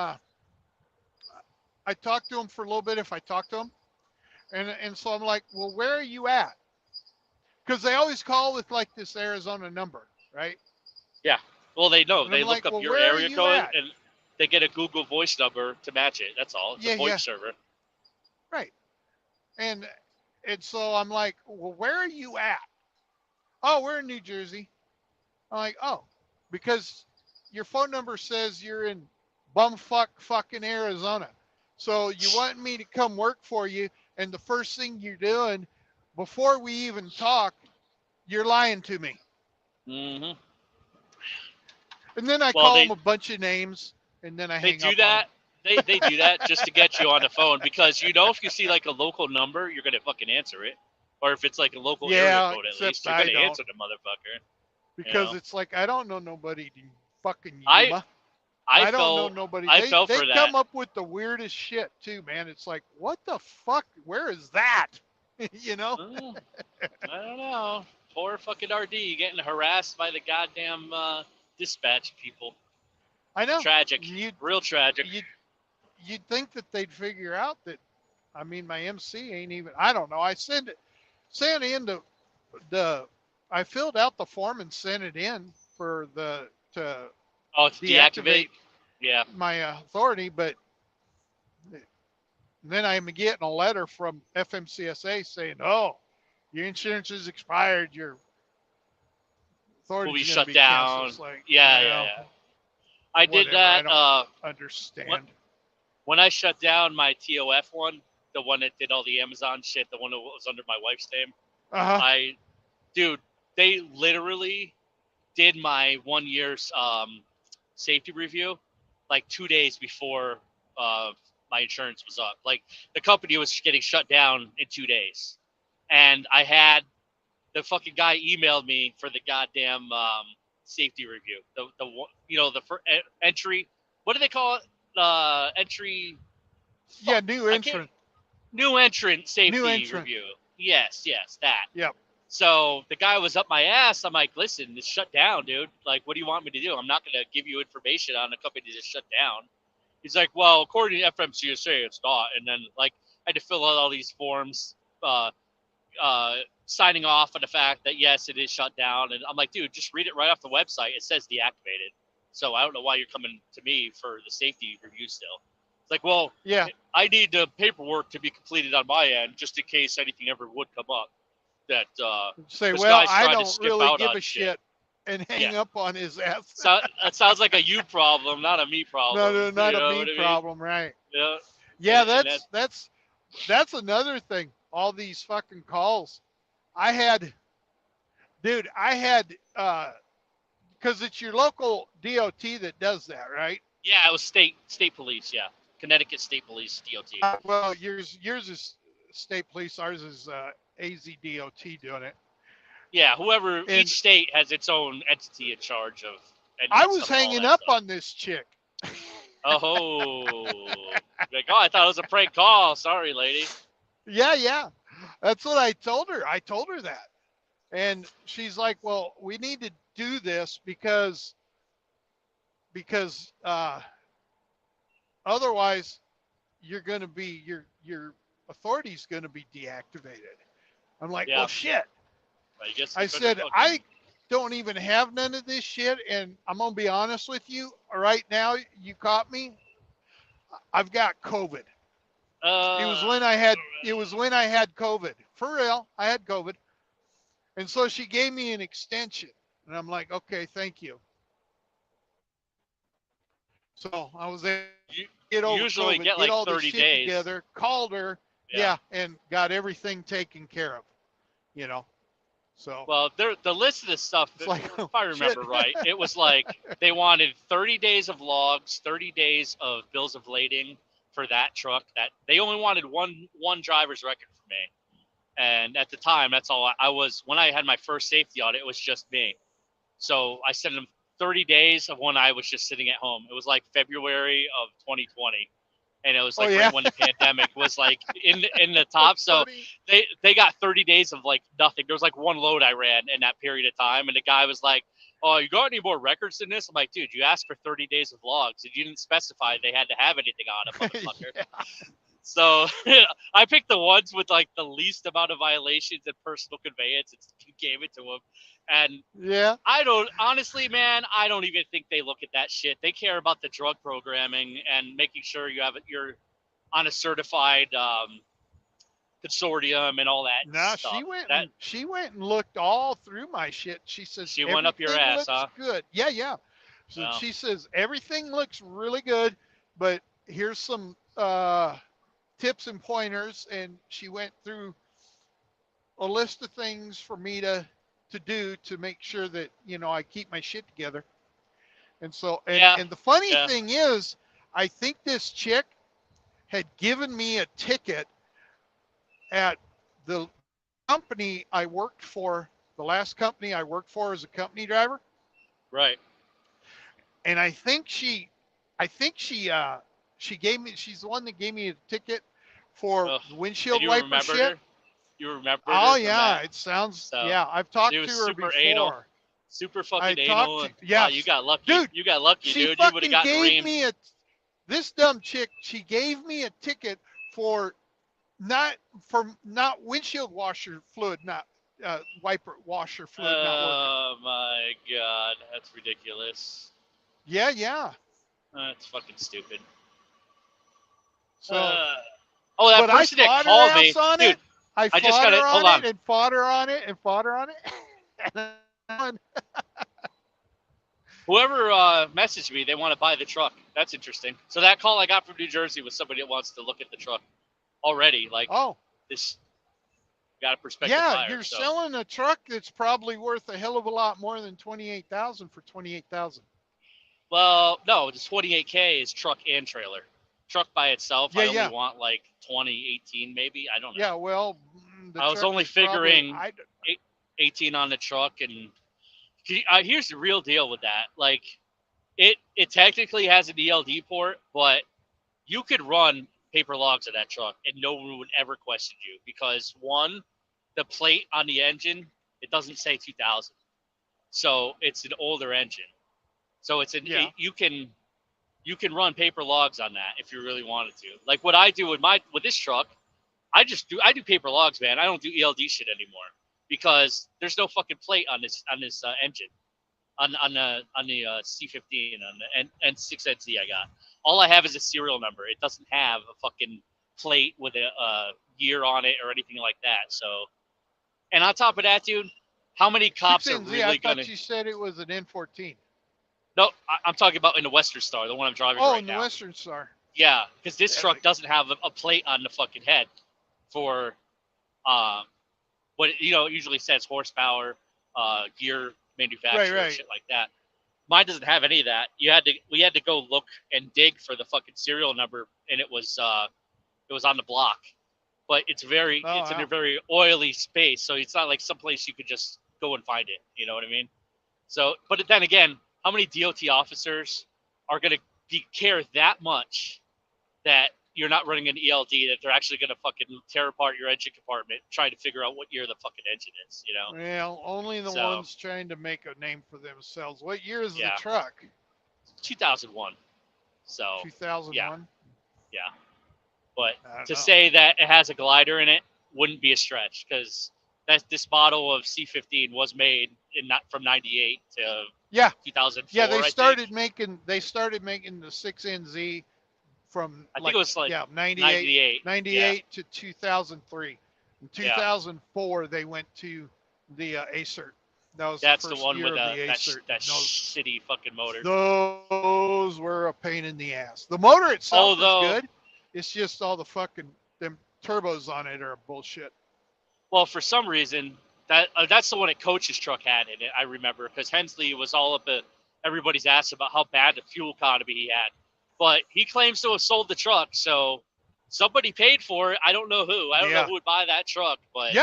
I talk to them for a little bit if I talk to them, and so I'm like, well, where are you at? Because they always call with like this Arizona number, right? Yeah. Well, they know. And They I'm look like, up well, your where are area you code at? and they get a Google Voice number to match it. That's all. It's Yeah, a VoIP yeah. server. Right. And so I'm like, well, where are you at? Oh, we're in New Jersey. I'm like, oh, because your phone number says you're in bumfuck fucking Arizona. So you want me to come work for you, and the first thing you're doing before we even talk, you're lying to me. Mm-hmm. And then I Well, call they- them a bunch of names, and then I They hang do up on that. They do that just to get you on the phone because if you see like a local number, you're gonna fucking answer it, or if it's like a local Yeah, area code, at except least you're I gonna don't. answer the motherfucker. because know. it's like I don't know nobody in fucking I Yuma. I don't know felt nobody. I they felt they for that. come up with the weirdest shit too, man. It's like, what the fuck? Where is that? You know? Oh, I don't know. Poor fucking RD getting harassed by the goddamn dispatch people. I know. Tragic. You'd, Real tragic. you'd think that they'd figure out that. I mean, my MC ain't even. I don't know. I sent in the. I filled out the form and sent it in for to Oh, to deactivate deactivate? Yeah. my authority, but then I'm getting a letter from FMCSA saying, "Oh, your insurance is expired. Your authority Will be is shut be down. canceled." It's like, Yeah. I did whatever, that. I don't understand. When I shut down my TOF one, the one that did all the Amazon shit, the one that was under my wife's name, Uh-huh. Dude, they literally did my 1 year's safety review like 2 days before my insurance was up. Like the company was getting shut down in 2 days, and I had the fucking guy emailed me for the goddamn safety review. Entry. What do they call it? Entry. Yeah, new entrant. New entrant safety New entrant. review. Yes, that. Yep. So the guy was up my ass. I'm like, listen, it's shut down, dude. Like, what do you want me to do? I'm not going to give you information on a company that's shut down. He's like, well, according to FMCSA, it's not. And then, like, I had to fill out all these forms, signing off on the fact that, yes, it is shut down. And I'm like, dude, just read it right off the website. It says deactivated. So I don't know why you're coming to me for the safety review still. It's like, well, Yeah. I need the paperwork to be completed on my end just in case anything ever would come up. That Say, this well, guy's I trying to don't skip really out give on a shit, and hang Yeah. up on his ass. So that sounds like a you problem, not a me problem. No, not You know a what I me mean? problem, right? Yeah. Yeah, And that's another thing. All these fucking calls. I had because it's your local DOT that does that, right? Yeah, it was state police. Yeah, Connecticut State Police DOT. Well, yours is state police. Ours is AZDOT doing it. Yeah, whoever And- each state has its own entity in charge of. I was hanging up on this chick. Oh, like, I thought it was a prank call. Sorry, lady. Yeah. That's what I told her. I told her that. And she's like, well, we need to do this because otherwise you're going to be, your authority's going to be deactivated. I'm like, Yeah. well, shit. I said, I don't even have none of this shit. And I'm going to be honest with you right now. You caught me. I've got COVID. It was when I had COVID. For real, I had COVID. And so she gave me an extension. And I'm like, okay, thank you. So I was able to get over usually COVID, get like all 30 this shit days. together, called her, Yeah. and got everything taken care of. You know. So Well, the list of this stuff, It's like, if I remember shit. right, it was like they wanted 30 days of logs, 30 days of bills of lading for that truck. That they only wanted one driver's record for me. And at the time, that's all I was. When I had my first safety audit, it was just me. So I sent them 30 days of when I was just sitting at home. It was like February of 2020. and it was like right when the pandemic was like in the top. So funny. they got 30 days of like nothing. There was like one load I ran in that period of time, and the guy was like, "Oh, you got any more records than this?" I'm like, "Dude, you asked for 30 days of logs, and you didn't specify they had to have anything on it, motherfucker." So I picked the ones with like the least amount of violations and personal conveyance and gave it to him. And I don't honestly, man, I don't even think they look at that shit. They care about the drug programming and making sure you're on a certified consortium and all that. No, stuff. she went and looked all through my shit. She says she went up your ass, huh? Good. Yeah. So she says everything looks really good, but here's some tips and pointers, and she went through a list of things for me to do to make sure that I keep my shit together. And so and the funny thing is, I think this chick had given me a ticket at the company I worked for, the last company I worked for as a company driver. Right. And I think she gave me, she's the one that gave me a ticket for windshield wiper shit. Her? You remember? Oh yeah, it sounds. Yeah, I've talked to her before. Anal. Super fucking anal. Yeah, you got lucky, dude. You got lucky, she dude. Fucking you would have gotten gave me this dumb chick. She gave me a ticket for not windshield washer fluid, not wiper washer fluid. Oh my god, that's ridiculous. Yeah. That's fucking stupid. So. That person that called me, dude. I just got it. Hold on. And fought her on it. Whoever messaged me, they want to buy the truck. That's interesting. So that call I got from New Jersey was somebody that wants to look at the truck already. Like, this got a prospective buyer. Yeah, you're selling a truck that's probably worth a hell of a lot more than $28,000 for $28,000. Well, no, the 28K is truck and trailer. Truck by itself, I only want like 20, 18 maybe. I don't know. Yeah, well, I was only figuring 18 on the truck, and here's the real deal with that. Like, it technically has an ELD port, but you could run paper logs of that truck, and no one would ever question you because one, the plate on the engine, it doesn't say 2000, so it's an older engine. So it's you can run paper logs on that if you really wanted to. Like what I do with this truck, I do paper logs, man. I don't do ELD shit anymore because there's no fucking plate on this engine, on the C15 on the N6NZ I got. All I have is a serial number. It doesn't have a fucking plate with a year on it or anything like that. So, and on top of that, dude, how many cops are really gonna? I thought you said it was an N14. No, I'm talking about in the Western Star, the one I'm driving right now. Oh, in the Western Star. Yeah, because this truck doesn't have a plate on the fucking head for, what it usually says horsepower, gear manufacturer, shit like that. Mine doesn't have any of that. We had to go look and dig for the fucking serial number, and it was on the block. But it's in a very oily space, so it's not like someplace you could just go and find it. You know what I mean? So, but then again, how many DOT officers are going to care that much that you're not running an ELD, that they're actually going to fucking tear apart your engine compartment trying to figure out what year the fucking engine is, Well, only the ones trying to make a name for themselves. What year is the truck? 2001. So 2001? Yeah. But to say that it has a glider in it wouldn't be a stretch because this model of C15 was made from 98 to 2004. Yeah, they started making the 6NZ from I think it was like 98 to 2003. In 2004 they went to the Acert. That's the one with that shitty fucking motor. Those were a pain in the ass. The motor itself is good. It's just all the fucking them turbos on it are bullshit. Well, for some reason, that's the one that Coach's truck had in it, I remember, because Hensley was all up at everybody's ass about how bad the fuel economy he had. But he claims to have sold the truck, so somebody paid for it. I don't know who. I don't know who would buy that truck, but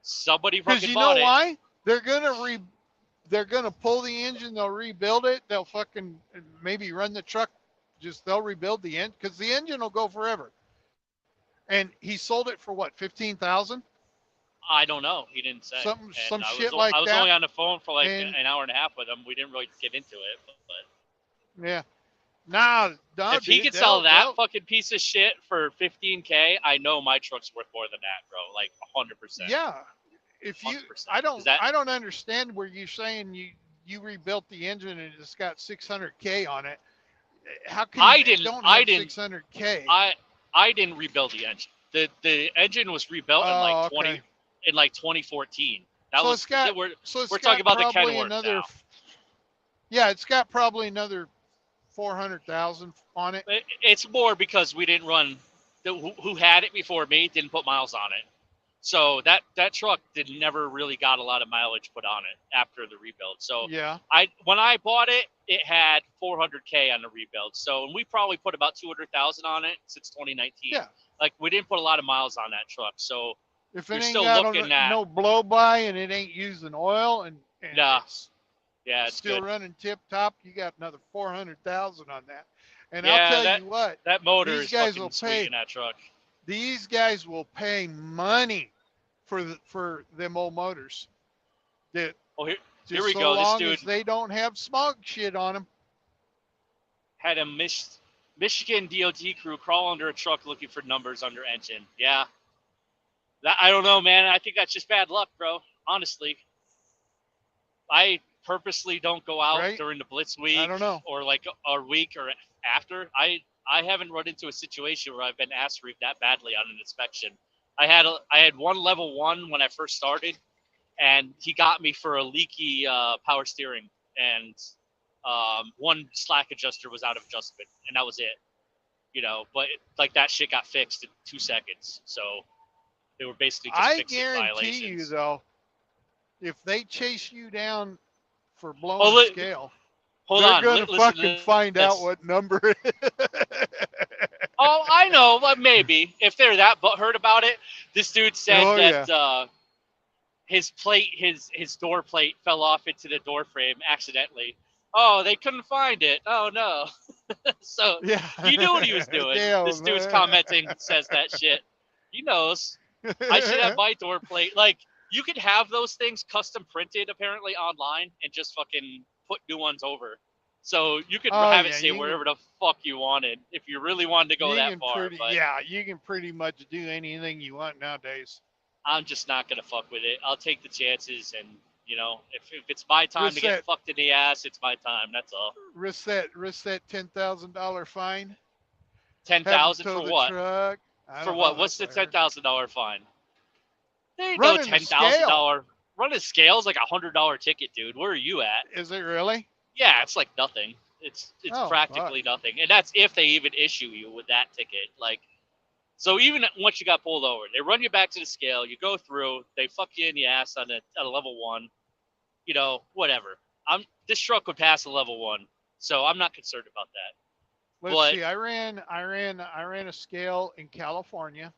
somebody fucking bought it. Because you know why? They're gonna pull the engine. They'll rebuild it. They'll fucking maybe run the truck Just they'll rebuild the engine because the engine will go forever. And he sold it for what, 15,000? I don't know. He didn't say. Some And shit like I was that. only on the phone for like And- an hour and a half with him. We didn't really get into it. But Yeah. Nah, no, if he dude, could sell that they'll- fucking piece of shit for 15K, I know my truck's worth more than that, bro. Like 100%. Yeah. If you, 100%. I don't, Is that- I don't understand where you're saying you rebuilt the engine and it's got 600K on it. How can I you didn't- don't I have didn't- 600K? I didn't rebuild the engine. The engine was rebuilt in Oh, like okay. 2014. That So was it's got- we're So it's we're got talking about the probably Kenworth another. now. Yeah, it's got probably another 400,000 on it. It's more because we didn't run. Who had it before me didn't put miles on it, so that truck never really got a lot of mileage put on it after the rebuild. So Yeah. when I bought it, it had 400K on the rebuild. So we probably put about 200,000 on it since 2019. Yeah. Like we didn't put a lot of miles on that truck. So If You're it ain't still got looking at- no blow by and it ain't using oil and Nah, it's yeah, it's still good. running tip top, you got another 400,000 on that. And Yeah, I'll tell you what, That motor These is guys fucking will sweet pay. in that truck. these guys will pay money for them old motors. That Oh, here just we so go. This long dude- as they don't have smog shit on them. had a Michigan DOT crew crawl under a truck looking for numbers under engine. Yeah. I don't know, man. I think that's just bad luck, bro. Honestly. I purposely don't go out Right. during the blitz week I don't know. or like a week or after. I haven't run into a situation where I've been asked read that badly on an inspection. I had one level 1 when I first started, and he got me for a leaky power steering, and one slack adjuster was out of adjustment, and that was it. You know, but like that shit got fixed in 2 seconds. So they were basically just I fixing guarantee violations. you, though, if they chase you down for blowing Oh, the scale, Hold they're on, gonna listen fucking to find out this. what number it is. Oh, I know, but maybe if they're that butthurt about it. This dude said Oh, that his plate, his door plate, fell off into the door frame accidentally. Oh, they couldn't find it. Oh no. So Yeah. he knew what he was doing. Damn, This dude's man. commenting, says that shit. He knows. I should have my door plate. Like, you could have those things custom printed apparently online and just fucking put new ones over. So you could Oh, have it yeah, say you can- wherever the fuck you wanted if you really wanted to go You that can far. pretty- But yeah, you can pretty much do anything you want nowadays. I'm just not gonna fuck with it. I'll take the chances, and you know, if it's my time to Reset. get fucked in the ass, it's my time. That's all. Risk that $10,000 fine. 10,000 Have them for tow the what? truck. I For don't what? know, What's the that's what I heard. $10,000 fine? There you Running go. the $10,000. Running scales like $100 ticket, dude. Where are you at? Is it really? Yeah, it's like nothing. It's Oh, practically nothing, and that's if they even issue you with that ticket. Like, so even once you got pulled over, they run you back to the scale. You go through. They fuck you in the ass on a level 1. You know, whatever. This truck would pass a level 1, so I'm not concerned about that. Let's But- see. I ran a scale in California.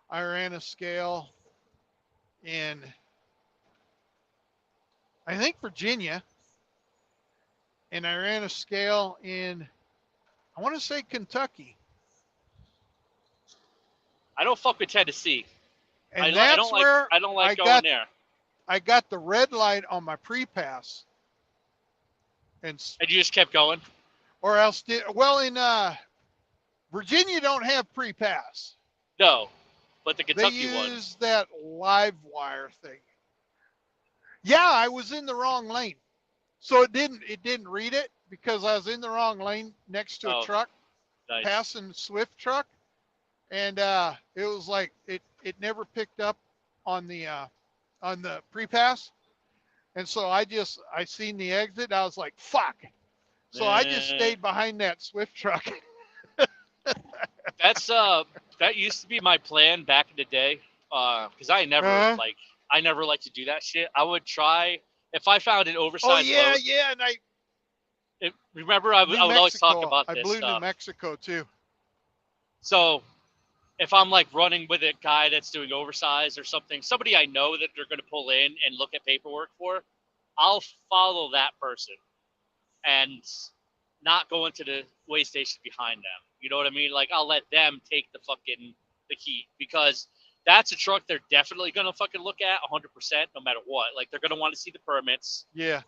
I ran a scale in, I think, Virginia. And I ran a scale in, I want to say, Kentucky. I don't fuck with Tennessee. And I that's don't where like. I don't like I going got- there. I got the red light on my pre-pass. And And you just kept going. or else did well in Virginia don't have pre-pass. No, but the They Kentucky one. use that live wire thing. Yeah, I was in the wrong lane. So it didn't read it because I was in the wrong lane next to a Oh, truck, Nice. passing Swift truck. And it was like it never picked up on the pre-pass. And so I seen the exit, I was like, fuck. So I just stayed behind that Swift truck. That's that used to be my plan back in the day. Because I never Uh-huh. liked to do that shit. I would try if I found an Oh oversized yeah, load. yeah, and Remember, I would New always talk Mexico. about I this blew New stuff. Mexico too. So if I'm like running with a guy that's doing oversized or something, somebody I know that they're going to pull in and look at paperwork for, I'll follow that person. And not going to the way station behind them. You know what I mean? Like, I'll let them take the heat, because that's a truck they're definitely going to fucking look at 100% no matter what. Like, they're going to want to see the permits. Yeah.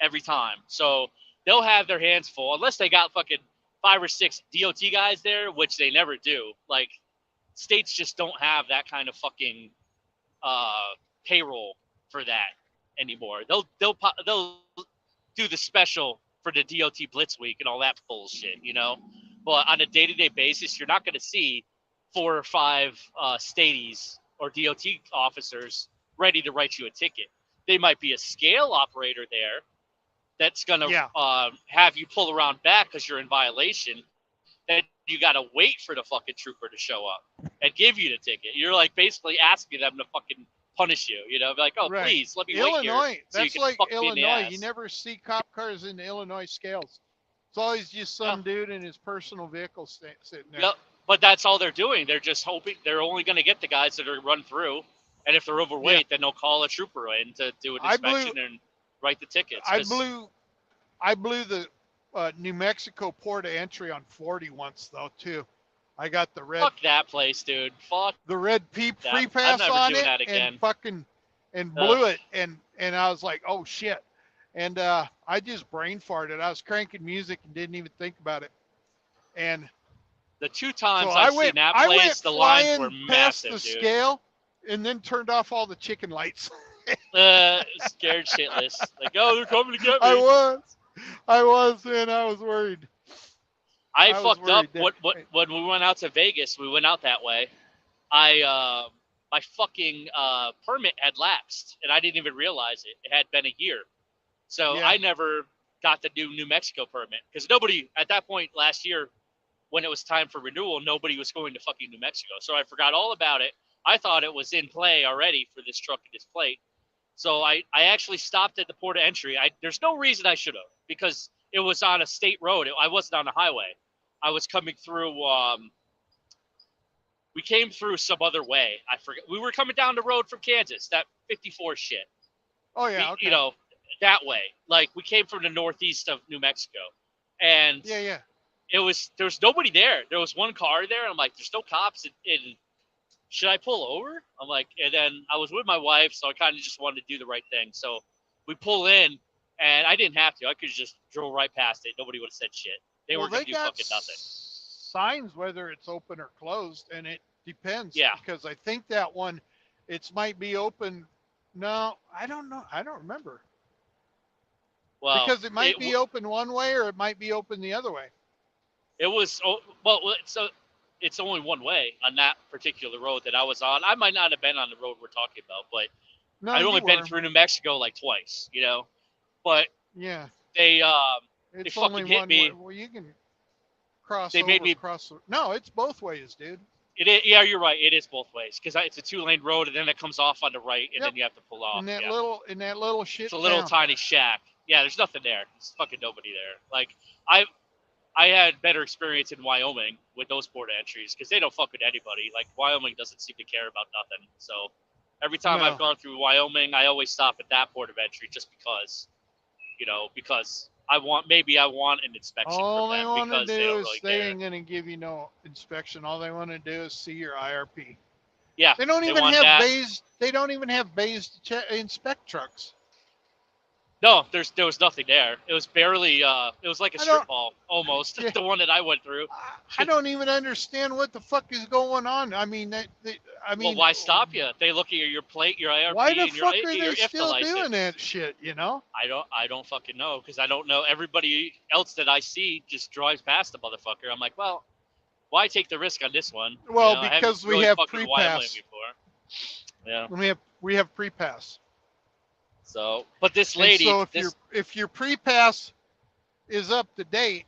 Every time. So they'll have their hands full unless they got fucking 5 or 6 DOT guys there, which they never do. Like, states just don't have that kind of fucking payroll for that anymore. They'll do the special for the DOT Blitz Week and all that bullshit, you know. But on a day-to-day basis, you're not going to see 4 or 5 staties or DOT officers ready to write you a ticket. They might be a scale operator there that's going to have you pull around back because you're in violation. Then you got to wait for the fucking trooper to show up and give you the ticket. You're like basically asking them to fucking punish you, you know, like, oh, Right. please let me Illinois, wait here. So that's you can like fuck me in the Illinois. ass. You never see cop cars in the Illinois scales. It's always just some dude in his personal vehicle sitting there. Yep. But that's all they're doing. They're just hoping they're only going to get the guys that are run through. And if they're overweight, then they'll call a trooper in to do an inspection and write the tickets. I blew the New Mexico port of entry on 40 once though too. I got the red. Fuck that place, dude. Fuck the red free pass on it and fucking blew it and I was like, oh shit. And I just brain farted. I was cranking music and didn't even think about it. And the 2 times I've seen that place, the lines were massive, past the dude. scale and then turned off all the chicken lights. Scared shitless. Like, oh, they're coming to get me. I was, man. I was worried. I fucked up. When we went out to Vegas, we went out that way. My fucking permit had lapsed, and I didn't even realize it. It had been a year. So I never got the New Mexico permit. Because nobody, at that point last year, when it was time for renewal, nobody was going to fucking New Mexico. So I forgot all about it. I thought it was in play already for this truck and this plate. So I actually stopped at the port of entry. There's no reason I should have, because it was on a state road. I wasn't on a highway. I was coming through. We came through some other way. I forget. We were coming down the road from Kansas, that 54 shit. Oh yeah, okay. You know, that way. Like, we came from the northeast of New Mexico, and there was nobody there. There was one car there. I'm like, there's no cops. And should I pull over? I'm like, and then I was with my wife, so I kind of just wanted to do the right thing. So we pull in, and I didn't have to. I could just drove right past it. Nobody would have said shit. They were going to do fucking nothing. Signs whether it's open or closed, and it depends. Yeah. Because I think that one, it might be open. No, I don't know. I don't remember. Well, because it might be open one way or it might be open the other way. It was so it's only one way on that particular road that I was on. I might not have been on the road we're talking about, but I'd only been through New Mexico like twice, you know. But yeah, they it's fucking only hit one me. Way. Well, you can cross. They made me cross. No, it's both ways, dude. It is, yeah, you're right. It is both ways because it's a 2-lane road, and then it comes off on the right, and then you have to pull off. In that little shit. It's a little tiny shack. Yeah, there's nothing there. There's fucking nobody there. Like I had better experience in Wyoming with those port entries because they don't fuck with anybody. Like, Wyoming doesn't seem to care about nothing. So every time I've gone through Wyoming, I always stop at that port of entry just because, you know, because I want an inspection all from them. All they want to do is they ain't care. going to give you no inspection. All they want to do is see your IRP. Yeah. They don't even have bays. They don't even have bays to inspect trucks. No, there was nothing there. It was barely. It was like a strip mall almost. Yeah. The one that I went through. I don't even understand what the fuck is going on. I mean, well, why stop you? They look at your plate, your IRP, why the and fuck your are they still license. doing that shit? You know? I don't fucking know because I don't know. Everybody else that I see just drives past the motherfucker. I'm like, well, why take the risk on this one? Well, you know, because we have pre-pass. Yeah. We have pre-pass. So, but this lady. And so if your pre-pass is up to date,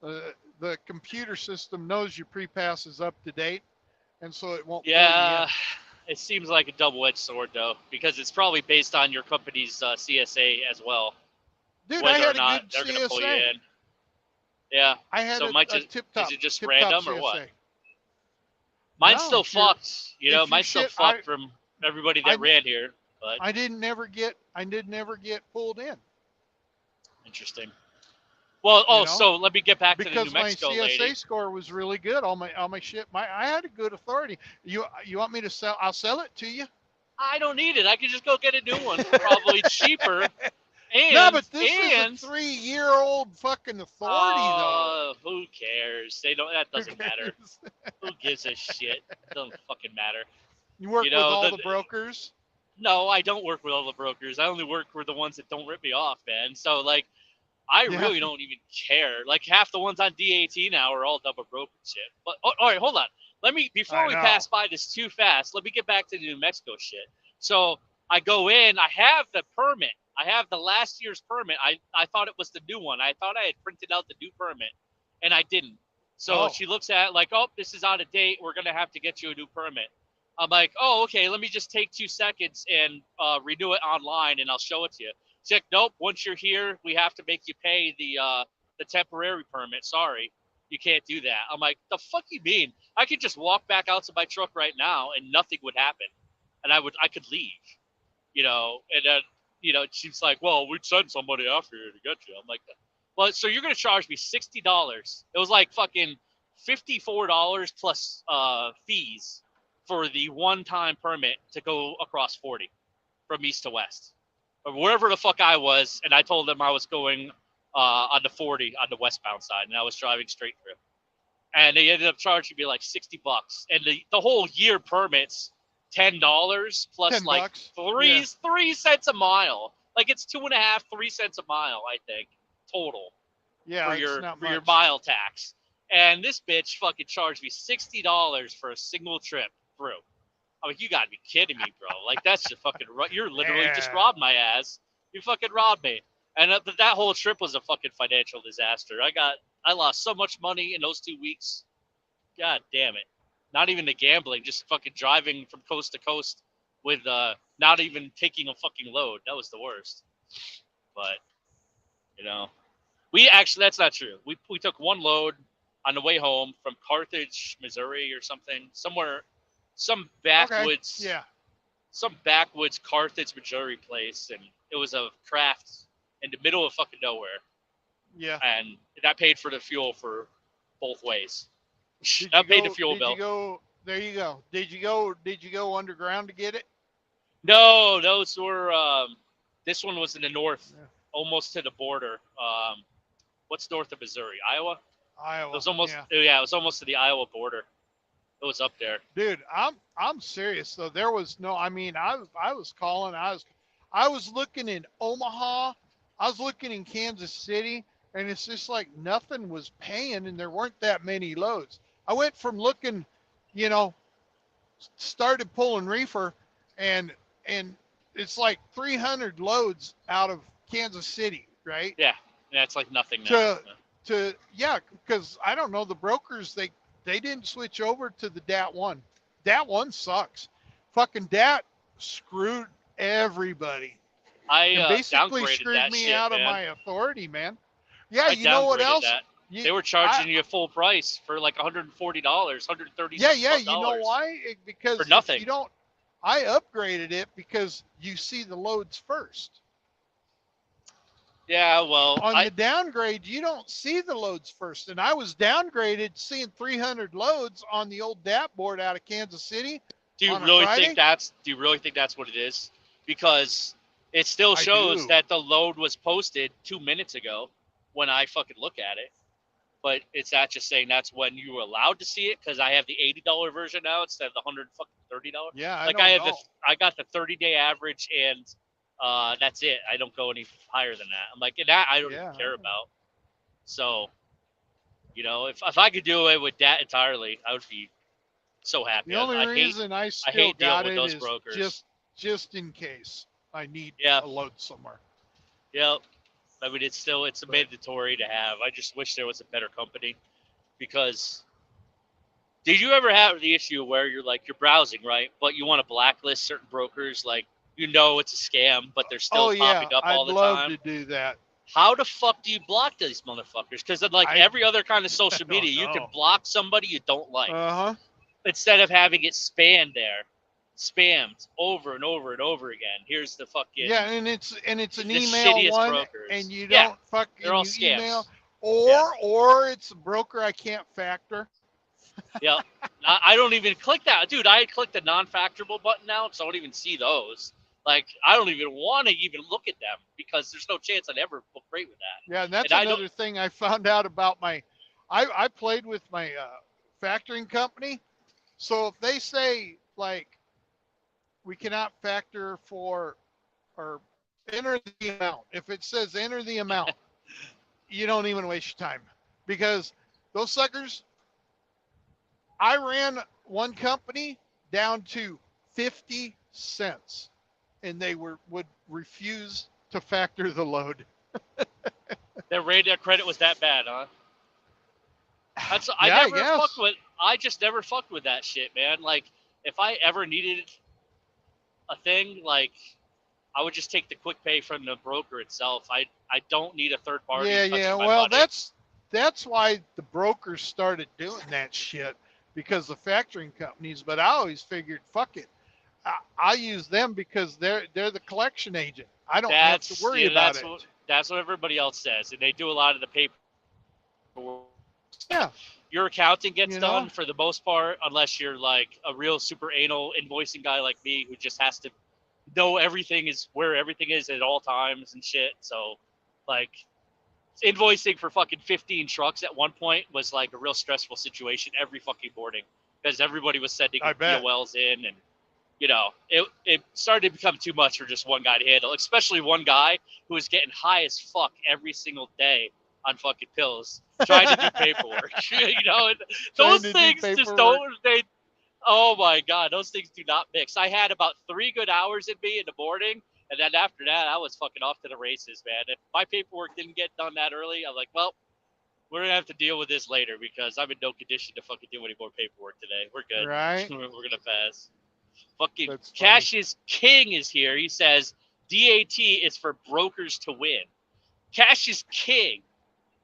the computer system knows your pre-pass is up to date, and so it won't. Yeah, it seems like a double-edged sword though, because it's probably based on your company's CSA as well. Dude, whether I had or not a good they're CSA. Gonna pull you in. Yeah. I had so a tip-top. Is it just random or what? CSA. Mine's still fucked. You know, mine's still fucked from everybody that ran here. But I did never get pulled in. Interesting. know? So let me get back to the Because New Mexico my CSA lady. score was really good. All my shit. I had a good authority. You want me to sell? I'll sell it to you. I don't need it. I could just go get a new one for probably cheaper. And no, but this is a 3-year-old fucking authority, though. Who cares? They don't. That doesn't matter. Who gives a shit? It doesn't fucking matter. You work with all the brokers? No, I don't work with all the brokers. I only work with the ones that don't rip me off, man. So like, I really don't even care. Like half the ones on D18 now are all double broker shit. But all right, hold on. Before we pass by this too fast, let me get back to the New Mexico shit. So I go in. I have the permit. I have the last year's permit. I thought it was the new one. I thought I had printed out the new permit, and I didn't. So she looks at it like, oh, this is out of date. We're gonna have to get you a new permit. I'm like, oh, okay. Let me just take 2 seconds and renew it online, and I'll show it to you. She's like, nope. Once you're here, we have to make you pay the temporary permit. Sorry, you can't do that. I'm like, the fuck you mean? I could just walk back out to my truck right now, and nothing would happen, and I could leave, And then she's like, well, we'd send somebody after you to get you. I'm like, well, so you're gonna charge me $60. It was like fucking $54 plus fees for the one-time permit to go across 40 from east to west, or wherever the fuck I was. And I told them I was going on the 40 on the westbound side, and I was driving straight through. And they ended up charging me like $60, and the whole year permits $10 plus $10, like three cents a mile. Like it's 2.5, 3 cents a mile, I think, total. Yeah, for your mile tax. And this bitch fucking charged me $60 for a single trip through. I mean, you gotta be kidding me, bro. Like that's just fucking. You're literally just robbed my ass. You fucking robbed me. And that whole trip was a fucking financial disaster. I lost so much money in those 2 weeks. God damn it. Not even the gambling, just fucking driving from coast to coast with not even taking a fucking load. That was the worst. But we actually, that's not true. We took one load on the way home from Carthage, Missouri or something, somewhere, some backwoods, some backwoods Carthage, Missouri place. And it was a craft in the middle of fucking nowhere. Yeah. And that paid for the fuel for both ways. That paid the fuel bill. There you go. Did you go underground to get it? No, those were, this one was in the north, almost to the border. What's north of Missouri? Iowa? Iowa. It was almost, it was almost to the Iowa border. It was up there. Dude, I'm serious though. There was no, I mean, I was calling, I was looking in Omaha, I was looking in Kansas City, and it's just like nothing was paying, and there weren't that many loads. I went from looking, started pulling reefer, and it's like 300 loads out of Kansas City, right? Yeah, it's like nothing now. Because I don't know, the brokers, they didn't switch over to the DAT1. DAT1 sucks. Fucking DAT screwed everybody. I basically screwed me out of my authority, man. Yeah, you know what else? They were charging you full price for like $140, $130. Yeah, you know why? Because for nothing. You don't. I upgraded it because you see the loads first. Yeah, well, on the downgrade, you don't see the loads first, and I was downgraded seeing 300 loads on the old DAT board out of Kansas City. Do you really think that's what it is? Because it still shows that the load was posted 2 minutes ago when I fucking look at it. But it's not just saying that's when you were allowed to see it, because I have the $80 version now instead of the $130. Yeah, I got the 30-day average, and that's it. I don't go any higher than that. I'm like, that I don't even care about. So, if I could do away with that entirely, I would be so happy. The only reason I still got it is just in case I need a load somewhere. Yep. I mean, it's mandatory to have. I just wish there was a better company, because did you ever have the issue where you're browsing, right? But you want to blacklist certain brokers, like, it's a scam, but they're still popping up all the time. I'd love to do that. How the fuck do you block these motherfuckers? Because every other kind of social media, you can block somebody you don't like. Instead of having it spammed over and over and over again. Here's the fucking and it's an email one, brokers. And you don't fucking they're all scams. Email, Or it's a broker I can't factor. Yeah, I don't even click that, dude. I click the non-factorable button now, so I don't even see those. Like, I don't even want to even look at them because there's no chance I'd ever book freight with that. Yeah, and that's another thing I found out about my. I played with my factoring company, so if they say like we cannot factor for or enter the amount, if it says enter the amount, you don't even waste your time because those suckers. I ran one company down to 50 cents and they would refuse to factor the load. Their radar credit was that bad, huh? That's Yeah, I just never fucked with that shit, man. Like, if I ever needed a thing, like, I would just take the quick pay from the broker itself. I don't need a third party. Yeah. Well, that's why the brokers started doing that shit. Because the factoring companies, but I always figured, fuck it, I use them because they're the collection agent. I don't have to worry about it. That's what everybody else says, and they do a lot of the paperwork. Yeah, your accounting gets done for the most part, unless you're like a real super anal invoicing guy like me who just has to know everything is where everything is at all times and shit. So, like, invoicing for fucking 15 trucks at one point was like a real stressful situation every fucking morning because everybody was sending POLs in, and it started to become too much for just one guy to handle, especially one guy who was getting high as fuck every single day on fucking pills trying to do paperwork. Those things just don't. Oh my god, those things do not mix. I had about 3 good hours in me in the morning. And then after that, I was fucking off to the races, man. If my paperwork didn't get done that early, I'm like, well, we're going to have to deal with this later because I'm in no condition to fucking do any more paperwork today. We're good. Right. We're going to pass. Fucking Cash's King is here. He says, DAT is for brokers to win. Cash's King.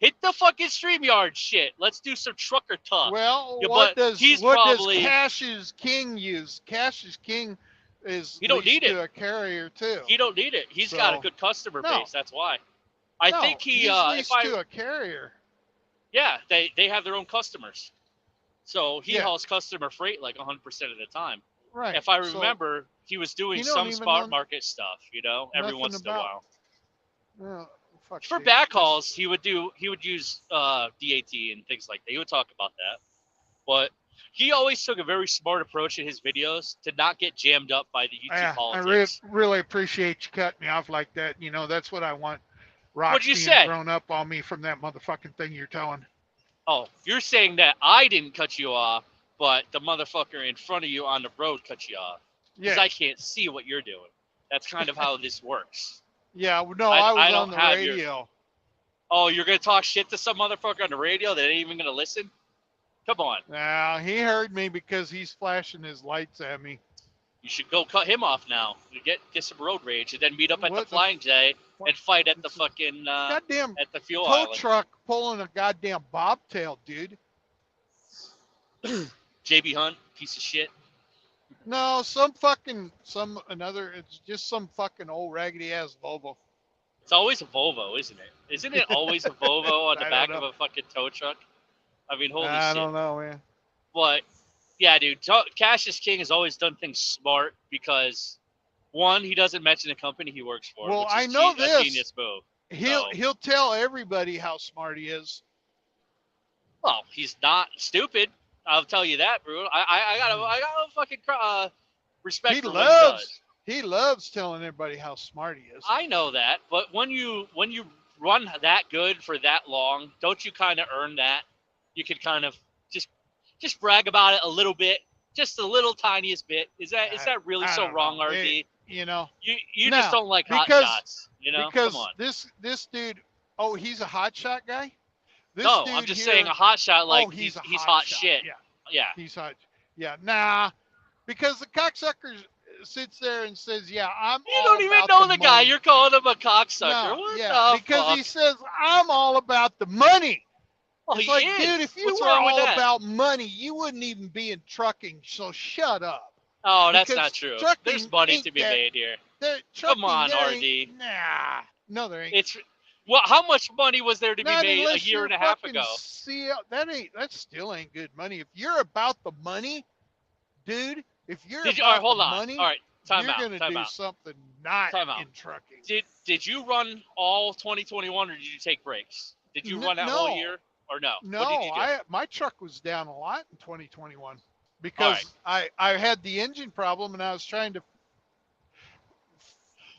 Hit the fucking StreamYard shit. Let's do some trucker talk. Well, yeah, what does Cash's King use? Cash's King is he don't need to a carrier too. He don't need it. He's got a good customer base. That's why. I think he's leased to a carrier. Yeah, they have their own customers, so he hauls customer freight like 100% of the time. Right. If I remember, he was doing some spot market stuff. Every once in a while. For backhauls, he would use DAT and things like that. He would talk about that, but he always took a very smart approach in his videos to not get jammed up by the YouTube politics. I really appreciate you cutting me off like that. That's what I want. What'd you say? Thrown up on me from that motherfucking thing you're telling. Oh, you're saying that I didn't cut you off, but the motherfucker in front of you on the road cut you off. Because I can't see what you're doing. That's kind of how this works. Yeah, no, I was on the radio. Oh, you're going to talk shit to some motherfucker on the radio that ain't even going to listen? Come on. Nah, he heard me because he's flashing his lights at me. You should go cut him off now. Get some road rage and then meet up at the Flying J and fight at the fucking goddamn at the fuel tow island. Truck pulling a goddamn bobtail, dude. JB Hunt, piece of shit. No, it's just some fucking old raggedy ass Volvo. It's always a Volvo, isn't it? Isn't it always a Volvo on the back of a fucking tow truck? I mean, holy shit. I don't know, man. But, yeah, dude, Cash's King has always done things smart because, one, he doesn't mention the company he works for. Well, which I is know a genius move. He'll tell everybody how smart he is. Well, he's not stupid. I'll tell you that, bro. I gotta fucking respect for what he does. He loves telling everybody how smart he is. I know that, but when you run that good for that long, don't you kind of earn that? You could kind of just brag about it a little bit, just a little tiniest bit. Is that really so wrong, RD? You just don't like hot shots. Because come on. This dude, he's a hot shot guy. I'm just saying a hot shot like he's hot shit. Yeah. He's hot. Yeah. Nah, because the cocksucker sits there and says, "Yeah, I'm." You don't even know the guy. You're calling him a cocksucker. No, because he says, "I'm all about the money." Well, it's like, dude, if you were all about money, you wouldn't even be in trucking. So shut up. Oh, that's not true. There's money to be made here. Come on, RD. Nah, no, there ain't. Well, how much money was there to be Not made a unless year you're and a half fucking ago? That still ain't good money. If you're about the money, dude, if you're Did you? All right, about hold the on. money, All right, time you're out. gonna Time do out. something not Time out. in trucking. Did you run all 2021, or did you take breaks? Did you run that whole No. year, or no? No, What did you do? my truck was down a lot in 2021 because I had the engine problem and I was trying to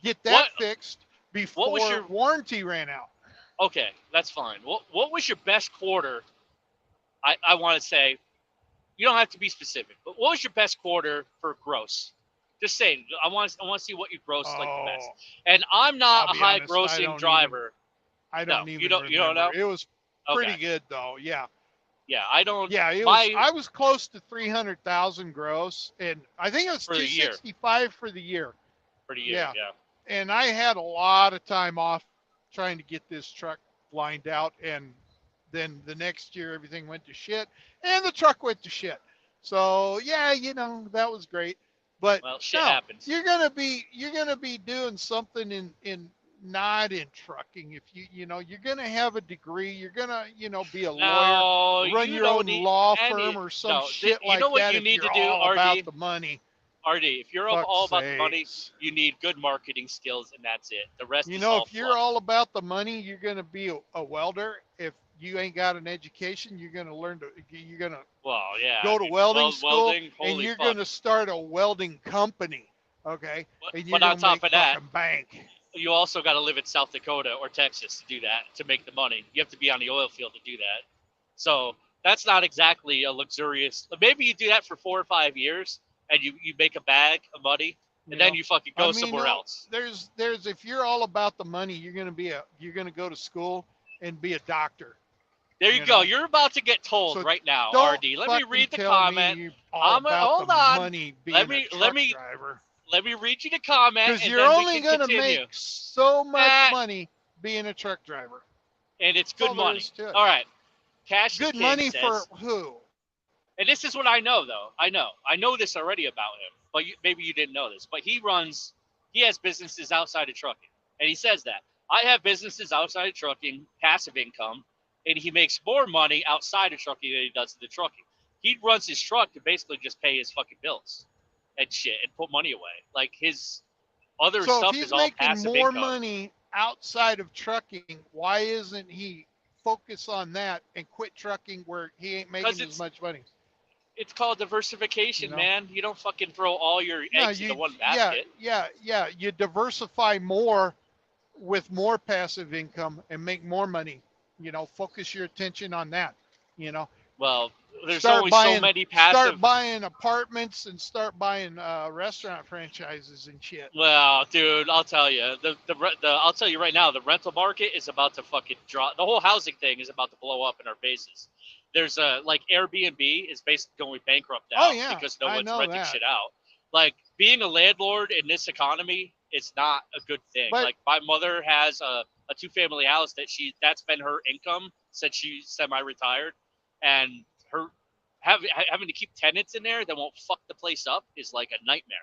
get that fixed before was your warranty ran out. Okay, that's fine. What was your best quarter? I want to say, you don't have to be specific, but what was your best quarter for gross? Just saying, I want to see what you gross like the best. And I'm not a high grossing driver. I don't even you don't know. It was pretty good though. Yeah. Yeah, I don't. Yeah, I was close to 300,000 gross, and I think it was 265 for the year. For the year, yeah. And I had a lot of time off trying to get this truck lined out, and then the next year everything went to shit, and the truck went to shit. So yeah, that was great. But shit happens. You're gonna be doing something in not in trucking. If you're gonna have a degree, you're gonna be a lawyer, run your own law firm or some shit like that. You know what you need to do, all RD? about the money. RD, if you're all about the money, you need good marketing skills, and that's it. The rest is all if you're all about the money, you're gonna be a welder. If you ain't got an education, you're gonna go to welding school, and you're gonna start a welding company. Okay, and you're but on top of that, bank. You also got to live in South Dakota or Texas to do that, to make the money. You have to be on the oil field to do that. So that's not exactly a luxurious. Maybe you do that for 4 or 5 years, and you make a bag of money, and then you fucking go somewhere else. There's if you're all about the money, you're gonna go to school and be a doctor. There you go. You're about to get told right now, RD. Let me read the comment. Hold on. Let me read you the comment. Because you're only going to make so much money being a truck driver. And it's good money. All right. Cash good money for who? And this is what I know, though. I know this already about him. But maybe you didn't know this. But he has businesses outside of trucking. And he says that. I have businesses outside of trucking, passive income. And he makes more money outside of trucking than he does in the trucking. He runs his truck to basically just pay his fucking bills and shit and put money away. Like his other stuff is all passive income. So if he's making more money outside of trucking, why isn't he focus on that and quit trucking where he ain't making as much money? It's called diversification, man. You don't fucking throw all your eggs into one basket. Yeah. You diversify more with more passive income and make more money. Focus your attention on that. Well, there's only so many passive. Start buying apartments and start buying restaurant franchises and shit. Well, dude, I'll tell you. I'll tell you right now, the rental market is about to fucking drop. The whole housing thing is about to blow up in our faces. There's like Airbnb is basically going bankrupt now because no one's renting shit out. Like being a landlord in this economy is not a good thing. Like my mother has a 2-family house that's been her income since she's semi-retired, and her having to keep tenants in there that won't fuck the place up is like a nightmare.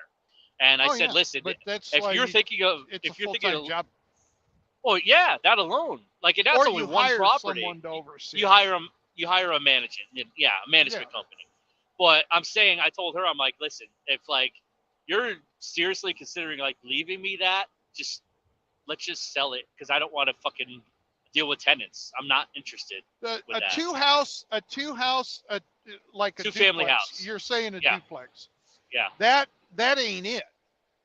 And I said, listen, if you're thinking of job. Oh yeah, that alone, like and that's only one property. You hire a management company. But I'm saying, I told her, I'm like, listen, if like you're seriously considering like leaving me that, let's just sell it because I don't want to fucking deal with tenants. I'm not interested. A two-house, like a 2-family house. You're saying a duplex. Yeah. That ain't it.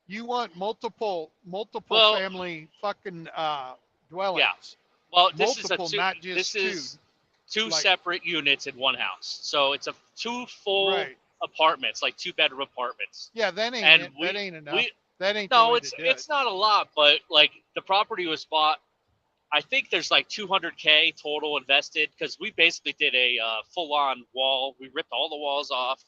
You want multiple family fucking dwellings. Yeah. Well, this is two separate units in one house. So it's 2 full apartments, like 2-bedroom apartments. Yeah, that ain't enough. That ain't it's not a lot, but like the property was bought. I think there's like $200K total invested because we basically did a full-on wall. We ripped all the walls off,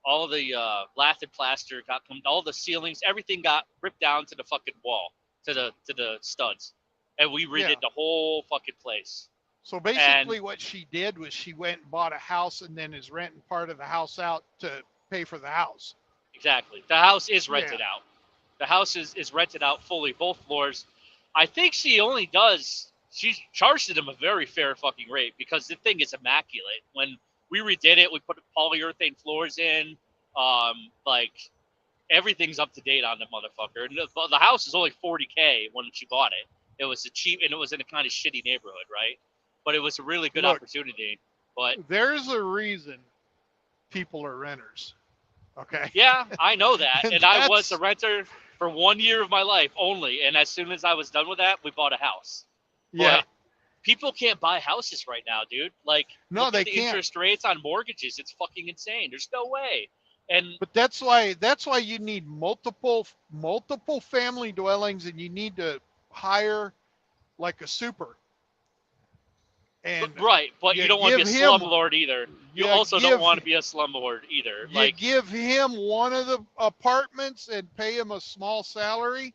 all of the lath and plaster all the ceilings, everything got ripped down to the fucking wall, to the studs, and we redid the whole fucking place. So basically, what she did was she went and bought a house and then is renting part of the house out to pay for the house. Exactly. The house is rented out. The house is rented out fully, both floors. I think she she charged them a very fair fucking rate because the thing is immaculate. When we redid it, we put polyurethane floors in, like everything's up to date on the motherfucker. And the house is only $40K when she bought it. It was a cheap, and it was in a kind of shitty neighborhood, right? But it was a really good opportunity. But there's a reason people are renters. Okay. Yeah, I know that, and I was a renter for 1 year of my life only. And as soon as I was done with that, we bought a house. Yeah. But people can't buy houses right now, dude. Like, no, look they at the can't. Interest rates on mortgages, it's fucking insane. There's no way. But that's why you need multiple family dwellings, and you need to hire like a super. And right, but you don't want to be a slumlord either. You also don't want to be a slumlord either. You give him one of the apartments and pay him a small salary,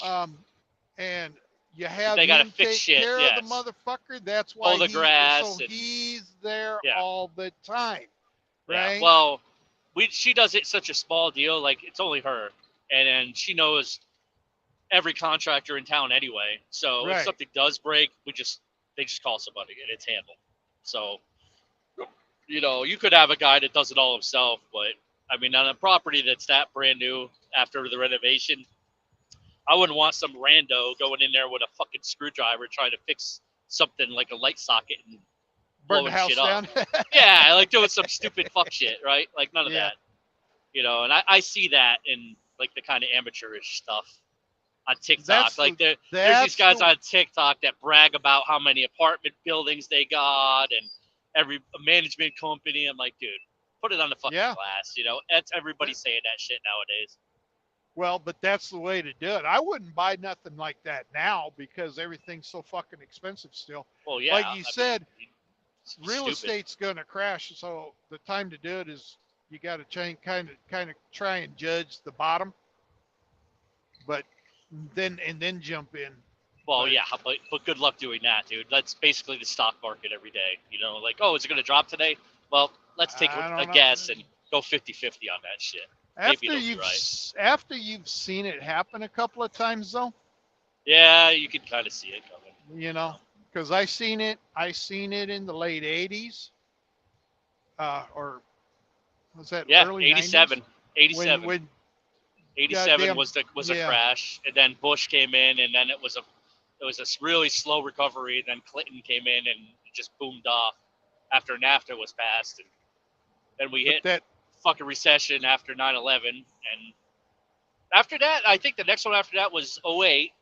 and you have they gotta him fix take shit, care yes. of the motherfucker. That's why the grass he's there all the time, right? Yeah. Well, she does it such a small deal, like it's only her, and she knows every contractor in town anyway. So if something does break, they just call somebody and it's handled. So, you know, you could have a guy that does it all himself, but I mean, on a property that's that brand new after the renovation, I wouldn't want some rando going in there with a fucking screwdriver trying to fix something like a light socket and burn the blowing house shit down. up. Yeah, like doing some stupid fuck shit, right? Like none of that. You know, and I see that in like the kind of amateurish stuff on TikTok. There's these guys on TikTok that brag about how many apartment buildings they got and every management company. I'm like, dude, put it on the fucking glass. You know, that's everybody saying that shit nowadays. Well, but that's the way to do it. I wouldn't buy nothing like that now because everything's so fucking expensive still. Well, yeah. Like you said, real estate's going to crash. So the time to do it is you got to kind of try and judge the bottom, but then jump in. Well, yeah, but good luck doing that, dude. That's basically the stock market every day. You know, like, oh, is it going to drop today? Well, let's take a guess and go 50-50 on that shit. After you've seen it happen a couple of times, though. Yeah, you can kind of see it coming. You know, because I seen it in the late '80s, or was that early 87? 90s? 87. When 87 was a crash, and then Bush came in, and then it was a really slow recovery. And then Clinton came in, and it just boomed off after NAFTA was passed, and then we hit that fucking recession after 9/11, and after that, I think the next one after that was 08.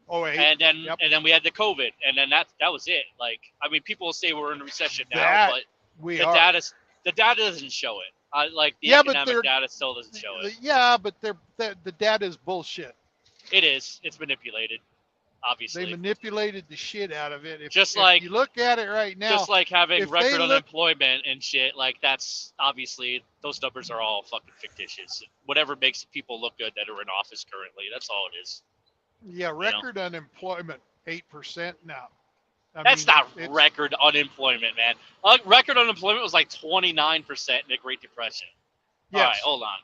And then we had the COVID, and then that was it. Like, I mean, people will say we're in a recession now, but the data doesn't show it. The economic data still doesn't show it. Yeah, but the data is bullshit. It is. It's manipulated. Obviously, they manipulated the shit out of it. If you look at it right now, just like having record unemployment and shit, like that's obviously those numbers are all fucking fictitious. Whatever makes people look good that are in office currently, that's all it is. Yeah, record unemployment 8% now. That's not record unemployment, man. Record unemployment was like 29% in the Great Depression. Yes. All right, hold on.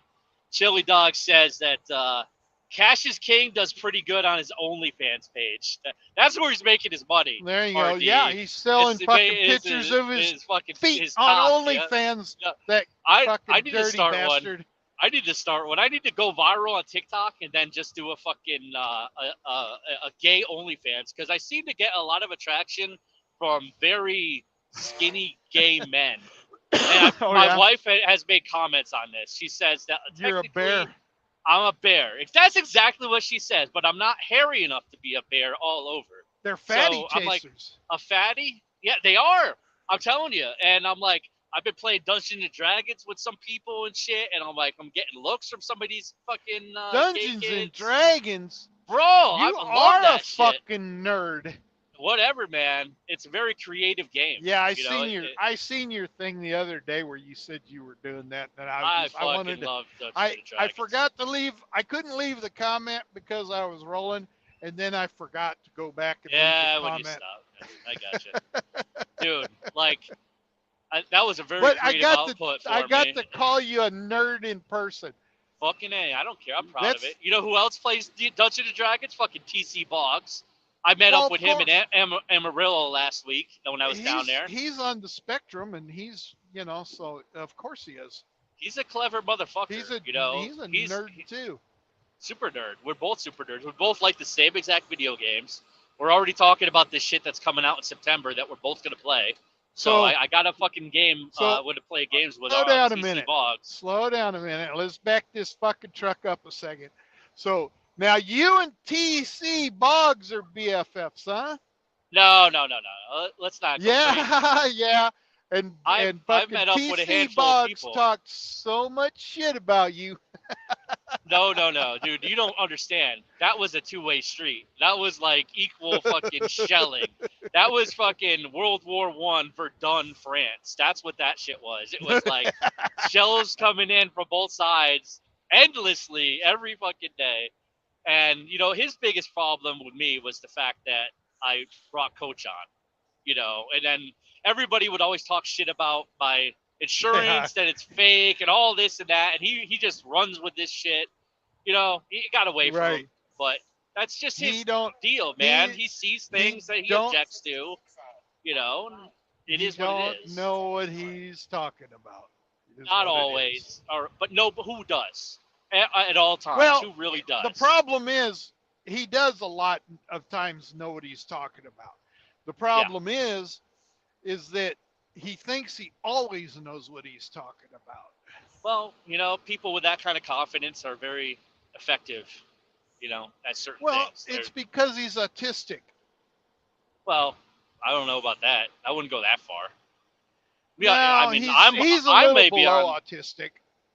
Chili Dog says that Cash is King does pretty good on his OnlyFans page. That's where he's making his money. There you go. Yeah, he's selling fucking pictures of his fucking feet on OnlyFans. Yeah. I need to start bastard. one. I need to start one. I need to go viral on TikTok and then just do a fucking a gay OnlyFans, because I seem to get a lot of attraction from very skinny gay men. And my wife has made comments on this. She says that you're a bear. I'm a bear. That's exactly what she says, but I'm not hairy enough to be a bear all over. They're fatty chasers. I'm like, a fatty? Yeah, they are. I'm telling you. And I'm like, I've been playing Dungeons and Dragons with some people and shit, and I'm like, I'm getting looks from some of these fucking Dungeons and Dragons? Bro, you are a fucking nerd. Whatever, man. It's a very creative game. Yeah, I seen your thing the other day where you said you were doing that, and I wanted to. Love Dungeons and Dragons. I forgot to leave. I couldn't leave the comment because I was rolling, and then I forgot to go back and leave the comment. When you stop, I gotcha, dude. Like, that was a very creative output for me. I got to call you a nerd in person. Fucking A, I don't care. I'm proud of it. You know who else plays Dungeons and Dragons? Fucking TC Boggs. I met up with him in Amarillo last week when I was down there. He's on the spectrum, and he's, so of course he is. He's a clever motherfucker. He's a nerd too. Super nerd. We're both super nerds. We both like the same exact video games. We're already talking about this shit that's coming out in September that we're both gonna play. So I got a fucking game to play games with. Slow down a minute. Boggs. Slow down a minute. Let's back this fucking truck up a second. So now you and TC Boggs are BFFs, huh? No. Let's not. Yeah. And fucking met up with a TC handful of Boggs people. talked so much shit about you. No, dude, you don't understand. That was a two-way street. That was like equal fucking shelling. That was fucking World War I Verdun, France. That's what that shit was. It was like shells coming in from both sides endlessly every fucking day. And, his biggest problem with me was the fact that I brought Coach on, and then everybody would always talk shit about my insurance, that it's fake and all this and that. And he just runs with this shit. He got away from him. But that's just his deal, man. He sees things that he objects to, it is what it is. Know what he's talking about. Not always, but who does? At all times, well, who really does? The problem is he does a lot of times know what he's talking about. The problem is that he thinks he always knows what he's talking about. Well, people with that kind of confidence are very effective, at certain things. Well, it's because he's autistic. Well, I don't know about that. I wouldn't go that far. Yeah, I mean, he's a little below autistic.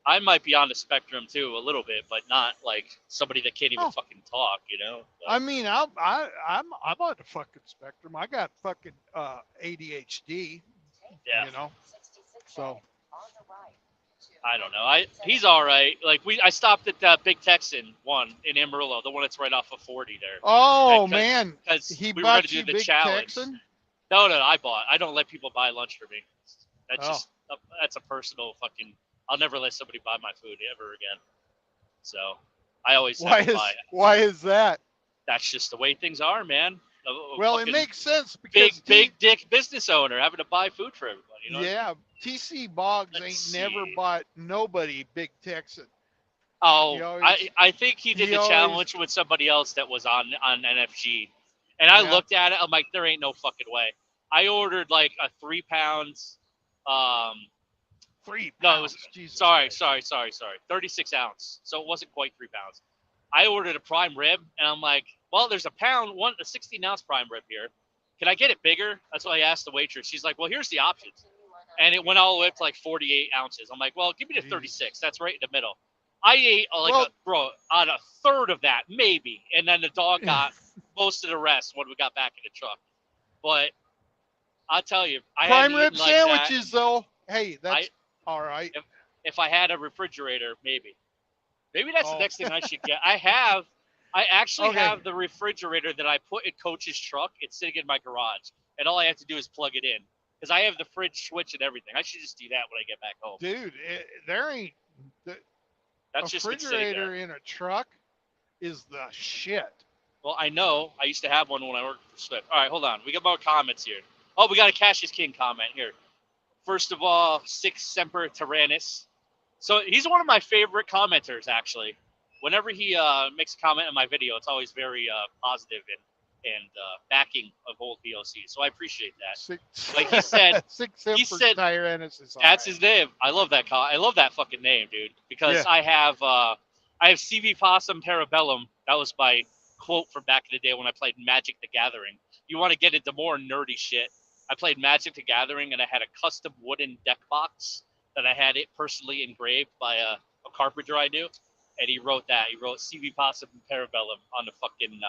I might be on the spectrum too, a little bit, but not like somebody that can't even fucking talk, But, I mean, I'm on the fucking spectrum. I got fucking ADHD. Yeah. So. I don't know. He's all right. Like I stopped at Big Texan one in Amarillo, the one that's right off of 40 there. Oh man, because he we were going bought to do you the Big challenge. Texan? No, I bought. I don't let people buy lunch for me. That's just that's a personal fucking. I'll never let somebody buy my food ever again. So I always buy it. Why is that? That's just the way things are, man. Well, it makes sense because big dick business owner having to buy food for everybody. Yeah, TC Boggs ain't never bought nobody Big Texan. Oh, I think he did the challenge with somebody else that was on NFG, and I looked at it. I'm like, there ain't no fucking way. I ordered like a 3 pounds. 3 pounds. No, it was Jesus sorry. 36 ounce. So it wasn't quite 3 pounds. I ordered a prime rib, and I'm like, well, there's a 16-ounce prime rib here. Can I get it bigger? That's what I asked the waitress. She's like, well, here's the options. And it went all the way up to like 48 ounces. I'm like, well, give me the 36. That's right in the middle. I ate on a third of that, maybe. And then the dog got most of the rest when we got back in the truck. But I'll tell you, I prime rib like sandwiches, though. Hey, that's all right. If I had a refrigerator, maybe that's the next thing I should get. I actually have the refrigerator that I put in Coach's truck. It's sitting in my garage, and all I have to do is plug it in because I have the fridge switch and everything. I should just do that when I get back home. Dude, there ain't that's just refrigerator in a truck is the shit. Well, I know. I used to have one when I worked for Swift. All right, hold on. We got more comments here. Oh, we got a Cassius King comment here. First of all, Six Semper Tyrannis. So he's one of my favorite commenters, actually. Whenever he makes a comment on my video, it's always very positive and backing of old VOC. So I appreciate that. Like he said, Tyrannis is that's his name. I love that. I love that fucking name, dude. Because I have CV Possum Parabellum. That was my quote from back in the day when I played Magic the Gathering. You want to get into more nerdy shit? I played Magic the Gathering, and I had a custom wooden deck box that I had it personally engraved by a carpenter I knew. And he wrote that. He wrote CV Possum Parabellum on the fucking...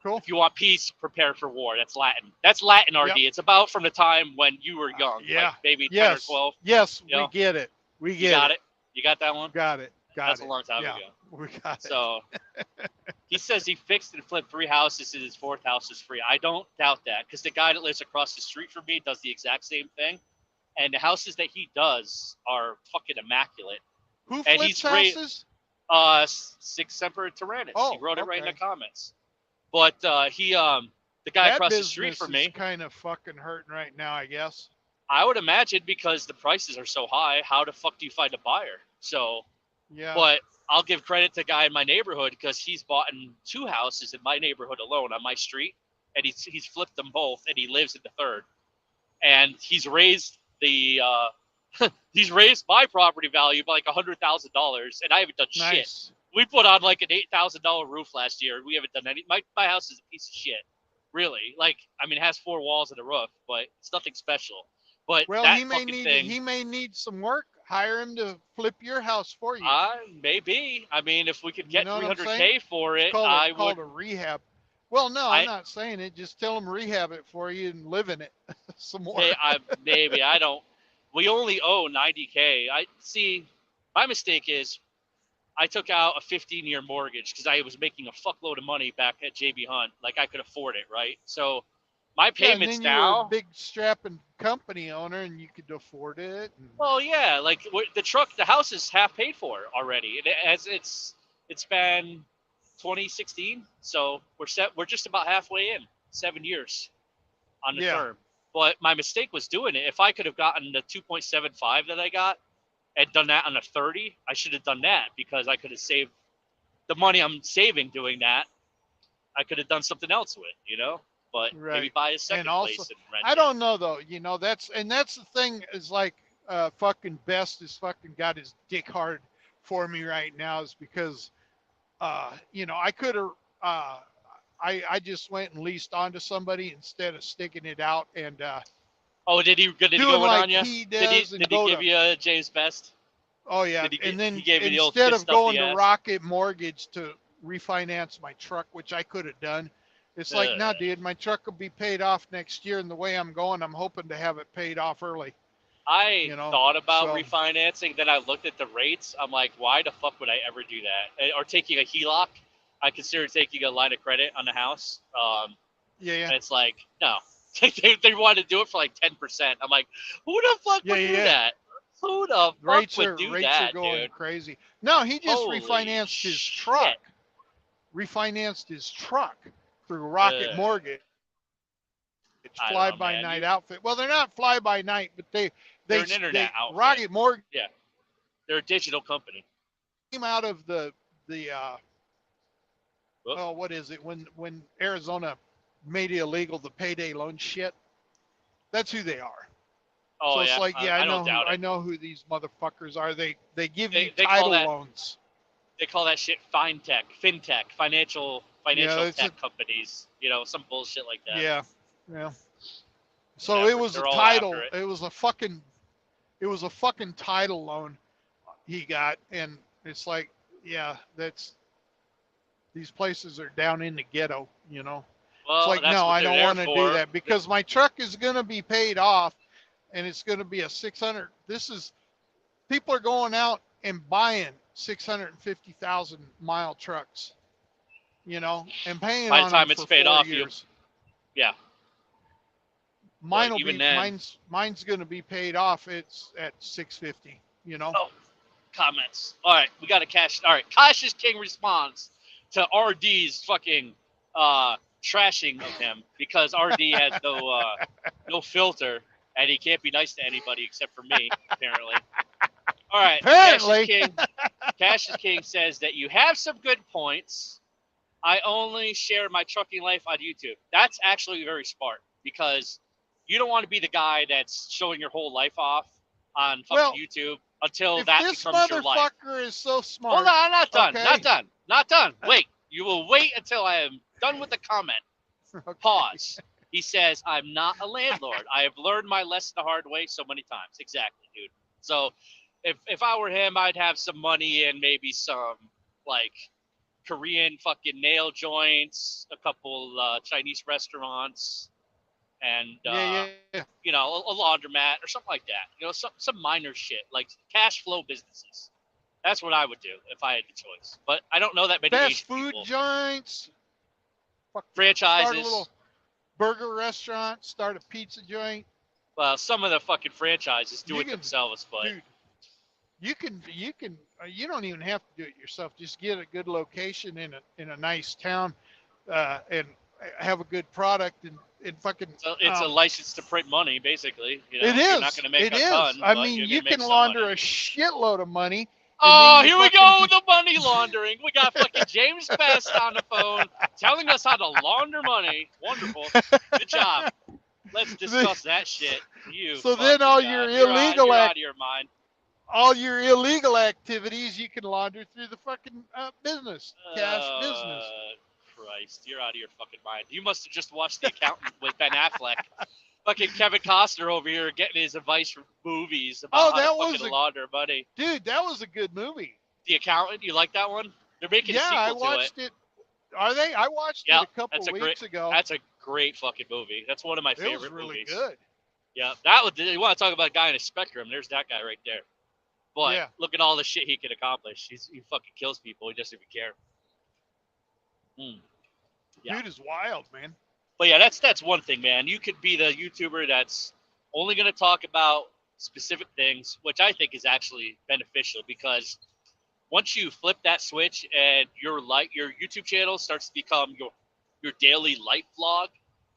Cool. If you want peace, prepare for war. That's Latin. That's Latin, RD. Yep. It's about from the time when you were young. Like maybe 10 or 12. Yes, we get it. You got it. You got that one? Got it. That's a long time ago. We got it. So he says he fixed and flipped 3 houses and his 4th house is free. I don't doubt that because the guy that lives across the street from me does the exact same thing. And the houses that he does are fucking immaculate. Who flips houses? Six Semper Tyrannis. He wrote it right in the comments. But he the guy That across the street business from is me, kind of fucking hurting right now, I guess. I would imagine because the prices are so high, how the fuck do you find a buyer? So, Yeah. but I'll give credit to a guy in my neighborhood because he's bought in 2 houses in my neighborhood alone on my street, and he's flipped them both, and he lives in the third, and he's raised the he's raised my property value by like $100,000, and I haven't done shit. Nice. We put on like an $8,000 roof last year, and we haven't done any. My house is a piece of shit, really. Like, I mean, it has 4 walls and a roof, but it's nothing special. But Well, that he may fucking need thing, he may need some work. Hire him to flip your house for you. maybe. I mean, if we could get know what I'm 300K saying? for it, It's called, I called would. a rehab. Well, no, I'm not saying it. Just tell him rehab it for you and live in it some more. Maybe I don't. We only owe 90K. I see. My mistake is I took out a 15-year mortgage because I was making a fuckload of money back at JB Hunt. Like, I could afford it, right? So my payments and then now. You were a big strapping company owner, and you could afford it. Well, yeah, like the house is half paid for already. It's been 2016, so we're just about halfway in, 7 years on the term. But my mistake was doing it. If I could have gotten the 2.75 that I got and done that on a 30, I should have done that because I could have saved the money I'm saving doing that. I could have done something else with, but maybe buy a second place and rent. I don't know though. That's the thing is like fucking Best is fucking got his dick hard for me right now is because I could have I just went and leased onto somebody instead of sticking it out and did he go like on you? He did he give you a James Best? Oh yeah, and then he gave you the old instead of going to ass. Rocket Mortgage to refinance my truck, which I could have done, it's like, nah, dude, my truck will be paid off next year, and the way I'm going, I'm hoping to have it paid off early. I thought about refinancing, then I looked at the rates. I'm like, why the fuck would I ever do that? Or taking a HELOC. I considered taking a line of credit on the house. And it's like, no. they want to do it for like 10%. I'm like, who the fuck would do that? Who the fuck would do rates that, are going dude? crazy. No, he just Holy refinanced his shit. truck. Refinanced his truck through Rocket Mortgage. It's fly-by-night outfit. Well, they're not fly-by-night, but they're an internet outfit. Rocket Mortgage. Yeah, they're a digital company. Came out of the what is it when Arizona made it illegal the payday loan shit? That's who they are. Oh, so it's like, I I know who these motherfuckers are. They give you they title loans. They call that shit fintech, financial tech companies. Some bullshit like that. Yeah. So it was a title. It was a fucking title loan he got, and it's like, yeah, these places are down in the ghetto, Well, it's like, no, I don't want to do that because my truck is going to be paid off, and it's going to be a 600. People are going out and buying 650,000 mile trucks, and paying by on the time them it's for paid 4 off. years. Mine's going to be paid off. It's at 650. Oh, comments. All right, we got a Cash. All right, Cash is King responds to RD's fucking trashing of him because RD has no filter and he can't be nice to anybody except for me apparently. All right, apparently. Cash is King says that you have some good points. I only share my trucking life on YouTube. That's actually very smart because you don't want to be the guy that's showing your whole life off on fucking YouTube until that becomes your life. This motherfucker is so smart. Hold on, I'm not done. Okay. Not done. Wait. You will wait until I am done with the comment. Okay. Pause. He says, I'm not a landlord. I have learned my lesson the hard way so many times. Exactly, dude. So if I were him, I'd have some money in maybe some like Korean fucking nail joints, a couple Chinese restaurants, and a laundromat or something like that. Some minor shit like cash flow businesses. That's what I would do if I had the choice. But I don't know that many fast Asian food people. Joints, Franchises. Start a little burger restaurant, start a pizza joint. Well, some of the fucking franchises do it themselves, but dude, you don't even have to do it yourself. Just get a good location in a nice town. and have a good product and fucking. So it's a license to print money, basically. You know, It you're is. not going to make It a is. ton. I but mean, you're you gonna make can some launder money. a shitload of money. Oh, here we go with the money laundering. We got fucking James Best on the phone telling us how to launder money. Wonderful. Good job. Let's discuss that shit. You. So then all your illegal you're out of your mind. all your illegal activities you can launder through the fucking business, cash business. Christ, you're out of your fucking mind. You must have just watched The Accountant with Ben Affleck. Fucking Kevin Costner over here getting his advice from movies about how to fucking launder money. Dude, that was a good movie. The Accountant, you like that one? They're making a sequel to it. Yeah, I watched it. Are they? I watched it a couple weeks ago. That's a great fucking movie. That's one of my favorite movies. It was really good. Yeah, you want to talk about a guy in a spectrum? There's that guy right there. But look at all the shit he can accomplish. He fucking kills people. He doesn't even care. Yeah. Dude is wild, man. But yeah, that's one thing, man. You could be the YouTuber that's only going to talk about specific things, which I think is actually beneficial because once you flip that switch and your YouTube channel starts to become your daily life vlog,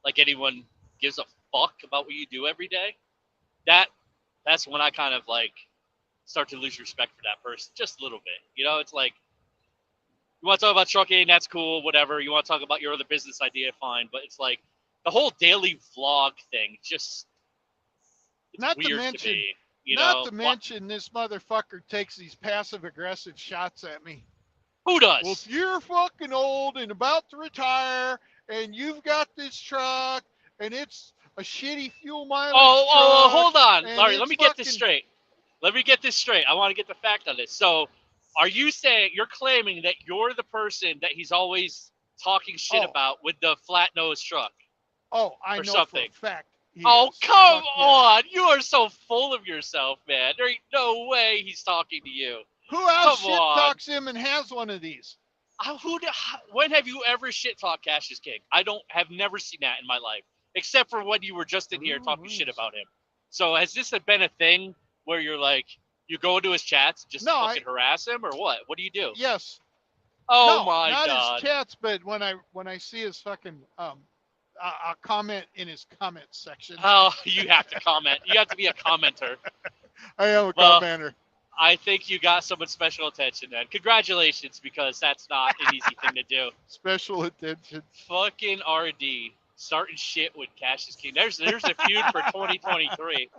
like anyone gives a fuck about what you do every day, that's when I kind of like start to lose respect for that person just a little bit. You know, it's like, you want to talk about trucking, that's cool, whatever. You want to talk about your other business idea, fine. But it's like the whole daily vlog thing, it's not weird to mention, to me. Not to mention, this motherfucker takes these passive-aggressive shots at me. Who does? Well, if you're fucking old and about to retire, and you've got this truck, and it's a shitty fuel mileage truck, hold on, Larry. Let me get this straight. I want to get the fact on this. So, are you saying you're claiming that you're the person that he's always talking shit about with the flat nose truck? Oh, I know something. for a fact. Come on! You are so full of yourself, man. There ain't no way he's talking to you. Who else shit talks him and has one of these? When have you ever shit talked Cassius King? Have never seen that in my life, except for when you were just in here talking shit about him. So has this been a thing where you're like, you go into his chats and just fucking harass him, or what? What do you do? Yes. Oh my god. Not his chats, but when I see his fucking I'll comment in his comment section. Oh, you have to comment. You have to be a commenter. I am a commenter. I think you got someone special attention then. Congratulations, because that's not an easy thing to do. Special attention. Fucking RD. Starting shit with Cassius King. There's a feud for 2023.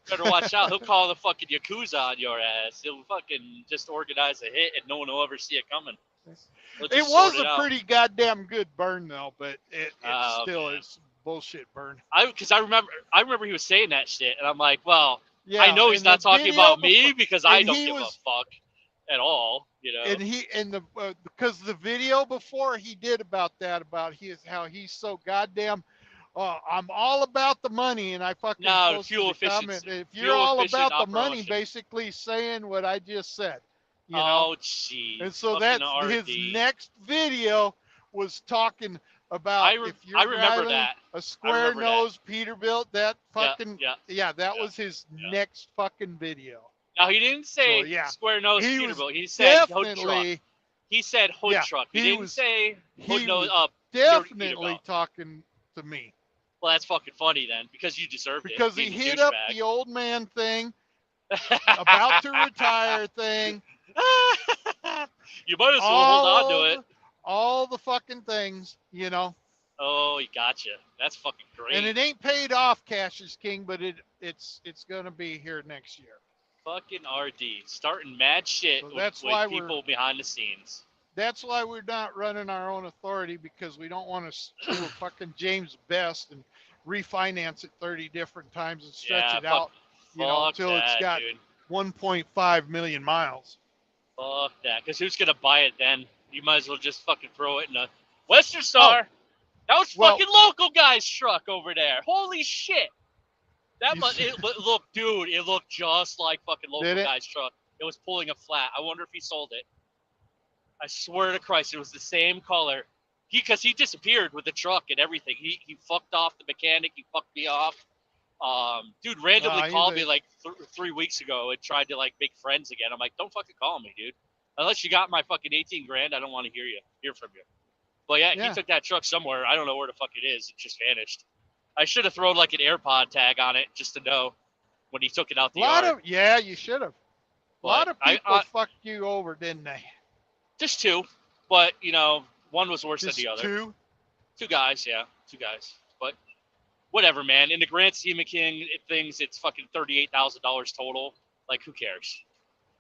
Better watch out. He'll call the fucking Yakuza on your ass. He'll fucking just organize a hit and no one will ever see it coming. It was a pretty goddamn good burn though, but it still is bullshit burn. Because I remember he was saying that shit, and I'm like, well, I know he's not talking about me because I don't give a fuck at all, you know. Because the video before he did about how he's so goddamn. I'm all about the money, and I fucking fuel efficiency. If you're all about the money, basically saying what I just said. You know? Jeez. And so that's his next video was talking about if you're driving a square nose Peterbilt, that fucking that was his next fucking video. Now he didn't say square nose Peterbilt. He said hood truck. He said hood truck. He didn't say hood nose up. Definitely talking to me. Well, that's fucking funny then, because you deserved it. Because he hit up the old man thing, about to retire thing. You might as well hold on to it. All the fucking things, you know. Oh, he gotcha. That's fucking great. And it ain't paid off, Cassius King, but it's gonna be here next year. Fucking RD, starting mad shit with people behind the scenes. That's why we're not running our own authority, because we don't want to do a fucking James Best and refinance it 30 different times and stretch it out, until it's got 1.5 million miles. Fuck that, because who's gonna buy it then? You might as well just fucking throw it in a Western Star. That was fucking local guy's truck over there. Holy shit! It looked just like fucking local guy's truck. It was pulling a flat. I wonder if he sold it. I swear to Christ, it was the same color. Because he disappeared with the truck and everything. He fucked off the mechanic. He fucked me off. Dude randomly called me like 3 weeks ago and tried to like make friends again. I'm like, don't fucking call me, dude. Unless you got my fucking 18 grand, I don't want to hear from you. But yeah, he took that truck somewhere. I don't know where the fuck it is. It just vanished. I should have thrown like an AirPod tag on it just to know when he took it out the yard. You should have. A lot of people fucked you over, didn't they? Just two, but you know, one was worse than the other. Two guys, yeah, two guys. But whatever, man. In the grand scheme of things, it's fucking $38,000 total. Like, who cares?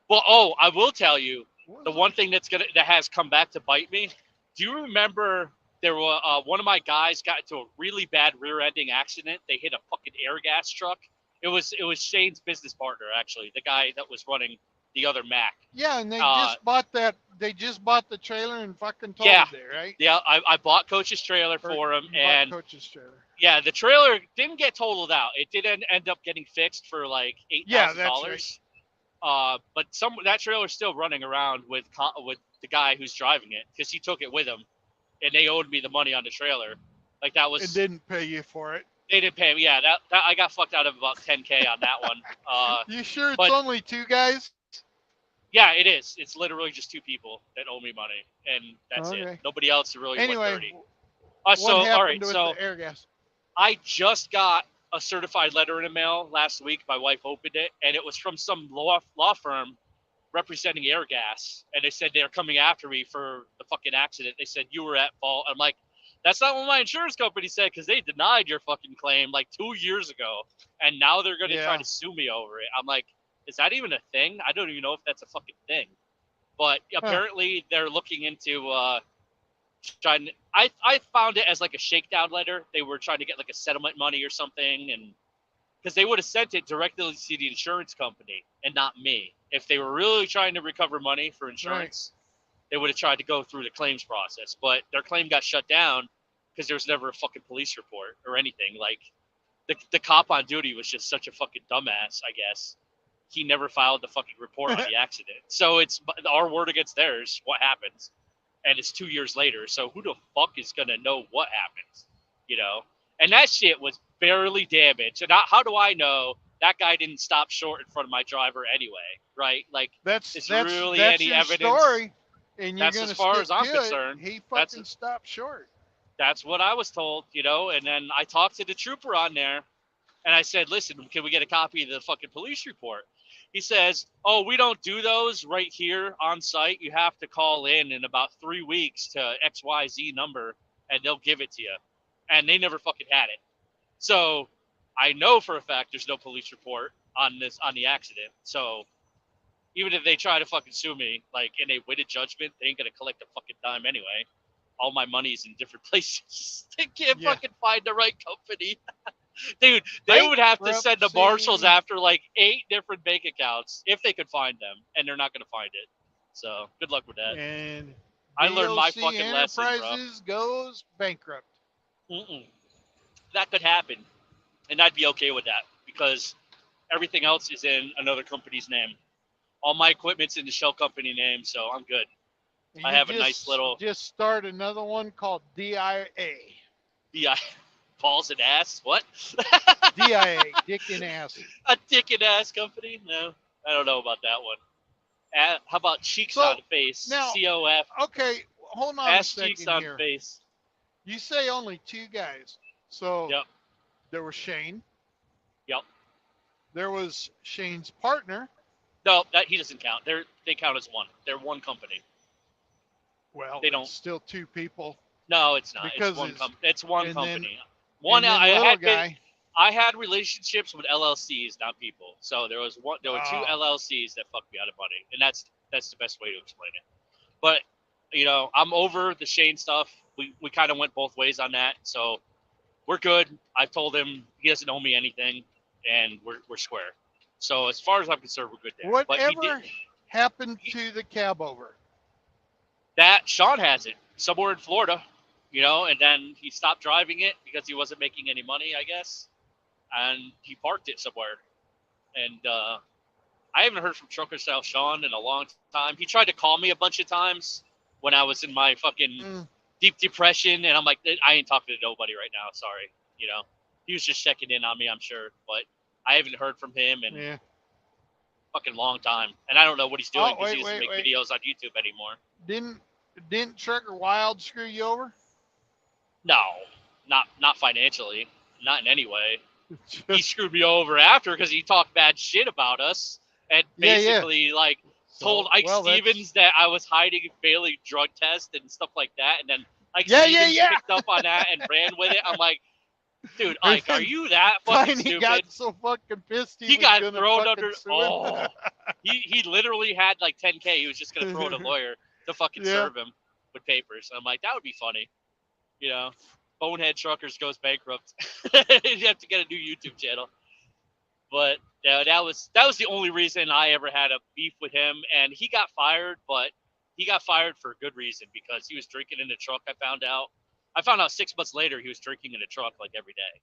Well, I will tell you, the one thing that has come back to bite me. Do you remember there were one of my guys got into a really bad rear-ending accident? They hit a fucking air gas truck. It was Shane's business partner, actually, the guy that was running the other Mac. Yeah, and they just bought that. They just bought the trailer and fucking told it there, right? Yeah, I bought Coach's trailer for him, and Coach's trailer. Yeah, the trailer didn't get totaled out. It did end up getting fixed for like $8,000. Right. But that trailer's still running around with the guy who's driving it because he took it with him, and they owed me the money on the trailer. Like that was. It didn't pay you for it. They didn't pay me. Yeah, that I got fucked out of about $10K on that one. You sure it's only two guys? Yeah, it is. It's literally just two people that owe me money, and that's it. Nobody else really went dirty. What happened with the air gas? I just got a certified letter in the mail last week. My wife opened it, and it was from some law firm representing Airgas, and they said they're coming after me for the fucking accident. They said you were at fault. I'm like, that's not what my insurance company said, because they denied your fucking claim like 2 years ago, and now they're going to try to sue me over it. I'm like, is that even a thing? I don't even know if that's a fucking thing. But apparently they're looking into trying. I found it as like a shakedown letter. They were trying to get like a settlement money or something, and because they would have sent it directly to the insurance company and not me. If they were really trying to recover money for insurance, they would have tried to go through the claims process. But their claim got shut down because there was never a fucking police report or anything. Like the cop on duty was just such a fucking dumbass, I guess. He never filed the fucking report on the accident. So it's our word against theirs, what happens. And it's 2 years later. So who the fuck is going to know what happens? You know? And that shit was barely damaged. And how do I know that guy didn't stop short in front of my driver anyway? Right? Like, that's really any your evidence. Story, and you're that's as far as I'm concerned. He fucking stopped short. That's what I was told, you know? And then I talked to the trooper on there. And I said, listen, can we get a copy of the fucking police report? He says, oh, we don't do those right here on site. You have to call in about 3 weeks to XYZ number, and they'll give it to you. And they never fucking had it. So I know for a fact there's no police report on the accident. So even if they try to fucking sue me, like in a weighted judgment, they ain't going to collect a fucking dime anyway. All my money's in different places. They can't fucking find the right company. Dude, they would have to send the marshals after like 8 different bank accounts if they could find them, and they're not going to find it. So good luck with that. And I learned my fucking lesson, bro. Enterprises goes bankrupt. That could happen, and I'd be okay with that because everything else is in another company's name. All my equipment's in the shell company name, so I'm good. I have a nice little. Just start another one called DIA. DIA. Balls and ass? What? DIA, dick and ass. A dick and ass company? No, I don't know about that one. How about cheeks on face? Now, COF. Okay, hold on ass a second cheeks on here. face. You say only 2 guys. So there was Shane. Yep. There was Shane's partner. No, that he doesn't count. They count as one. They're one company. Well, they don't. Still 2 people. No, it's not. Because it's one company. I had relationships with LLCs, not people. So there were 2 LLCs that fucked me out of money, and that's the best way to explain it. But you know, I'm over the Shane stuff. We kind of went both ways on that, so we're good. I've told him he doesn't owe me anything, and we're square. So as far as I'm concerned, we're good there. Whatever happened to the cab over? That Sean has it somewhere in Florida. You know, and then he stopped driving it because he wasn't making any money, I guess. And he parked it somewhere. And I haven't heard from Trucker Style Sean in a long time. He tried to call me a bunch of times when I was in my fucking deep depression. And I'm like, I ain't talking to nobody right now. Sorry. You know, he was just checking in on me, I'm sure. But I haven't heard from him in a fucking long time. And I don't know what he's doing because he doesn't make videos on YouTube anymore. didn't Trucker Wild screw you over? No, not financially, not in any way. He screwed me over after because he talked bad shit about us and basically like told Ike Stevens that I was hiding failing drug tests and stuff like that, and then Ike Stevens picked up on that and ran with it. I'm like, dude, Ike, are you that fucking stupid? He got so fucking pissed. He got thrown under. Oh, he literally had like 10K. He was just gonna throw it a lawyer to fucking serve him with papers. I'm like, that would be funny, you know. Bonehead Truckers goes bankrupt. You have to get a new YouTube channel. But yeah, that was the only reason I ever had a beef with him, and he got fired, but he got fired for a good reason because he was drinking in the truck. I found out 6 months later he was drinking in the truck like every day,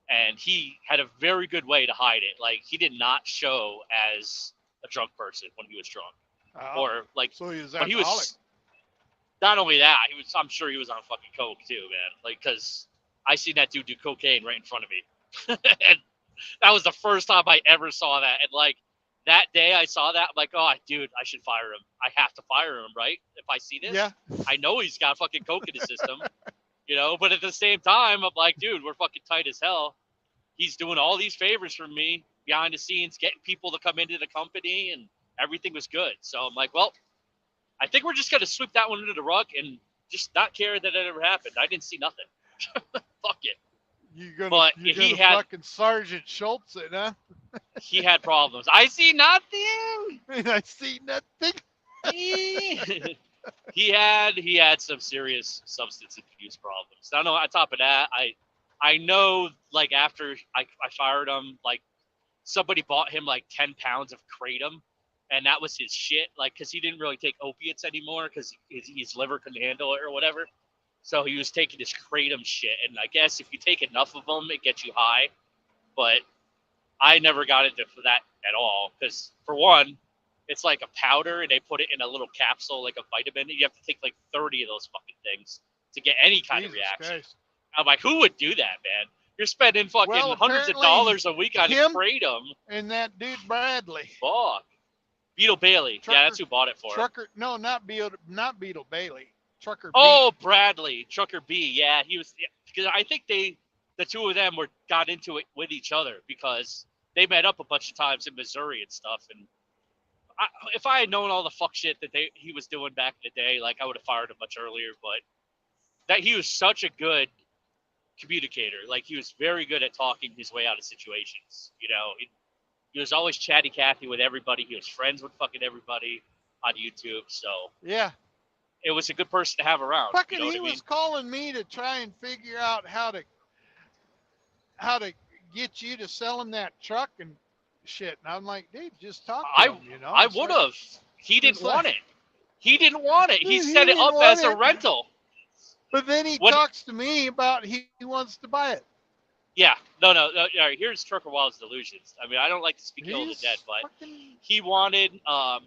and he had a very good way to hide it. Like he did not show as a drunk person when he was drunk, or like so he was when he was. Not only that, I'm sure he was on fucking coke too, man. Like, cause I seen that dude do cocaine right in front of me, and that was the first time I ever saw that. And like that day I saw that, I'm like, oh, dude, I should fire him. I have to fire him, right? If I see this, I know he's got fucking coke in his system, you know. But at the same time, I'm like, dude, we're fucking tight as hell. He's doing all these favors for me behind the scenes, getting people to come into the company, and everything was good. So I'm like, well, I think we're just going to sweep that one under the rug and just not care that it ever happened. I didn't see nothing. Fuck it. You're gonna fucking Sergeant Schultz it, huh? He had problems. I see nothing. I see nothing. He had some serious substance abuse problems. I know on top of that, I know like after I fired him, like somebody bought him like 10 pounds of Kratom. And that was his shit, like, because he didn't really take opiates anymore because his liver couldn't handle it or whatever. So he was taking this Kratom shit. And I guess if you take enough of them, it gets you high. But I never got into that at all because, for one, it's like a powder and they put it in a little capsule like a vitamin. You have to take like 30 of those fucking things to get any kind of reaction. Christ. I'm like, who would do that, man? You're spending fucking hundreds of dollars a week on Kratom. And that dude Bradley. Fuck. Beetle Bailey. Yeah, that's who bought it for. Trucker, no, not Beetle Bailey. Trucker B. Oh, Bradley. Trucker B. Yeah, he was. Because I think the two of them got into it with each other because they met up a bunch of times in Missouri and stuff. And if I had known all the fuck shit that he was doing back in the day, like I would have fired him much earlier. But that he was such a good communicator. Like he was very good at talking his way out of situations. You know. He was always chatty Cathy with everybody. He was friends with fucking everybody on YouTube. So yeah, it was a good person to have around. Fucking, you know he was calling me to try and figure out how to get you to sell him that truck and shit. And I'm like, dude, just talk to him. You know, I would have. He didn't want it. He didn't want it. He set it up as a rental. But then he talks to me about he wants to buy it. Yeah, no. Here's Trucker Wild's delusions. I mean, I don't like to speak ill of the dead, but he wanted a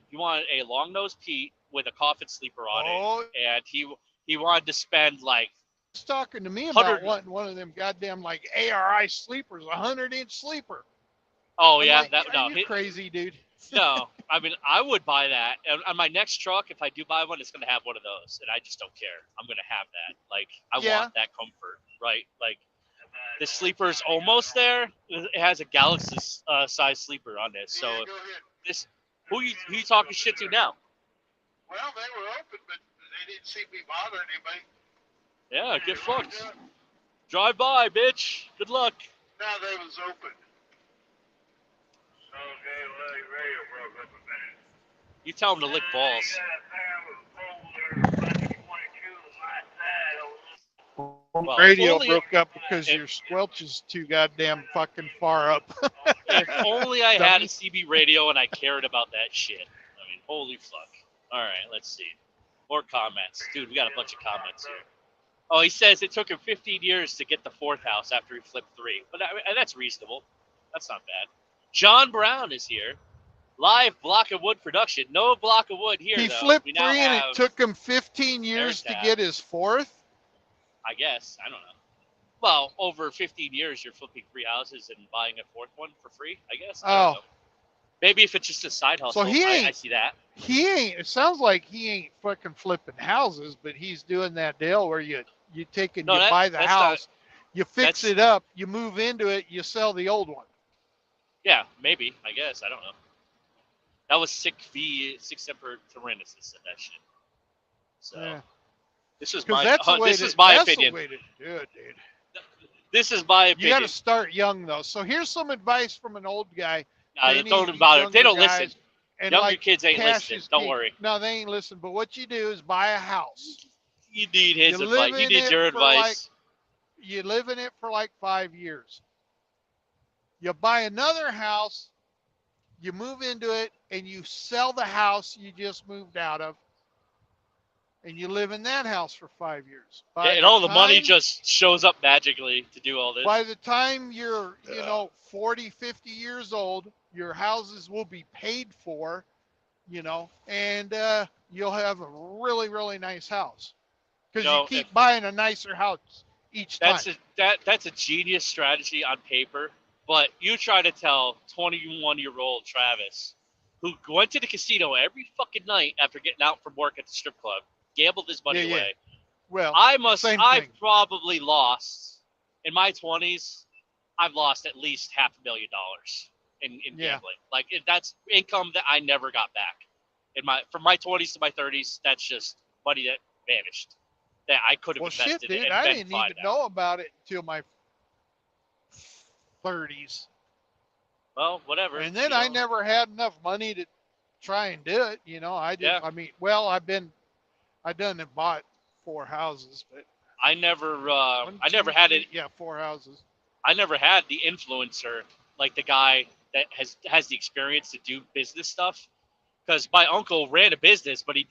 long nose Pete with a coffin sleeper on it, and he wanted to spend like. He's talking to me about wanting one of them goddamn like ARI sleepers, 100-inch sleeper. Oh yeah, like, you crazy dude. No, I mean I would buy that. And on my next truck, if I do buy one, it's gonna have one of those, and I just don't care. I'm gonna have that. Like I want that comfort, right? Like. The sleeper's almost there. It has a Galaxy size sleeper on this. So this, who you talking shit to now? Well, they were open, but they didn't see me bother anybody. Yeah, get fucked. Drive by, bitch. Good luck. No, they was open. Okay, well, your radio broke up a minute. You tell him to lick balls. Well, radio broke up because your squelch is too goddamn fucking far up. If only I had a CB radio and I cared about that shit. I mean, holy fuck. All right, let's see. More comments. Dude, we got a bunch of comments here. Oh, he says it took him 15 years to get the fourth house after he flipped 3. But that's reasonable. That's not bad. John Brown is here. Live Block of Wood production. No Block of Wood here, He flipped 3 and it took him 15 years to get his 4th? I guess. I don't know. Well, over 15 years, you're flipping 3 houses and buying a 4th one for free, I guess. I don't know. Maybe if it's just a side hustle, So he I ain't. see that. He ain't. It sounds like he ain't fucking flipping houses, but he's doing that deal where you take and No, you buy the that's house, you fix that's- it up, you move into it, you sell the old one. Yeah, maybe. I guess I don't know. That was Sic Semper Tyrannis that said that shit. So Yeah. this is Because my that's the way this to, is my that's opinion. the way to do it, dude. This is my You opinion. got to start young though. So here's some advice from an old guy. Nah, don't about it. They don't listen. And Younger like kids ain't cash listening. is Don't king. worry. No, they ain't listening. But what you do is buy a house. You need his You live advice. You in need it your for like- advice. You live in it for like 5 years. You buy another house, you move into it, and you sell the house you just moved out of, and you live in that house for 5 years. Yeah, and all the money just shows up magically to do all this. By the time you're, 40, 50 years old, your houses will be paid for, and you'll have a really, really nice house. Because you keep buying a nicer house each time. That's a genius strategy on paper, but you try to tell 21-year-old Travis, who went to the casino every fucking night after getting out from work at the strip club, gambled his money away. Well, I've probably lost in my 20s. I've lost at least $500,000 in gambling. Like that's income that I never got back. From my 20s to my 30s, that's just money that vanished. That I could have invested in. I didn't even know about it until my 30s. Well, whatever. And then I never had enough money to try and do it. I done and bought 4 houses, but I never had it. Yeah, 4 houses. I never had the influencer, like the guy that has the experience to do business stuff. Because my uncle ran a business, but he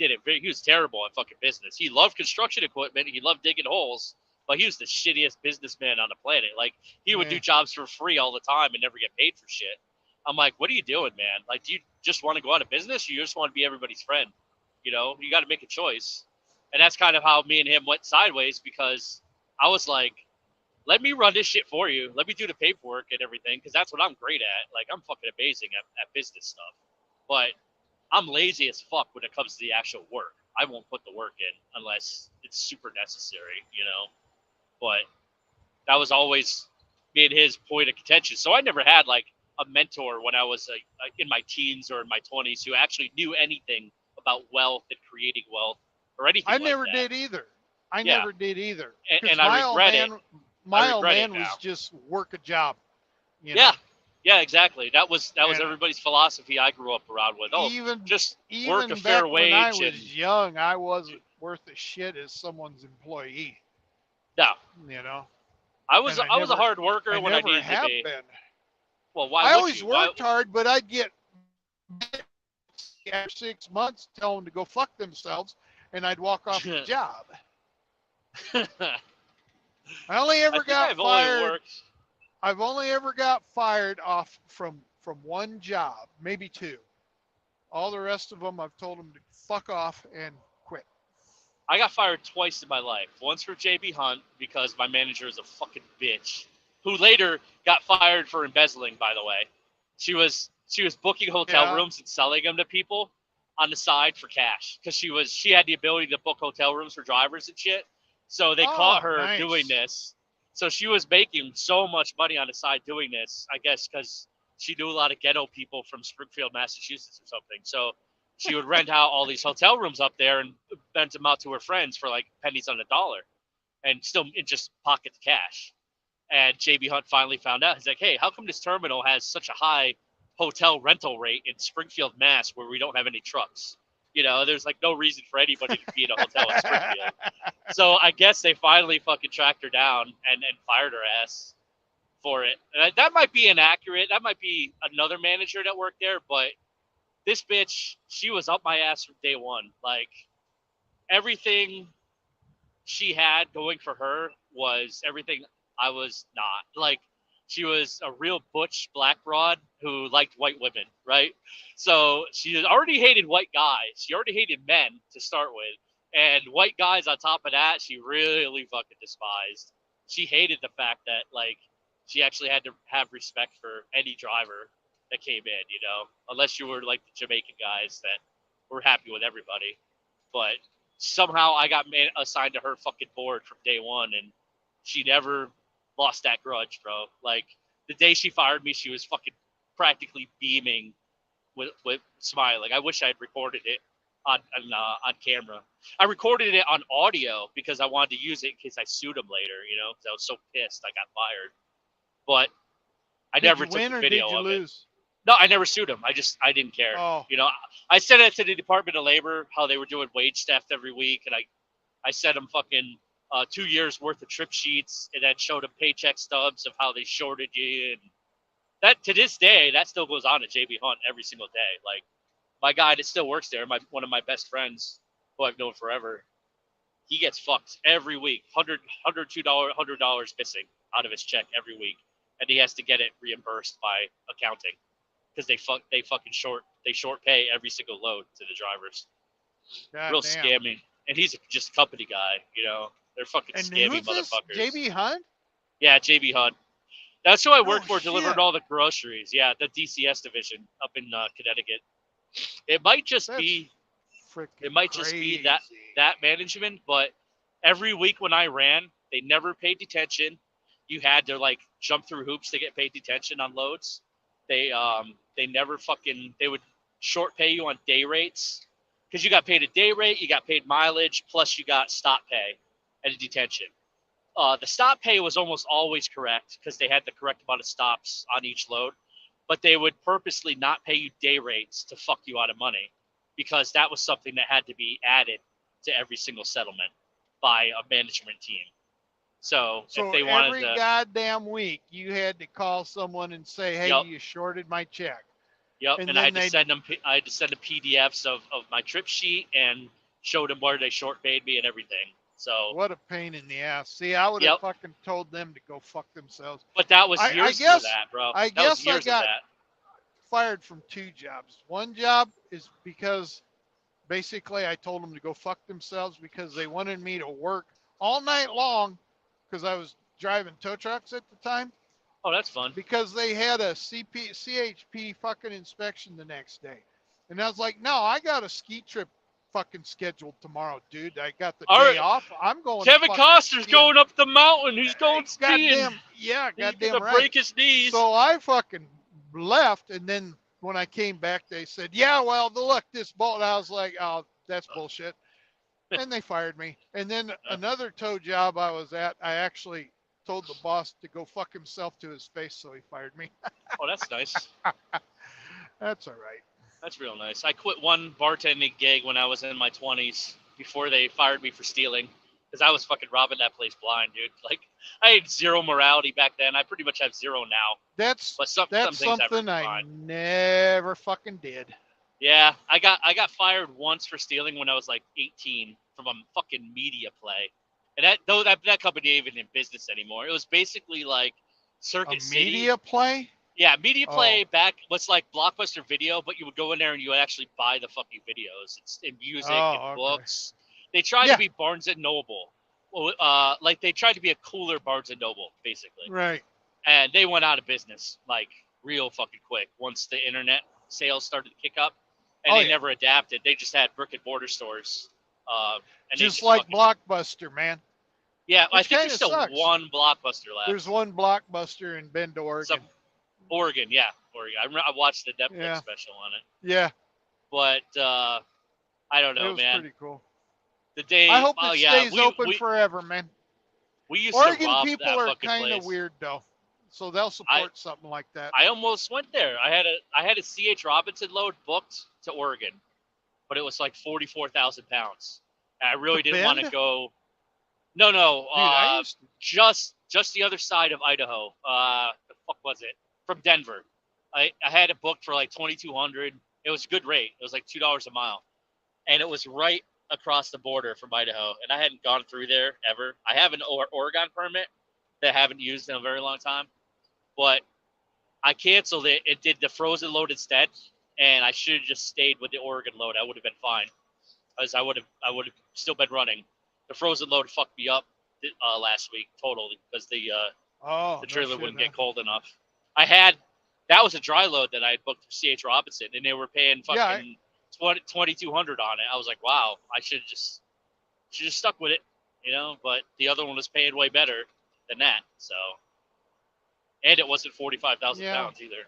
was terrible at fucking business. He loved construction equipment. He loved digging holes, but he was the shittiest businessman on the planet. Like, he would do jobs for free all the time and never get paid for shit. I'm like, what are you doing, man? Like, do you just want to go out of business, or you just want to be everybody's friend? You got to make a choice. And that's kind of how me and him went sideways, because I was like, let me run this shit for you. Let me do the paperwork and everything, because that's what I'm great at. Like, I'm fucking amazing at business stuff. But I'm lazy as fuck when it comes to the actual work. I won't put the work in unless it's super necessary, But that was always me and his point of contention. So I never had like a mentor when I was in my teens or in my 20s who actually knew anything about wealth and creating wealth or anything. I never did either. Never did either. And I regret it. My old man was just work a job. Yeah, exactly. That was everybody's philosophy I grew up around with. Just work a fair wage. When I was young, I wasn't worth a shit as someone's employee. No. I was a never, hard worker when I needed to be. Been. Well, why? I always worked hard, but I'd get after 6 months, tell them to go fuck themselves, and I'd walk off the job. I only ever got fired. I've only ever got fired off from one job, maybe 2. All the rest of them, I've told them to fuck off and quit. I got fired twice in my life. Once for JB Hunt because my manager is a fucking bitch, who later got fired for embezzling, by the way. She was booking hotel rooms and selling them to people on the side for cash because she had the ability to book hotel rooms for drivers and shit. So they caught her doing this. So she was making so much money on the side doing this, I guess, because she knew a lot of ghetto people from Springfield, Massachusetts or something. So she would rent out all these hotel rooms up there and rent them out to her friends for like pennies on the dollar and just pocket the cash. And JB Hunt finally found out. He's like, hey, how come this terminal has such a high hotel rental rate in Springfield, Mass, where we don't have any trucks? There's like no reason for anybody to be in a hotel in Springfield. So I guess they finally fucking tracked her down and fired her ass for it. And that might be inaccurate. That might be another manager that worked there. But this bitch, she was up my ass from day one. Like, everything she had going for her was everything I was not. Like, she was a real butch black broad who liked white women, right? So she already hated white guys. She already hated men to start with. And white guys on top of that, she really fucking despised. She hated the fact that, like, she actually had to have respect for any driver that came in, you know, unless you were like the Jamaican guys that were happy with everybody. But somehow I got assigned to her fucking board from day one, and she never lost that grudge, bro. Like the day she fired me, she was fucking practically beaming with smiling. I wish I had recorded it on camera. I recorded it on audio because I wanted to use it in case I sued him later, you know, because I was so pissed I got fired. But I never took the video of it. No, I never sued him. I didn't care. Oh. You know, I sent it to the Department of Labor how they were doing wage theft every week, and I sent them fucking 2 years worth of trip sheets, and then showed them paycheck stubs of how they shorted you, and that to this day that still goes on at JB Hunt every single day. Like my guy that still works there, one of my best friends who I've known forever, he gets fucked every week. $100 missing out of his check every week, and he has to get it reimbursed by accounting because they fucking short pay every single load to the drivers. Real scammy. And he's just a company guy, you know. They're fucking scammy motherfuckers. JB Hunt? Yeah, JB Hunt. That's who I worked for, delivering all the groceries. Yeah, the DCS division up in Connecticut. It might just be that management, but every week when I ran, they never paid detention. You had to like jump through hoops to get paid detention on loads. They never they would short pay you on day rates because you got paid a day rate, you got paid mileage, plus you got stop pay and detention. The stop pay was almost always correct because they had the correct amount of stops on each load, but they would purposely not pay you day rates to fuck you out of money because that was something that had to be added to every single settlement by a management team. So if they wanted every goddamn week you had to call someone and say, "Hey, you shorted my check." Yep, and I had to send them. I had to send them PDFs of my trip sheet and show them where they short paid me and everything. So what a pain in the ass. See, I would have fucking told them to go fuck themselves. But that was years of that, bro. I guess I got fired from 2 jobs. One job is because basically I told them to go fuck themselves because they wanted me to work all night long because I was driving tow trucks at the time. Oh, that's fun. Because they had a CHP fucking inspection the next day. And I was like, no, I got a ski trip fucking scheduled tomorrow, dude. I got the day off. I'm going. Kevin Costner's going up the mountain. He's going skiing. Goddamn right. Break his knees. So I fucking left, and then when I came back, they said, "Yeah, well, look, this bolt." And I was like, "Oh, that's bullshit," and they fired me. And then another tow job I was at, I actually told the boss to go fuck himself to his face, so he fired me. Oh, that's nice. That's all right. That's real nice. I quit one bartending gig when I was in my 20s before they fired me for stealing because I was fucking robbing that place blind, dude. Like, I had zero morality back then. I pretty much have zero now. That's something I never fucking did. Yeah, I got fired once for stealing when I was like 18 from a fucking media play. And that company ain't even in business anymore. It was basically like Circuit City. Media play? Yeah, media play back was like Blockbuster Video, but you would go in there and you would actually buy the fucking videos. It's in music and books. They tried to be Barnes and Noble. Like they tried to be a cooler Barnes and Noble, basically. Right. And they went out of business like real fucking quick once the internet sales started to kick up. And they never adapted. They just had brick and mortar stores. And just like Blockbuster, man. Yeah, I think there's still one Blockbuster left. There's one Blockbuster in Bend, Oregon. Oregon. I watched the Netflix special on it. Yeah. But I don't know, it was man. Pretty cool. The day. I hope it stays open forever, man. We used Oregon to rob people that are kind of weird though, so they'll support something like that. I almost went there. I had a C.H. Robinson load booked to Oregon, but it was like 44,000 pounds. And I really didn't want to go. No. Dude, just the other side of Idaho. The fuck was it? From Denver. I had it booked for like 2,200. It was a good rate. It was like $2 a mile, and it was right across the border from Idaho. And I hadn't gone through there ever. I have an Oregon permit that I haven't used in a very long time, but I canceled it. It did the frozen load instead, and I should have just stayed with the Oregon load. I would have been fine, as I would have still been running. The frozen load fucked me up last week totally because the trailer wouldn't get cold enough. that was a dry load that I had booked for C.H. Robinson, and they were paying fucking 2,200 on it. I was like, wow, I should have just stuck with it, you know. But the other one was paying way better than that. So, and it wasn't 45,000 pounds either.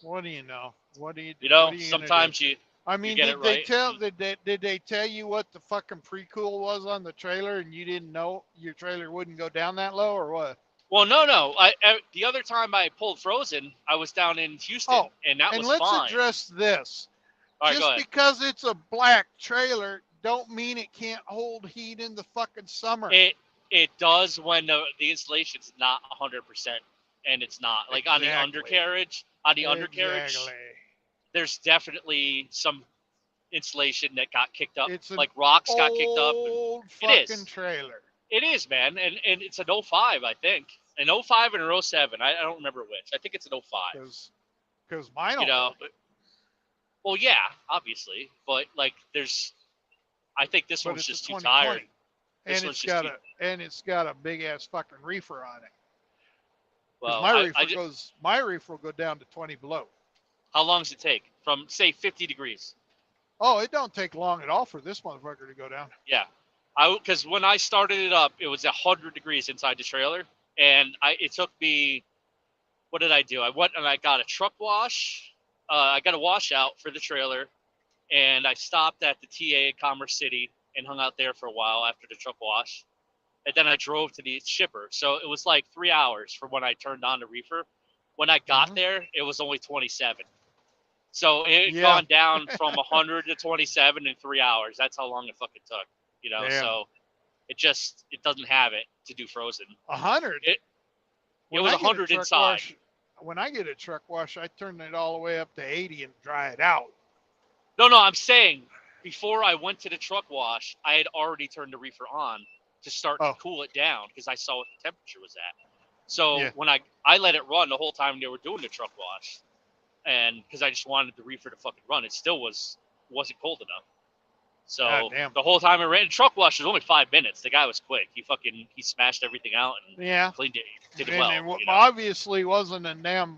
What do you know? What do you? You know, what are you sometimes do? you. I mean, get did it they right. tell did they tell you what the fucking pre-cool was on the trailer, and you didn't know your trailer wouldn't go down that low, or what? Well, no. I the other time I pulled Frozen, I was down in Houston, and that was let's fine. address this. All right, go Just ahead. because it's a black trailer, don't mean it can't hold heat in the fucking summer. It does when the installation's not 100%, and it's not like on the undercarriage. On the undercarriage, there's definitely some insulation that got kicked up, like rocks got kicked up. It is trailer. It is, man, and it's an 05, I think, an 05 and an 07. I don't remember which. I think it's an 05. Because mine, you know. Well, yeah, obviously, but like I think this one's just too tired. And it's got a big ass fucking reefer on it. Well, my reefer will go down to 20 below. How long does it take from say 50 degrees? Oh, it don't take long at all for this motherfucker to go down. Yeah, because when I started it up, it was 100 degrees inside the trailer, and it took me. What did I do? I went and I got a truck wash. I got a washout for the trailer, and I stopped at the TA in Commerce City and hung out there for a while after the truck wash. And then I drove to the shipper. So it was like 3 hours from when I turned on the reefer. When I got there, it was only 27. So it had gone down from 100 to 27 in 3 hours. That's how long it fucking took, you know? Damn. So it doesn't have it to do Frozen. 100? It was 100 inside. When I get a truck wash, I turn it all the way up to 80 and dry it out. No, I'm saying before I went to the truck wash, I had already turned the reefer on to start to cool it down because I saw what the temperature was at. So when I let it run the whole time they were doing the truck wash, and because I just wanted the reefer to fucking run, it still wasn't cold enough. So the whole time I ran, truck wash was only 5 minutes. The guy was quick. He smashed everything out and cleaned it. Did it well. It obviously wasn't a damn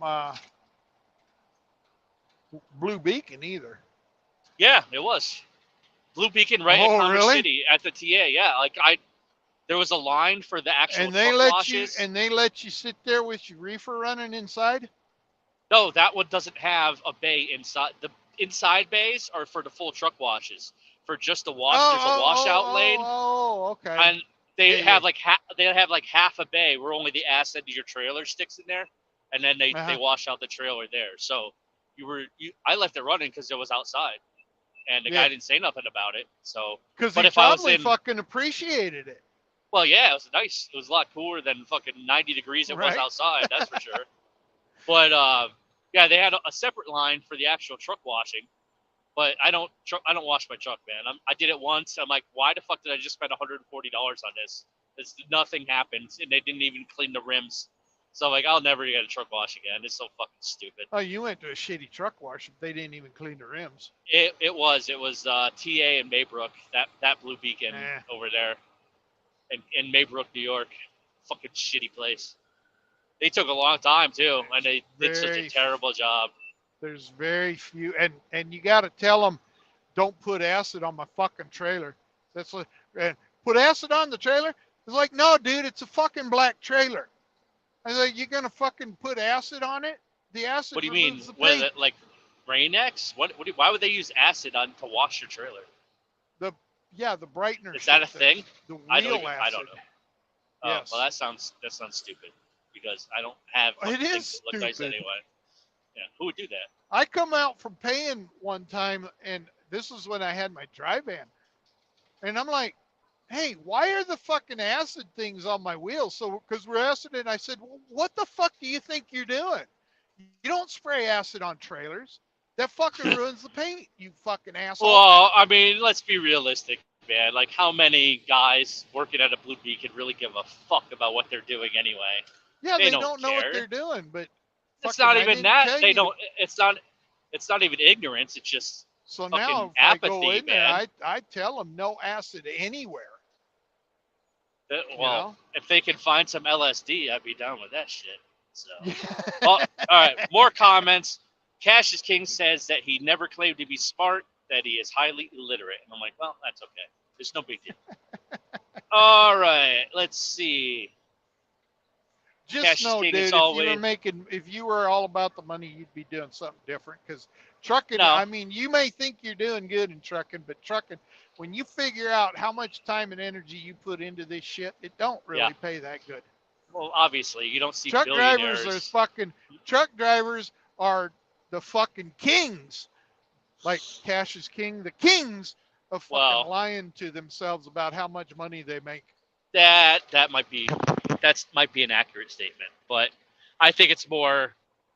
Blue Beacon either. Yeah, it was. Blue Beacon right in Commerce City at the TA. Yeah, like there was a line for the actual truck washes. And they let you sit there with your reefer running inside? No, that one doesn't have a bay inside. The inside bays are for the full truck washes. For just the wash, there's a washout lane. Oh, okay. And they have like half a bay where only the ass end of your trailer sticks in there, and then they wash out the trailer there. So I left it running because it was outside, and the guy didn't say nothing about it. So because he probably fucking appreciated it. Well, yeah, it was nice. It was a lot cooler than fucking 90 degrees it was outside. That's for sure. But yeah, they had a separate line for the actual truck washing. But I don't wash my truck, man. I did it once. I'm like, why the fuck did I just spend $140 on this? Nothing happened, and they didn't even clean the rims. So I'm like, I'll never get a truck wash again. It's so fucking stupid. Oh, you went to a shitty truck wash if they didn't even clean the rims. It was TA in Maybrook, that Blue Beacon over there, in Maybrook, New York. Fucking shitty place. They took a long time too, and they did such a terrible job. There's very few, and you got to tell them, don't put acid on my fucking trailer. That's like, and put acid on the trailer. It's like, no, dude, it's a fucking black trailer. I was like, you're gonna fucking put acid on it? The acid. What do you mean? What is it, like Rain-X? Why would they use acid to wash your trailer? The brightener. Is that a thing? The wheel I acid. I don't know. Oh, yes. Well, that sounds stupid because I don't have it is things that look nice stupid. anyway. Yeah, who would do that? I come out from paying one time, and this is when I had my dry van, and I'm like, hey, why are the fucking acid things on my wheels? So, because we're acid, and I said, well, what the fuck do you think you're doing? You don't spray acid on trailers. That fucking ruins the paint, you fucking asshole. Well, I mean, let's be realistic, man. Like, how many guys working at a Blue Beacon really give a fuck about what they're doing anyway? Yeah, they don't know what they're doing, but it's not even that. They don't. It's not even ignorance. It's just so fucking now if apathy, I go in man. there, I tell them no acid anywhere. Well, if they can find some LSD, I'd be down with that shit. So, all right, more comments. Cash is King says that he never claimed to be smart, that he is highly illiterate. And I'm like, well, that's okay. There's no big deal. All right, let's see. Just Cash know, King, dude, as if you always. were if you were all about the money, you'd be doing something different. Because trucking, No. I mean, you may think you're doing good in trucking, but trucking, when you figure out how much time and energy you put into this shit, it don't really pay that good. Well, obviously, you don't see Truck billionaires. Truck drivers are the fucking kings. Like Cash is King, the kings of fucking lying to themselves about how much money they make. That might be an accurate statement, but I think it's more.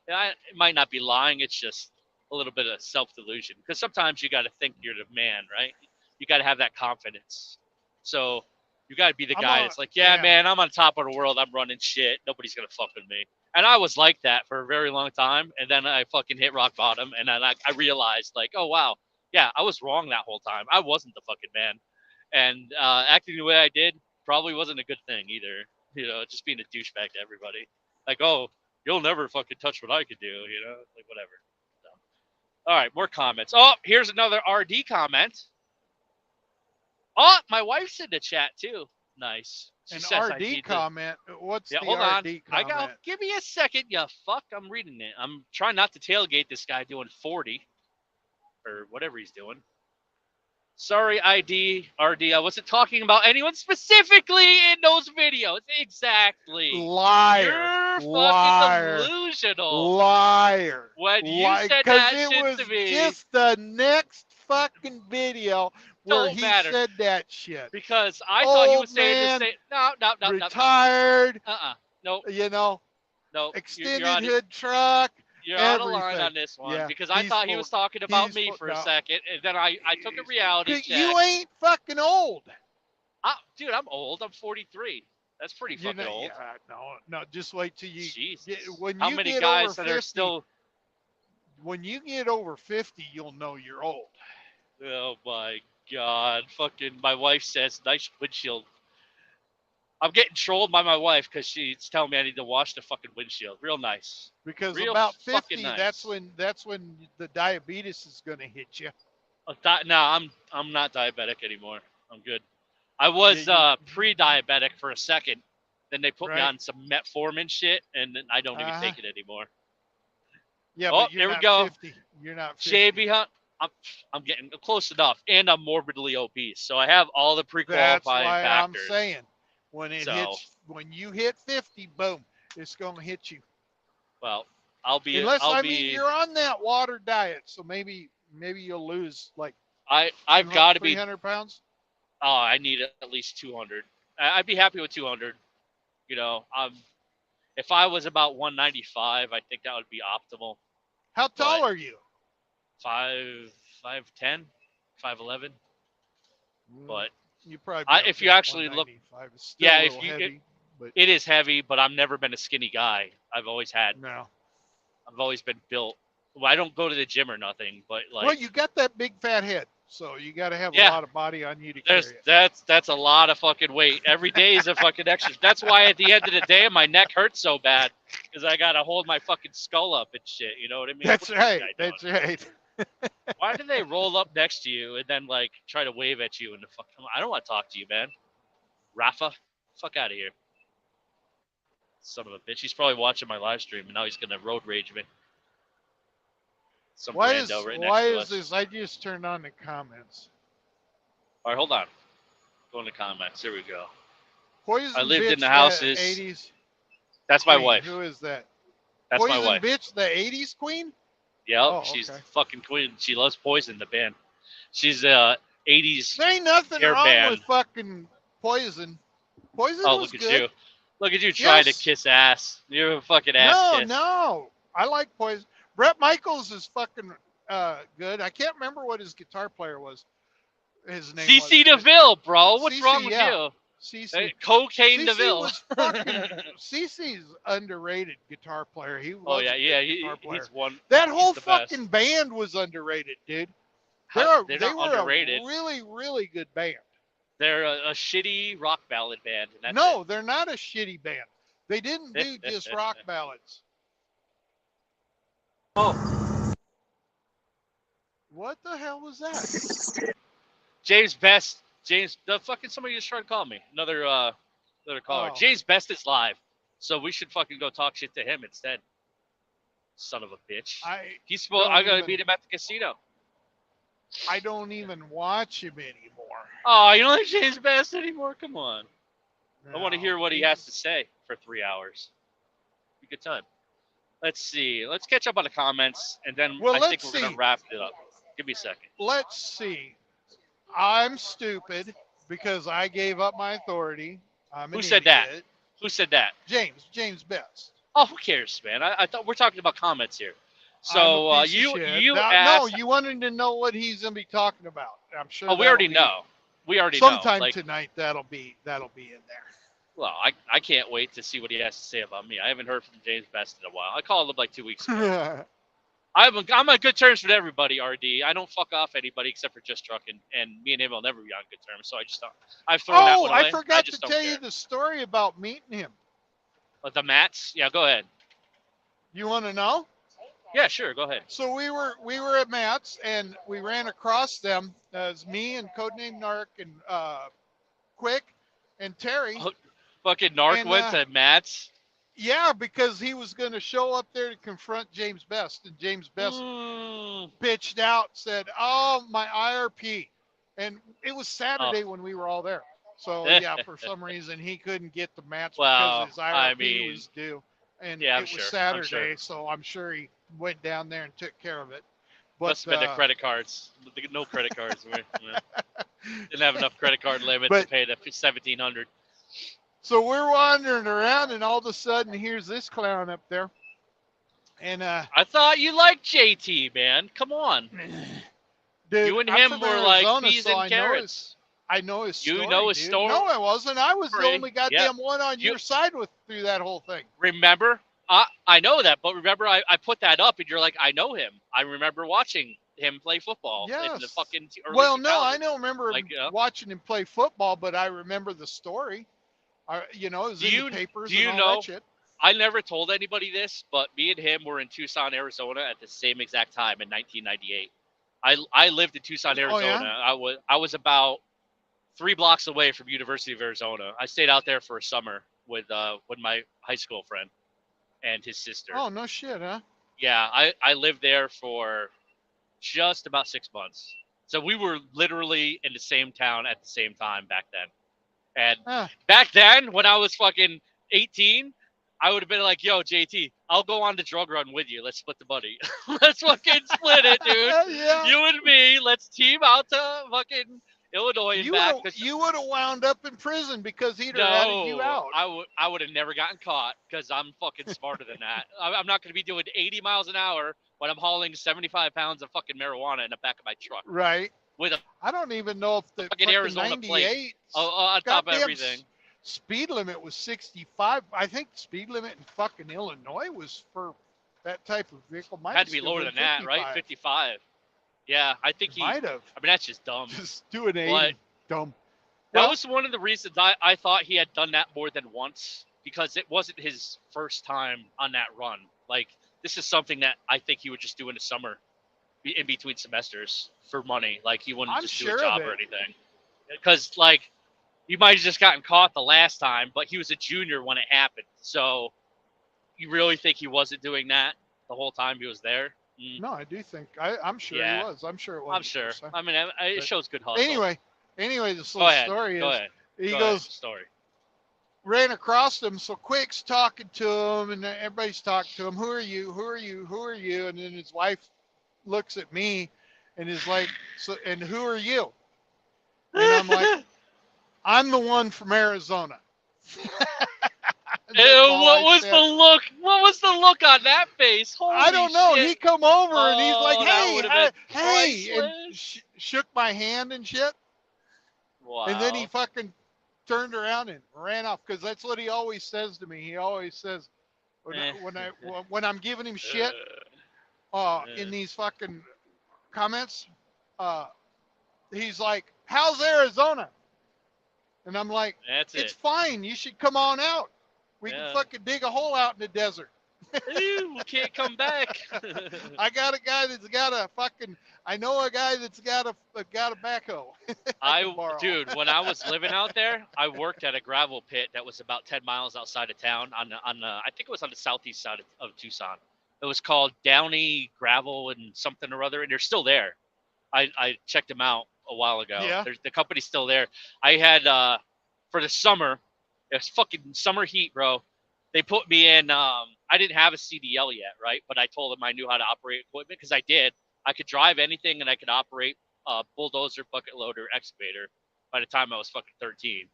It might not be lying. It's just a little bit of self-delusion, because sometimes you got to think you're the man, right? You got to have that confidence. So you got to be the guy that's like, yeah, man, I'm on top of the world. I'm running shit. Nobody's gonna fuck with me. And I was like that for a very long time, and then I fucking hit rock bottom, and then I realized, like, oh wow, yeah, I was wrong that whole time. I wasn't the fucking man, and acting the way I did probably wasn't a good thing either. You know, just being a douchebag to everybody. Like, oh, you'll never fucking touch what I could do. You know, like whatever. So. All right, more comments. Oh, here's another RD comment. Oh, my wife's in the chat too. Nice. An RD comment. What's the hold RD on. comment? Give me a second, you fuck. I'm reading it. I'm trying not to tailgate this guy doing 40 or whatever he's doing. Sorry, RD. I wasn't talking about anyone specifically in those videos. Exactly. Liar. You're fucking delusional. Liar. When you said that shit to me. Just the next fucking video where he said that shit. Because I thought he was saying the same. No. Retired. Nope. You know. No. Extended hood truck. You're out of line on this one, because I thought he was talking about me for a second, and then I took a reality check. You ain't fucking old. Dude, I'm old. I'm 43. That's pretty fucking old. Yeah, no. Just wait till you. Jesus. When How you many get guys over that 50, are still? When you get over 50, you'll know you're old. Oh my God! Fucking, my wife says nice windshield. I'm getting trolled by my wife because she's telling me I need to wash the fucking windshield. Real nice. Because Real about 50, nice. that's when the diabetes is gonna hit you. No, I'm not diabetic anymore. I'm good. I was pre-diabetic for a second. Then they put me on some metformin shit, and then I don't even take it anymore. Yeah, but you're not 50. You're not 50. JB Hunt, I'm getting close enough, and I'm morbidly obese, so I have all the pre-qualifying factors. That's why I'm saying. When you hit 50, boom, it's gonna hit you. Well, you're on that water diet, so maybe you'll lose like I've got to be 300 pounds. Oh, I need at least 200. I'd be happy with 200. You know, if I was about 195, I think that would be optimal. How tall are you? 5'10", 5'11". But you probably if you actually look, heavy, it is heavy, but I've never been a skinny guy. I've always had. No. I've always been built. Well, I don't go to the gym or nothing, but like. Well, you got that big fat head, so you got to have a lot of body on you to carry it. That's a lot of fucking weight. Every day is a fucking exercise. That's why at the end of the day, my neck hurts so bad, because I gotta hold my fucking skull up and shit. You know what I mean? That's right. That's right. Why do they roll up next to you and then like try to wave at you and the fuck? I don't want to talk to you, man. Rafa, fuck out of here. Son of a bitch. He's probably watching my live stream and now he's gonna road rage me. Why is this? I just turned on the comments. All right, hold on. Go in the comments. Here we go. Poison I lived bitch, in the houses. 80s. That's my wife. Who is that? That's Poison my wife. Bitch, the 80s queen? Yep, she's the fucking queen. She loves Poison, the band. She's 80s. There ain't nothing wrong band. with fucking Poison. Poison was look good. at you. Look at you trying to kiss ass. You're a fucking ass kiss. No. I like Poison. Bret Michaels is fucking good. I can't remember what his guitar player was. His name CC DeVille, bro. What's wrong with you? CC. Cocaine DeVille. CC's underrated guitar player. He was he's one. That whole fucking band was underrated, dude. They were underrated. A really, really good band. They're a shitty rock ballad band. No, they're not a shitty band. They didn't do just rock ballads. Oh. What the hell was that? James Best. Somebody just tried to call me. Another caller. Oh. James Best is live. So we should fucking go talk shit to him instead. Son of a bitch. I gotta meet him at the casino. I don't even watch him anymore. Oh, you don't like James Best anymore? Come on. No, I want to hear what he has to say for 3 hours. Be a good time. Let's see. Let's catch up on the comments, and then I think we're going to wrap it up. Give me a second. Let's see. I'm stupid because I gave up my authority. Who said that? Who said that? James Best. Oh, who cares, man? I thought we're talking about comments here. So you asked. No, you wanted to know what he's going to be talking about. I'm sure. Oh, we already know. We already sometime know. Tonight that'll be in there. Well, I can't wait to see what he has to say about me. I haven't heard from James Best in a while. I called him like 2 weeks ago. I'm on good terms with everybody, RD. I don't fuck off anybody except for Just Truck, and me and him will never be on good terms. So I just don't. I've thrown that one away. I forgot to tell you the story about meeting him. The Mats? Yeah, go ahead. You want to know? Yeah, sure. Go ahead. So we were at Matt's and we ran across them as me and Codename Narc and Quick and Terry. Oh, fucking Narc went to Matt's? Yeah, because he was going to show up there to confront James Best. And James Best pitched out, said, "Oh, my IRP." And it was Saturday when we were all there. So, yeah, for some reason, he couldn't get the match because his IRP was due. And it was Saturday, so I'm sure he went down there and took care of it. But, must have been the credit cards. No credit cards. Didn't have enough credit card limit to pay the $1,700. So we're wandering around, and all of a sudden, here's this clown up there. And I thought you liked JT, man. Come on. Dude, you and him were like peas and carrots. I know his story. You know his story? No, I wasn't. I was the only goddamn one on your side through that whole thing. Remember? I know that, but remember I put that up, and you're like, I know him. I remember watching him play football in the fucking early 2000s. No, I don't remember watching him play football, but I remember the story. It was in the papers and all that shit. I never told anybody this, but me and him were in Tucson, Arizona at the same exact time in 1998. I lived in Tucson, Arizona. Oh, yeah? I was about 3 blocks away from University of Arizona. I stayed out there for a summer with my high school friend and his sister. Oh, no shit, huh? Yeah, I lived there for just about 6 months. So we were literally in the same town at the same time back then. And back then, when I was fucking 18, I would have been like, yo, JT, I'll go on the drug run with you. Let's split the money. Let's fucking split it, dude. Yeah. You and me, let's team out to fucking Illinois and back. You would have wound up in prison because he'd have ratted you out. I would have never gotten caught because I'm fucking smarter than that. I'm not going to be doing 80 miles an hour when I'm hauling 75 pounds of fucking marijuana in the back of my truck. Right. I don't even know if the fucking Arizona plate on top of everything. Speed limit was 65. I think the speed limit in fucking Illinois was for that type of vehicle. Had to be lower than 55. That, right? 55. Yeah, I think he might have. I mean, that's just dumb. Just doing 80. Dumb. That was one of the reasons I thought he had done that more than once, because it wasn't his first time on that run. Like, this is something that I think he would just do in the summer, in between semesters for money. Like, he wouldn't just do a job or anything. Because, like, he might have just gotten caught the last time, but he was a junior when it happened. So, you really think he wasn't doing that the whole time he was there? No, I do think I'm sure he was. I'm sure it was. I'm sure. I mean, it shows good hustle. Anyway, this little story is he goes ran across him. So Quick's talking to him, and everybody's talking to him. Who are you? Who are you? Who are you? And then his wife looks at me and is like, "So, and who are you?" And I'm like, "I'm the one from Arizona." Ew, what was the look? What was the look on that face? Holy I don't know. Shit. He come over and he's like, hey, and shook my hand and shit. Wow. And then he fucking turned around and ran off, because that's what he always says to me. He always says when I'm giving him shit in these fucking comments, he's like, "How's Arizona?" And I'm like, "It's fine. You should come on out." We Yeah. can fucking dig a hole out in the desert. Ew, we can't come back. I got a guy that's got a fucking. I know a guy that's got a backhoe. Dude, when I was living out there, I worked at a gravel pit that was about 10 miles outside of town on the I think it was on the southeast side of Tucson. It was called Downey Gravel and something or other, and they're still there. I checked them out a while ago. Yeah. The company's still there. I had for the summer, it's fucking summer heat, bro. They put me in. I didn't have a CDL yet, right? But I told them I knew how to operate equipment because I did. I could drive anything and I could operate a bulldozer, bucket loader, excavator by the time I was fucking 13.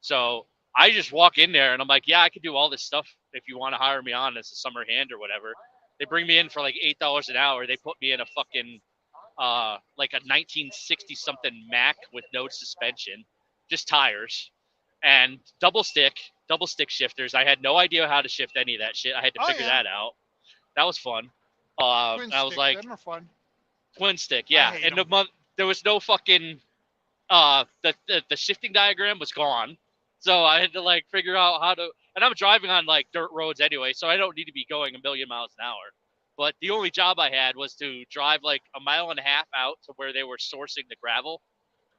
So I just walk in there and I'm like, yeah, I could do all this stuff if you want to hire me on as a summer hand or whatever. They bring me in for like $8 an hour. They put me in a fucking like a 1960 something Mack with no suspension, just tires and double stick shifters. I had no idea how to shift any of that shit. I had to figure that out. That was fun. Twin I was stick, like, them are fun. twin stick, yeah. And the month there was no fucking the shifting diagram was gone, so I had to like figure out how to. And I'm driving on like dirt roads anyway, so I don't need to be going a million miles an hour. But the only job I had was to drive like a mile and a half out to where they were sourcing the gravel,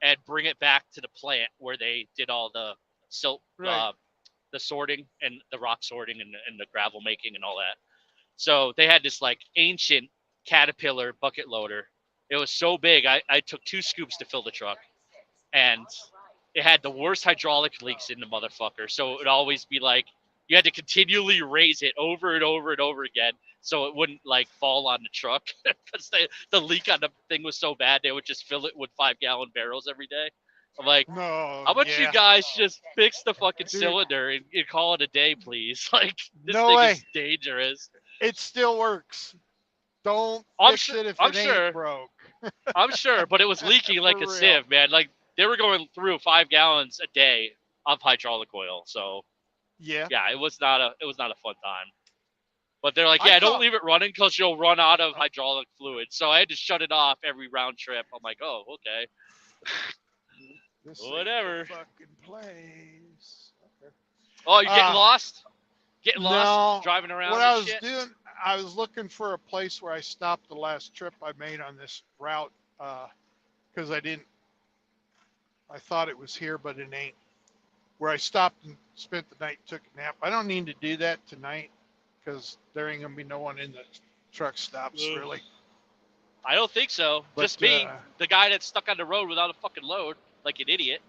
and bring it back to the plant where they did all the silt, the sorting and the rock sorting and the gravel making and all that. So they had this like ancient Caterpillar bucket loader. It was so big, I took 2 scoops to fill the truck, and it had the worst hydraulic leaks in the motherfucker. So it would always be like you had to continually raise it over and over and over again so it wouldn't like fall on the truck because the leak on the thing was so bad they would just fill it with 5-gallon barrels every day. I'm like, no, how about you guys just fix the fucking cylinder and call it a day, please? Like, this thing is dangerous. It still works. Don't fix it if it ain't broke. I'm sure, but it was leaking like a sieve, man. Like, they were going through 5 gallons a day of hydraulic oil. So, yeah, it was not a fun time. But they're like, don't leave it running because you'll run out of hydraulic fluid. So I had to shut it off every round trip. I'm like, oh, okay. This whatever. Fucking place. Oh, you getting lost? Getting lost driving around? What I was doing, I was looking for a place where I stopped the last trip I made on this route because I thought it was here, but it ain't. Where I stopped and spent the night, took a nap. I don't need to do that tonight because there ain't gonna be no one in the truck stops really. I don't think so. But, just me, the guy that's stuck on the road without a fucking load, like an idiot,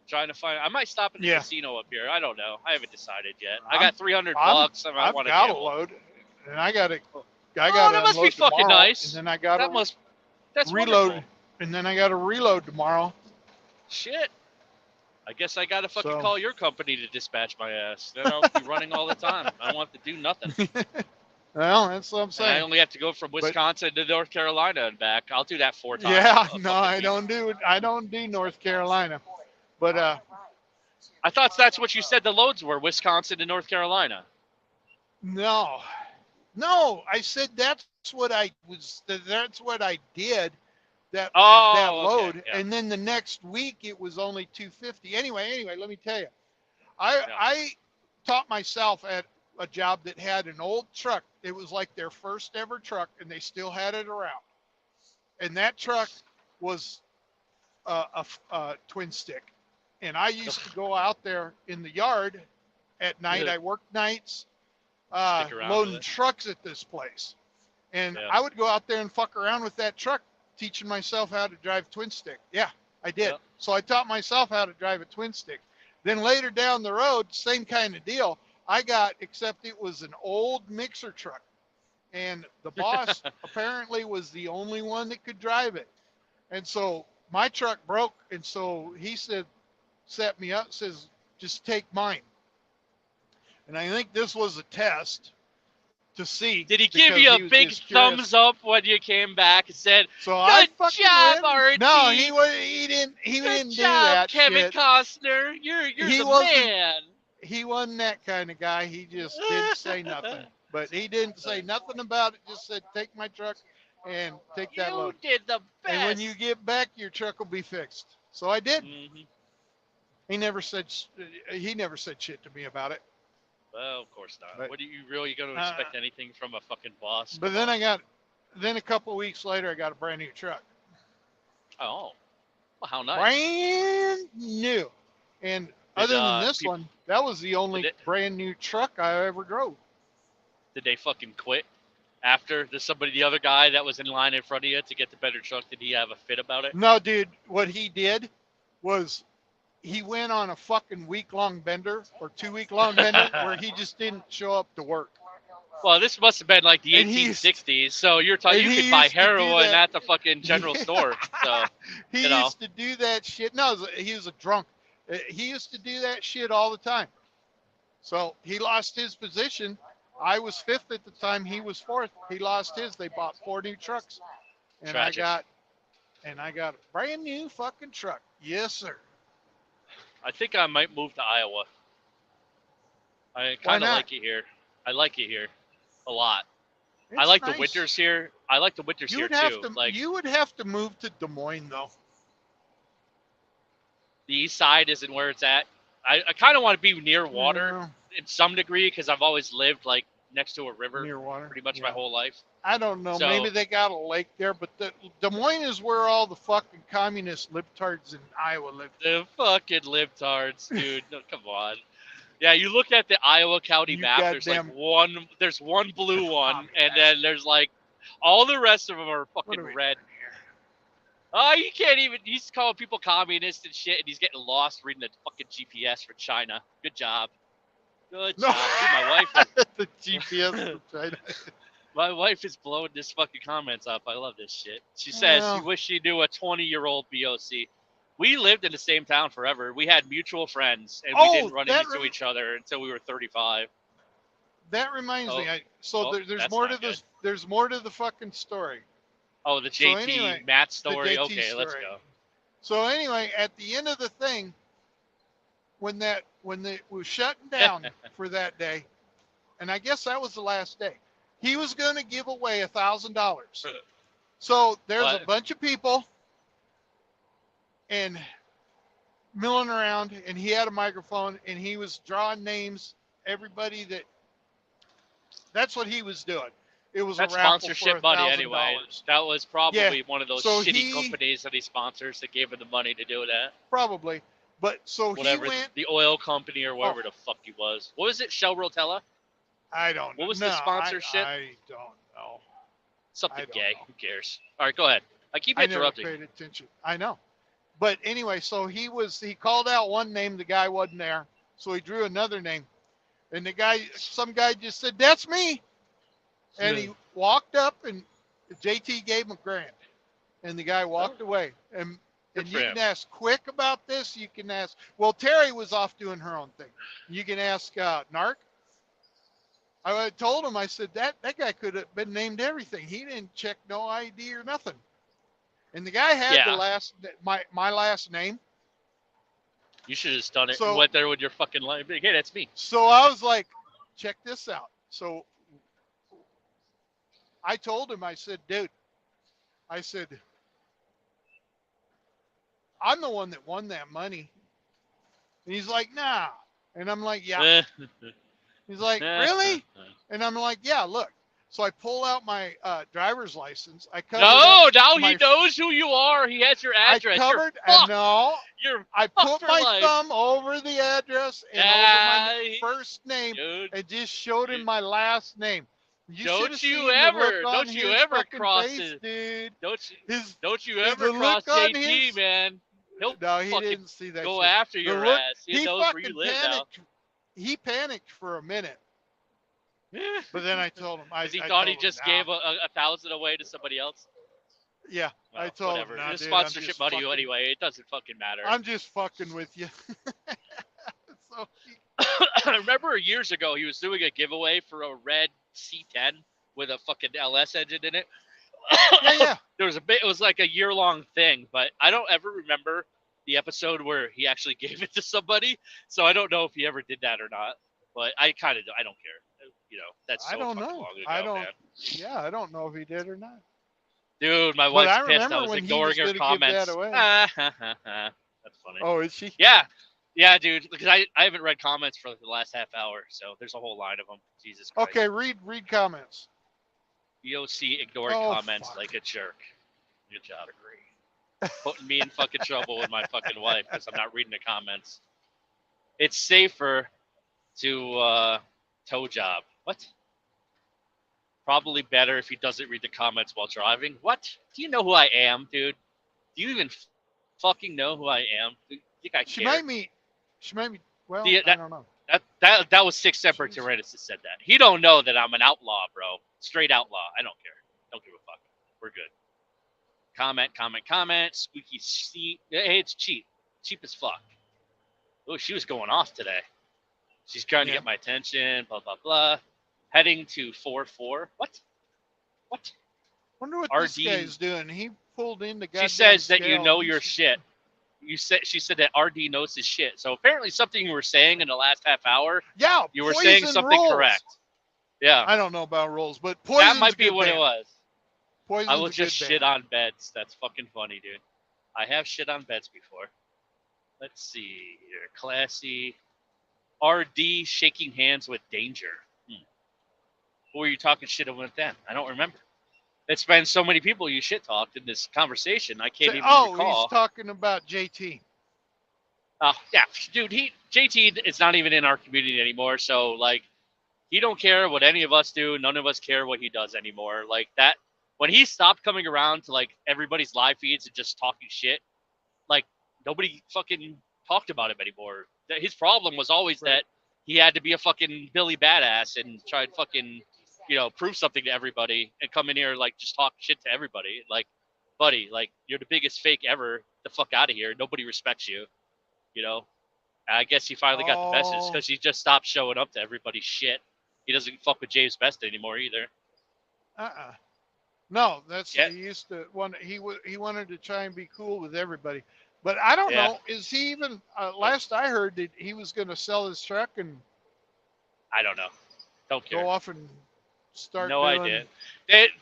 trying to find. I might stop in the casino up here. I don't know. I haven't decided yet. I got $300. I want to got a load, and I got to. That must be fucking nice. And then I got that's reload, wonderful. And then I got to reload tomorrow. Shit. I guess I gotta fucking call your company to dispatch my ass. Then I'll be running all the time. I don't have to do nothing. Well, that's what I'm saying. And I only have to go from Wisconsin to North Carolina and back. I'll do that 4 times. Yeah, no, I don't do North Carolina. But I thought that's what you said the loads were, Wisconsin to North Carolina. No, I said that's what I did. That load, and then the next week it was only 250. Anyway, let me tell you, I taught myself at a job that had an old truck. It was like their first ever truck, and they still had it around. And that truck was a twin stick. And I used to go out there in the yard at night. I worked nights loading trucks at this place, and I would go out there and fuck around with that truck, teaching myself how to drive twin stick. Yeah, I did. Yep. So I taught myself how to drive a twin stick. Then later down the road, same kind of deal. Except it was an old mixer truck. And the boss apparently was the only one that could drive it. And so my truck broke. And so he set me up, says, just take mine. And I think this was a test to see. Did he give you a big thumbs up when you came back and said, "Good job, Artie"? No, he didn't do that. Kevin shit. Costner, you're the man. He wasn't that kind of guy. He just didn't say nothing. But he didn't say nothing about it. Just said, "Take my truck and take that load." You did the best. And when you get back, your truck will be fixed. So I did. Mm-hmm. He never said shit to me about it. Well, of course not. But- What are you really going to expect anything from a fucking boss? But then then a couple of weeks later, I got a brand new truck. Oh, well, how nice. Brand new. And other than this one, that was the only brand new truck I ever drove. Did they fucking quit after the other guy that was in line in front of you to get the better truck? Did he have a fit about it? No, dude, what he did was he went on a fucking week-long bender or 2-week-long bender where he just didn't show up to work. Well, this must have been like the And he 1860s. So you're talking, and you he could buy used to do heroin that. at the fucking general store. So He you know. used to do that shit. No, he was a drunk. He used to do that shit all the time. So he lost his position. I was 5th at the time. He was 4th. He lost his. They bought 4 new trucks, and Tragic. I got a brand new fucking truck. Yes, sir. I think I might move to Iowa. I Why kind of not? like it here. I like it here a lot. I It's like nice. the winters here. I like the winters You here would have too. to. Like You would have to move to Des Moines though. the east side isn't where it's at. I kind of want to be near water in some degree because I've always lived like next to a river Near water. pretty much Yeah. my whole life. I don't know. So- Maybe they got a lake there, but Des Moines is where all the fucking communist libtards in Iowa live. The fucking libtards, dude. No, come on. Yeah, you look at the Iowa County You map. There's like goddamn- there's one blue one, Oh, and man. then there's like all the rest of them are What fucking are we red. doing here? Oh, you can't even. He's calling people communists and shit, and he's getting lost reading the fucking GPS for China. Good job. Good No. job. Dude, my wife. The GPS from China. My wife is blowing this fucking comments up. I love this shit. She says Well. she wish she knew a 20-year-old BOC. We lived in the same town forever. We had mutual friends, and we Oh, didn't run that into rem- each other until we were 35. That reminds Oh. me. Oh, There's that's more to not this. There's more to the fucking story. Oh, the So JT anyway, Matt the story. JT Okay, let's story. go. So anyway, at the end of the thing, when they was shutting down for that day, and I guess that was the last day, he was going to give away $1,000. So there's What? a bunch of people and milling around, and he had a microphone, and he was drawing names. Everybody that's what he was doing. It was That's a raffle sponsorship for money $1,000. anyway. That was probably one of those so shitty he- companies that he sponsors that gave him the money to do that. Probably. But so Whatever, he went. the oil company or whatever the fuck he was. What was it, Shell Rotella? I don't know. What was the No, sponsorship? I don't know. Something don't gay. know. Who cares? All right, go ahead. I keep I never interrupting. paid attention. I know. But anyway, so he called out one name, the guy wasn't there. So he drew another name. And some guy just said, "That's me." And he walked up and JT gave him $1,000. And the guy walked away. And Good you for can him. ask Quick about this. You can ask, well, Terry was off doing her own thing. You can ask Narc. I told him, I said, that guy could have been named everything. He didn't check no ID or nothing. And the guy had my last name. You should have just done it. So- You went there with your fucking life. Hey, that's me. So I was like, check this out. So I told him, I said, dude, I said, I'm the one that won that money. And he's like, nah. And I'm like, yeah. He's like, really? And I'm like, yeah, look. So I pull out my driver's license. I covered No, up now my- he knows who you are. He has your address. I covered, and no, You're I fucked put for my life. thumb over the address and over my first name Dude, and just showed him my last name. You Don't should've you seen the ever- look on don't you his ever fucking cross face, it. dude. don't you the ever look cross on JT, his- man. He'll No, he fucking didn't see that. go shit. after The your look- ass. He He knows where fucking you live now. panicked. He panicked for a minute, but then I told him. Because he I thought told he him, just nah. gave a thousand away to somebody else. Yeah, Well, I told whatever. him. Nah, It's dude, I'm sponsorship just money fucking- anyway. It doesn't fucking matter. I'm just fucking with you. So I remember years ago he was doing a giveaway for a red C10 with a fucking LS engine in it. yeah. There was it was like a year-long thing, but I don't ever remember the episode where he actually gave it to somebody. So I don't know if he ever did that or not. But I don't care. You know, that's so I don't fucking know. long ago, I don't. man. Yeah, I don't know if he did or not. Dude, my But wife's I pissed. I remember was when he ignoring was her gonna give comments. that away. That's funny. Oh, is she? Yeah. Yeah, dude, because I haven't read comments for the last half hour, so there's a whole line of them. Jesus Christ. Okay, read comments. BOC ignoring Oh, comments fuck. like a jerk. Good job. Putting me in fucking trouble with my fucking wife because I'm not reading the comments. It's safer to tow job. What? Probably better if he doesn't read the comments while driving. What? Do you know who I am, dude? Do you even fucking know who I am? Do you think I She care? made me. Well, Yeah, I don't know. That was six separate Tyrannus that said that. He don't know that I'm an outlaw, bro. Straight outlaw. I don't care. Don't give a fuck. We're good. Comment. Squeaky seat. Hey, it's cheap. Cheap as fuck. Oh, she was going off today. She's trying to get my attention. Blah blah blah. Heading to 4-4. What? Wonder what RD, this guy's doing. He pulled in the guy. She says that you know your shit. She said that RD knows his shit. So apparently something you were saying in the last half hour. Yeah, you were saying something rolls. correct. Yeah, I don't know about rolls, but poison. That might be what it was. Poison's I will just shit on beds. That's fucking funny, dude. I have shit on beds before. Let's see here. Classy. RD shaking hands with danger. Who were you talking shit with then? I don't remember. It's been so many people you shit talked in this conversation. I can't even recall. He's talking about JT. Yeah, dude. JT is not even in our community anymore. So like, he don't care what any of us do. None of us care what he does anymore. Like that. When he stopped coming around to like everybody's live feeds and just talking shit, like nobody fucking talked about him anymore. His problem was always that he had to be a fucking Billy Badass and try and fucking, prove something to everybody and come in here like just talk shit to everybody. Like, buddy, like you're the biggest fake ever. The fuck out of here. Nobody respects you. I guess he finally got the message because he just stopped showing up to everybody's shit. He doesn't fuck with James Best anymore either. No, he used to he wanted to try and be cool with everybody. But I don't know. Is he even? Last I heard, that he was going to sell his truck and. I don't know. Don't care. Go off and start. No idea.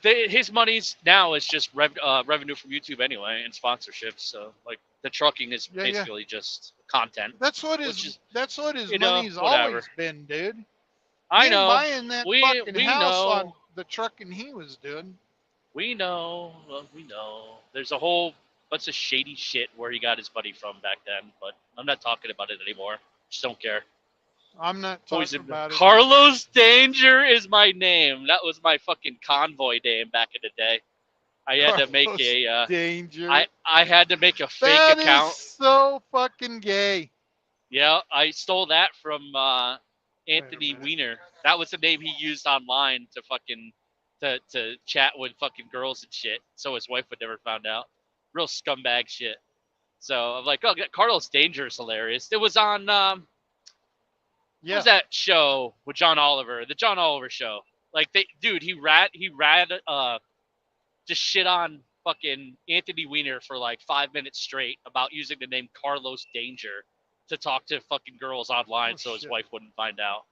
His money's now is just revenue from YouTube anyway and sponsorships. So like the trucking is basically just content. That's what his money's always been, dude. I know. Buying that fucking house on the trucking he was doing. We know. There's a whole bunch of shady shit where he got his money from back then, but I'm not talking about it anymore. Just don't care. I'm not talking about it. Carlos Danger is my name. That was my fucking convoy name back in the day. I had to make a Danger. I had to make a fake account. That is so fucking gay. Yeah, I stole that from Anthony Weiner. That was the name he used online to fucking to chat with fucking girls and shit, so his wife would never find out. Real scumbag shit. So I'm like, oh, Carlos Danger is hilarious. It was on what was that show with John Oliver? The John Oliver show. Like he just shit on fucking Anthony Weiner for like 5 minutes straight about using the name Carlos Danger to talk to fucking girls online so his wife wouldn't find out.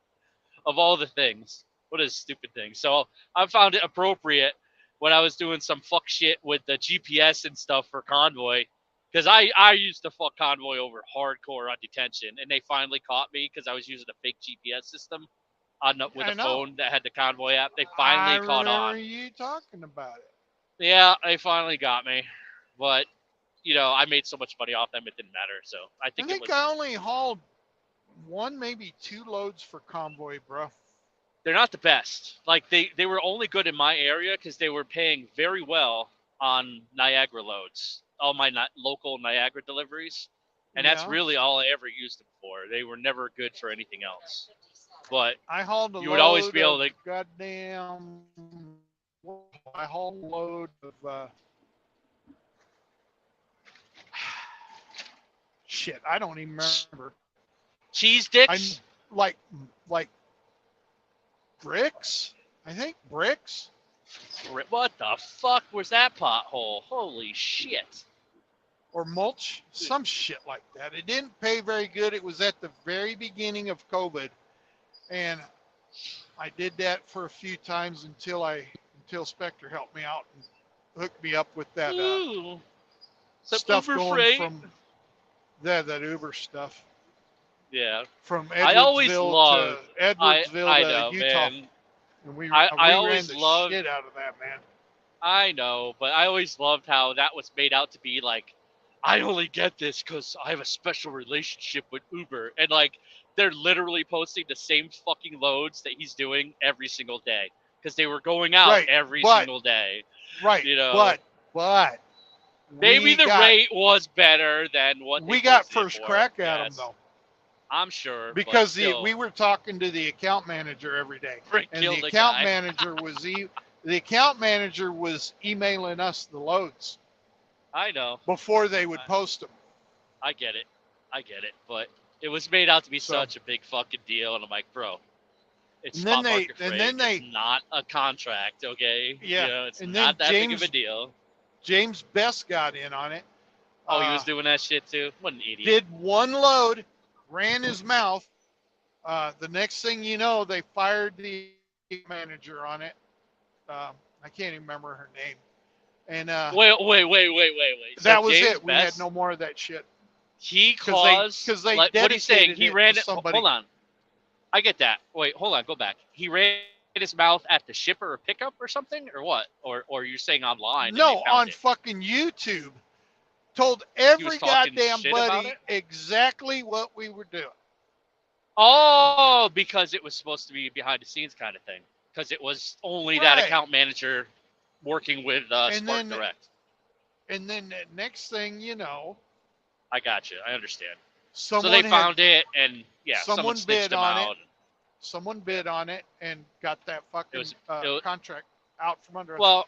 Of all the things. What a stupid thing. So I found it appropriate when I was doing some fuck shit with the GPS and stuff for Convoy. Because I used to fuck Convoy over hardcore on detention. And they finally caught me because I was using a fake GPS system with a phone that had the Convoy app. They finally caught on. I remember you talking about it. Yeah, they finally got me. But, I made so much money off them it didn't matter. So I think I only hauled one, maybe 2 loads for Convoy, bro. They're not the best. Like they were only good in my area because they were paying very well on Niagara loads, all my local Niagara deliveries, and that's really all I ever used them for. They were never good for anything else. But I hauled you would always be able to. I hauled a load of. Shit, I don't even remember. Cheese dicks. Like. Bricks? I think bricks. What the fuck was that pothole? Holy shit. Or mulch? Some shit like that. It didn't pay very good. It was at the very beginning of COVID. And I did that for a few times until Spectre helped me out and hooked me up with that stuff Uber going freight. from that Uber stuff. Yeah. from I always Edwardsville loved. to Edwardsville I to know, Utah, man. and we I ran always the loved. shit out of that, man. I know, but I always loved how that was made out to be like, I only get this because I have a special relationship with Uber, and like they're literally posting the same fucking loads that he's doing every single day because they were going out Right, every but single day. right, You know, but maybe we the got rate was better than what we they got posted it first for. crack at him Yes, though, I'm sure, because but still, we were talking to the account manager every day, Frick and killed the the account guy. manager was the account manager was emailing us the loads I know. before they would post them. I get it. I get it. But it was made out to be So- such a big fucking deal, and I'm like, bro, it's And then spot they- market and freight. then they- It's not a contract, okay? Yeah, You know, it's and not then that big of a James- deal. James Best got in on it. Oh, he was doing that shit too? What an idiot. Did one load, ran his mouth. The next thing you know, they fired the manager on it. I can't even remember her name. And Wait. So that was James it. We had Best, no more of that shit. He 'Cause caused. they- 'cause they like, what he's saying, dedicated he it ran to it. somebody. Hold on. I get that. Wait, hold on. Go back. He ran his mouth at the shipper or pickup or something, or what? Or you're saying online? and No, they found on it? fucking YouTube. Told every talking goddamn shit about buddy it? exactly what we were doing. Oh, because it was supposed to be behind the scenes kind of thing. Because it was only that Right. account manager working with And Spark then- Direct. And then the next thing you know, I got you. I understand. someone So they had- found it, and yeah, someone snitched bid them on it. out. someone bid on it and got that fucking was- it was- contract out from under us. Well,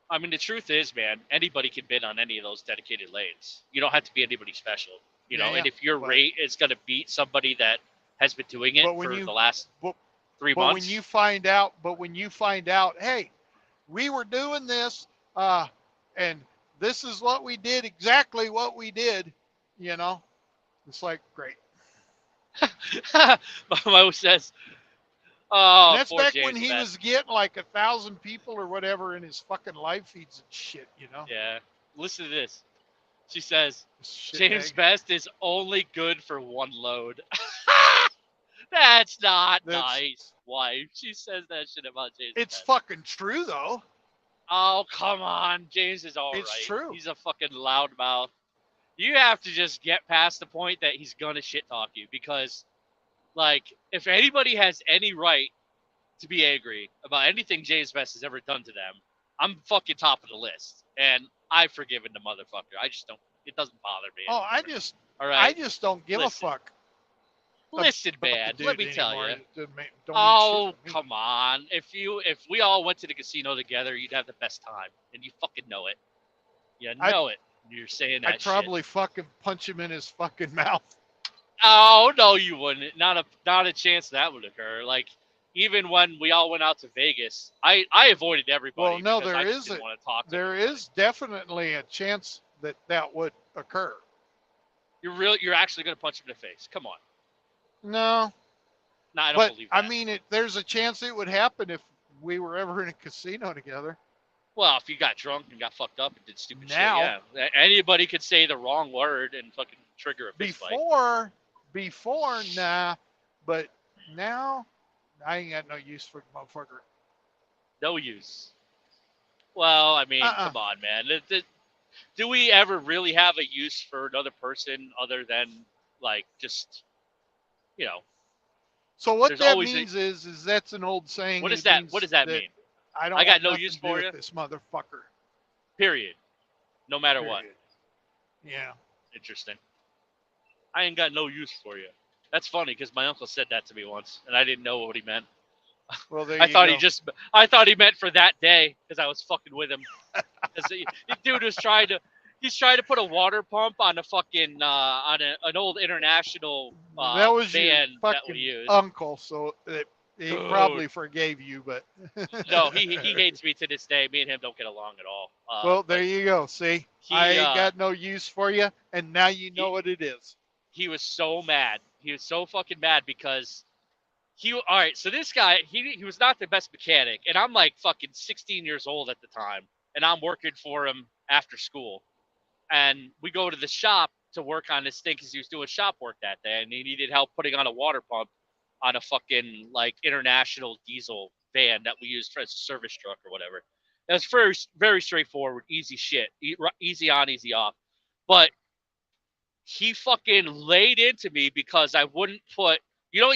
I mean, the truth is, man, anybody can bid on any of those dedicated lanes. You don't have to be anybody special, you know. Yeah, And if your but- rate is going to beat somebody that has been doing it But when for you- the last but- 3 But months, when you find out, hey, we were doing this, and this is what we did, exactly what we did, you know, it's like great. my wife says, "Oh, And that's poor back James when he Best." was getting like 1,000 people or whatever in his fucking live feeds and shit, you know. Yeah. Listen to this. She says, Shit James bag. Best is only good for one load. That's not That's- nice, wife. She says that shit about James It's Best. fucking true though. Oh, come on. James is all right. It's true. He's a fucking loudmouth. You have to just get past the point that he's going to shit talk you because, like, if anybody has any right to be angry about anything James Best has ever done to them, I'm fucking top of the list. And I've forgiven the motherfucker. I just don't, it doesn't bother me. Oh, I anymore. just All I right. just don't give Listen. a fuck. Listen, about the man. dude Let me tell anymore. you. It doesn't don't mean Oh, shit to me. come on. If we all went to the casino together, you'd have the best time. And you fucking know it. You know it. You're saying that I'd probably fucking punch him in his fucking mouth. shit. Oh, no, you wouldn't. Not a chance that would occur. Like, even when we all went out to Vegas, I avoided everybody. Well, no, because there I just isn't. didn't want to talk to There anybody. is definitely a chance that would occur. You're actually going to punch him in the face. Come on. No, No, I don't but believe that. I mean, there's a chance it would happen if we were ever in a casino together. Well, if you got drunk and got fucked up and did stupid Now- shit, yeah. Anybody could say the wrong word and fucking trigger a fist fight. Before, nah, but now I ain't got no use for the motherfucker. No use. Well, I mean, come on, man. Do we ever really have a use for another person other than, like, just, you know, So what There's that always a- means is that's an old saying. what It does that means what does that mean? I don't. I got want no nothing use to do for with you? this motherfucker. Period. No matter what. Period. Yeah. Interesting. I ain't got no use for you. That's funny because my uncle said that to me once, and I didn't know what he meant. Well, there I you thought go. I thought he meant for that day because I was fucking with him. 'Cause the dude was he's trying to put a water pump on a fucking on an old international that was your van that we fucking use. uncle, so he Dude. probably forgave you, but No, he hates me to this day. Me and him don't get along at all. well, but there you go. See, he, I ain't got no use for you, and now you know what it is. he was so mad. He was so fucking mad because all right, so this guy, he was not the best mechanic, and I'm like fucking 16 years old at the time, and I'm working for him after school. And we go to the shop to work on this thing because he was doing shop work that day, and he needed help putting on a water pump on a fucking like international diesel van that we used as a service truck or whatever. It was very, very straightforward, easy shit, easy on, easy off. But he fucking laid into me because I wouldn't put, you know,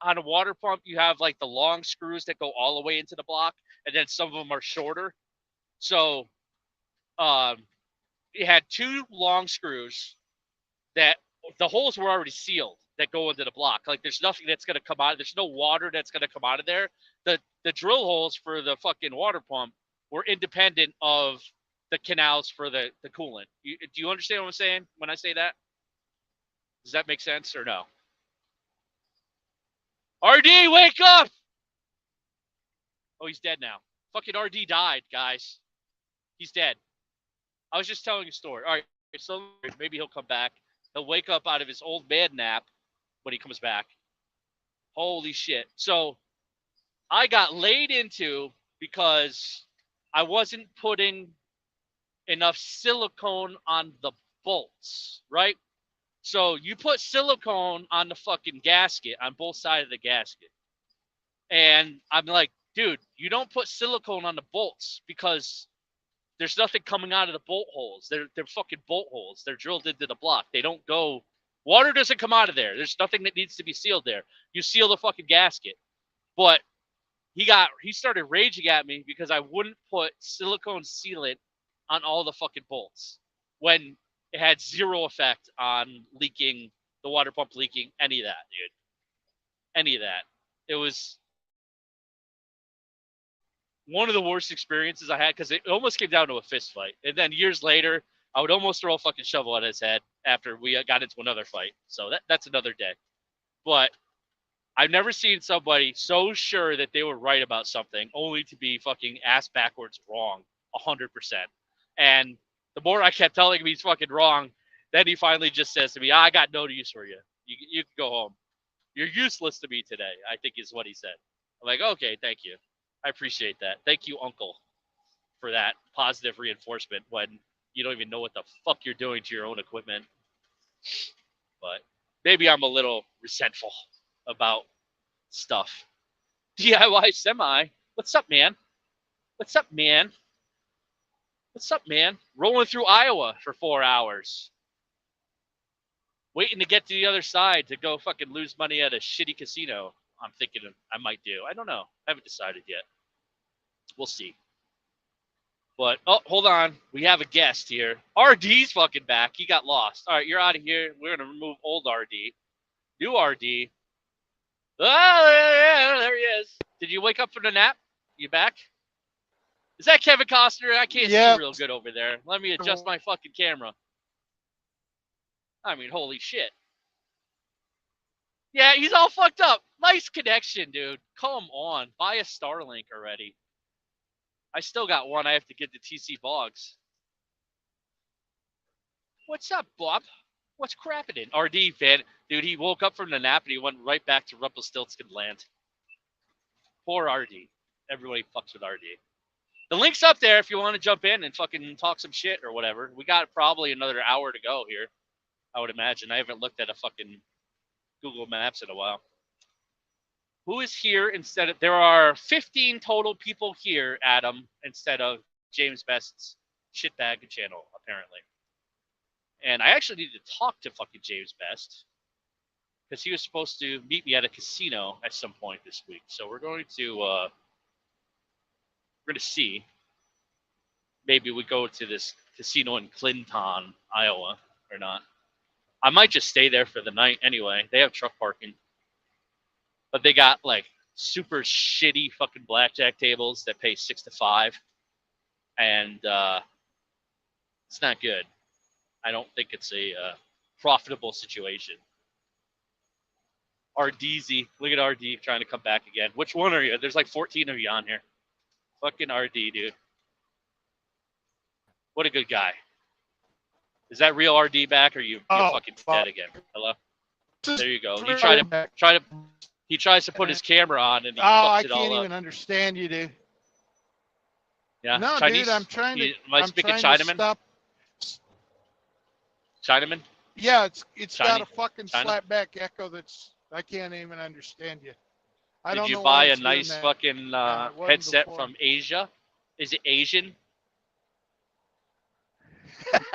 on a water pump, you have like the long screws that go all the way into the block, and then some of them are shorter. So it had 2 long screws that the holes were already sealed that go into the block. Like there's nothing that's going to come out. There's no water that's going to come out of there. The drill holes for the fucking water pump were independent of the canals for the coolant. Do you understand what I'm saying when I say that? Does that make sense or no? RD, wake up! Oh, he's dead now. Fucking RD died, guys. He's dead. I was just telling a story. All right, so maybe he'll come back. He'll wake up out of his old man nap when he comes back. Holy shit. So I got laid into because I wasn't putting enough silicone on the bolts, right? So you put silicone on the fucking gasket, on both sides of the gasket. And I'm like, dude, you don't put silicone on the bolts because there's nothing coming out of the bolt holes. They're fucking bolt holes. They're drilled into the block. They don't go, water doesn't come out of there. There's nothing that needs to be sealed there. You seal the fucking gasket. But he started raging at me because I wouldn't put silicone sealant on all the fucking bolts when it had zero effect on leaking, the water pump leaking, any of that, dude. Any of that. It was one of the worst experiences I had because it almost came down to a fist fight. And then years later, I would almost throw a fucking shovel at his head after we got into another fight. So that's another day. But I've never seen somebody so sure that they were right about something only to be fucking ass backwards wrong 100%. And the more I kept telling him he's fucking wrong, then he finally just says to me, I got no use for you. You can go home. You're useless to me today, I think is what he said. I'm like, okay, thank you. I appreciate that. Thank you, Uncle, for that positive reinforcement when you don't even know what the fuck you're doing to your own equipment. But maybe I'm a little resentful about stuff. DIY Semi. What's up, man? What's up, man? What's up, man? Rolling through Iowa for 4 hours. Waiting to get to the other side to go fucking lose money at a shitty casino. I'm thinking I might do. I don't know. I haven't decided yet. We'll see. But, oh, hold on. We have a guest here. RD's fucking back. He got lost. All right, you're out of here. We're going to remove old RD. New RD. Oh, yeah, there he is. Did you wake up from the nap? You back? Is that Kevin Costner? I can't see real good over there. Let me adjust my fucking camera. I mean, holy shit. Yeah, he's all fucked up. Nice connection, dude. Come on. Buy a Starlink already. I still got one I have to get to TC Boggs. What's up, Bob? What's crapping in? RD, fan. Dude, he woke up from the nap and he went right back to Rumpelstiltskin land. Poor RD. Everybody fucks with RD. The link's up there if you want to jump in and fucking talk some shit or whatever. We got probably another hour to go here, I would imagine. I haven't looked at a fucking Google Maps in a while. Who is here instead of... There are 15 total people here, Adam, instead of James Best's shitbag channel, apparently. And I actually need to talk to fucking James Best because he was supposed to meet me at a casino at some point this week. So we're going to see. Maybe we go to this casino in Clinton, Iowa, or not. I might just stay there for the night anyway. They have truck parking. But they got like super shitty fucking blackjack tables that pay 6 to 5. And it's not good. I don't think it's a profitable situation. RDZ. Look at RD trying to come back again. Which one are you? There's like 14 of you on here. Fucking RD, dude. What a good guy. Is that real RD back or you fucking dead again? Hello? There you go. He tries to put his camera on and he fucks it all up. I can't even understand you, dude. Yeah. No, Chinese? dude, I'm trying to. Am I speaking Chinaman? Stop. Chinaman? Yeah, it's got Chinese- a fucking China? slapback echo that's I can't even understand you. I Did don't you know buy why a it's doing nice that. fucking it wasn't headset before. from Asia? Is it Asian?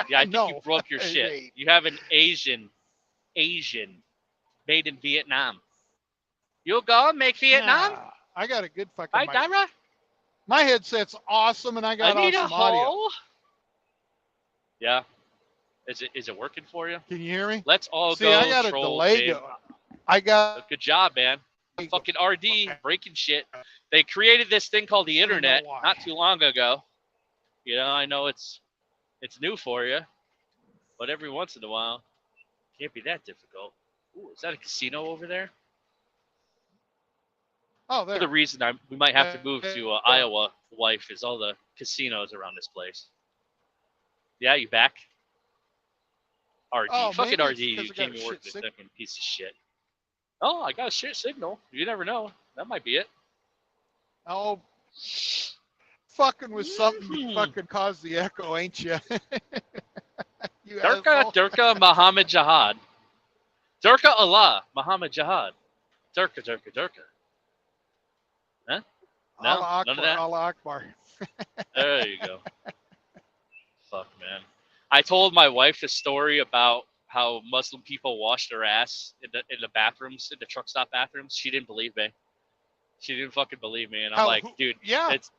Yeah, I think No, you broke your it shit. ain't. You have an Asian, made in Vietnam. You go make Vietnam? Nah, I got a good fucking Hi, mic. Dara. My headset's awesome, and I I got need a awesome audio. hole. Yeah. Is it working for you? Can you hear me? Let's all See, go I got a troll delay Jim. going. I got. Good job, man. Fucking RD breaking shit. They created this thing called the I don't know internet why. not too long ago. You know, I know it's new for you, but every once in a while, can't be that difficult. Ooh, is that a casino over there? Oh, there. The reason we might have to move to Iowa, wife, is all the casinos around this place. Yeah, you back? RD, Oh, fucking maybe RD, it's 'cause you I got can't a even work shit this signal. fucking piece of shit. Oh, I got a shit signal. You never know. That might be it. Oh, fucking with something to fucking cause the echo, ain't you? You asshole. Durka Muhammad Jihad. Durka Allah Muhammad Jihad. Durka. Huh? No, Allah none of Akbar, that? Allah Akbar. There you go. Fuck, man. I told my wife a story about how Muslim people wash their ass in the bathrooms, in the truck stop bathrooms. She didn't believe me. She didn't fucking believe me. And I'm like, dude, yeah. it's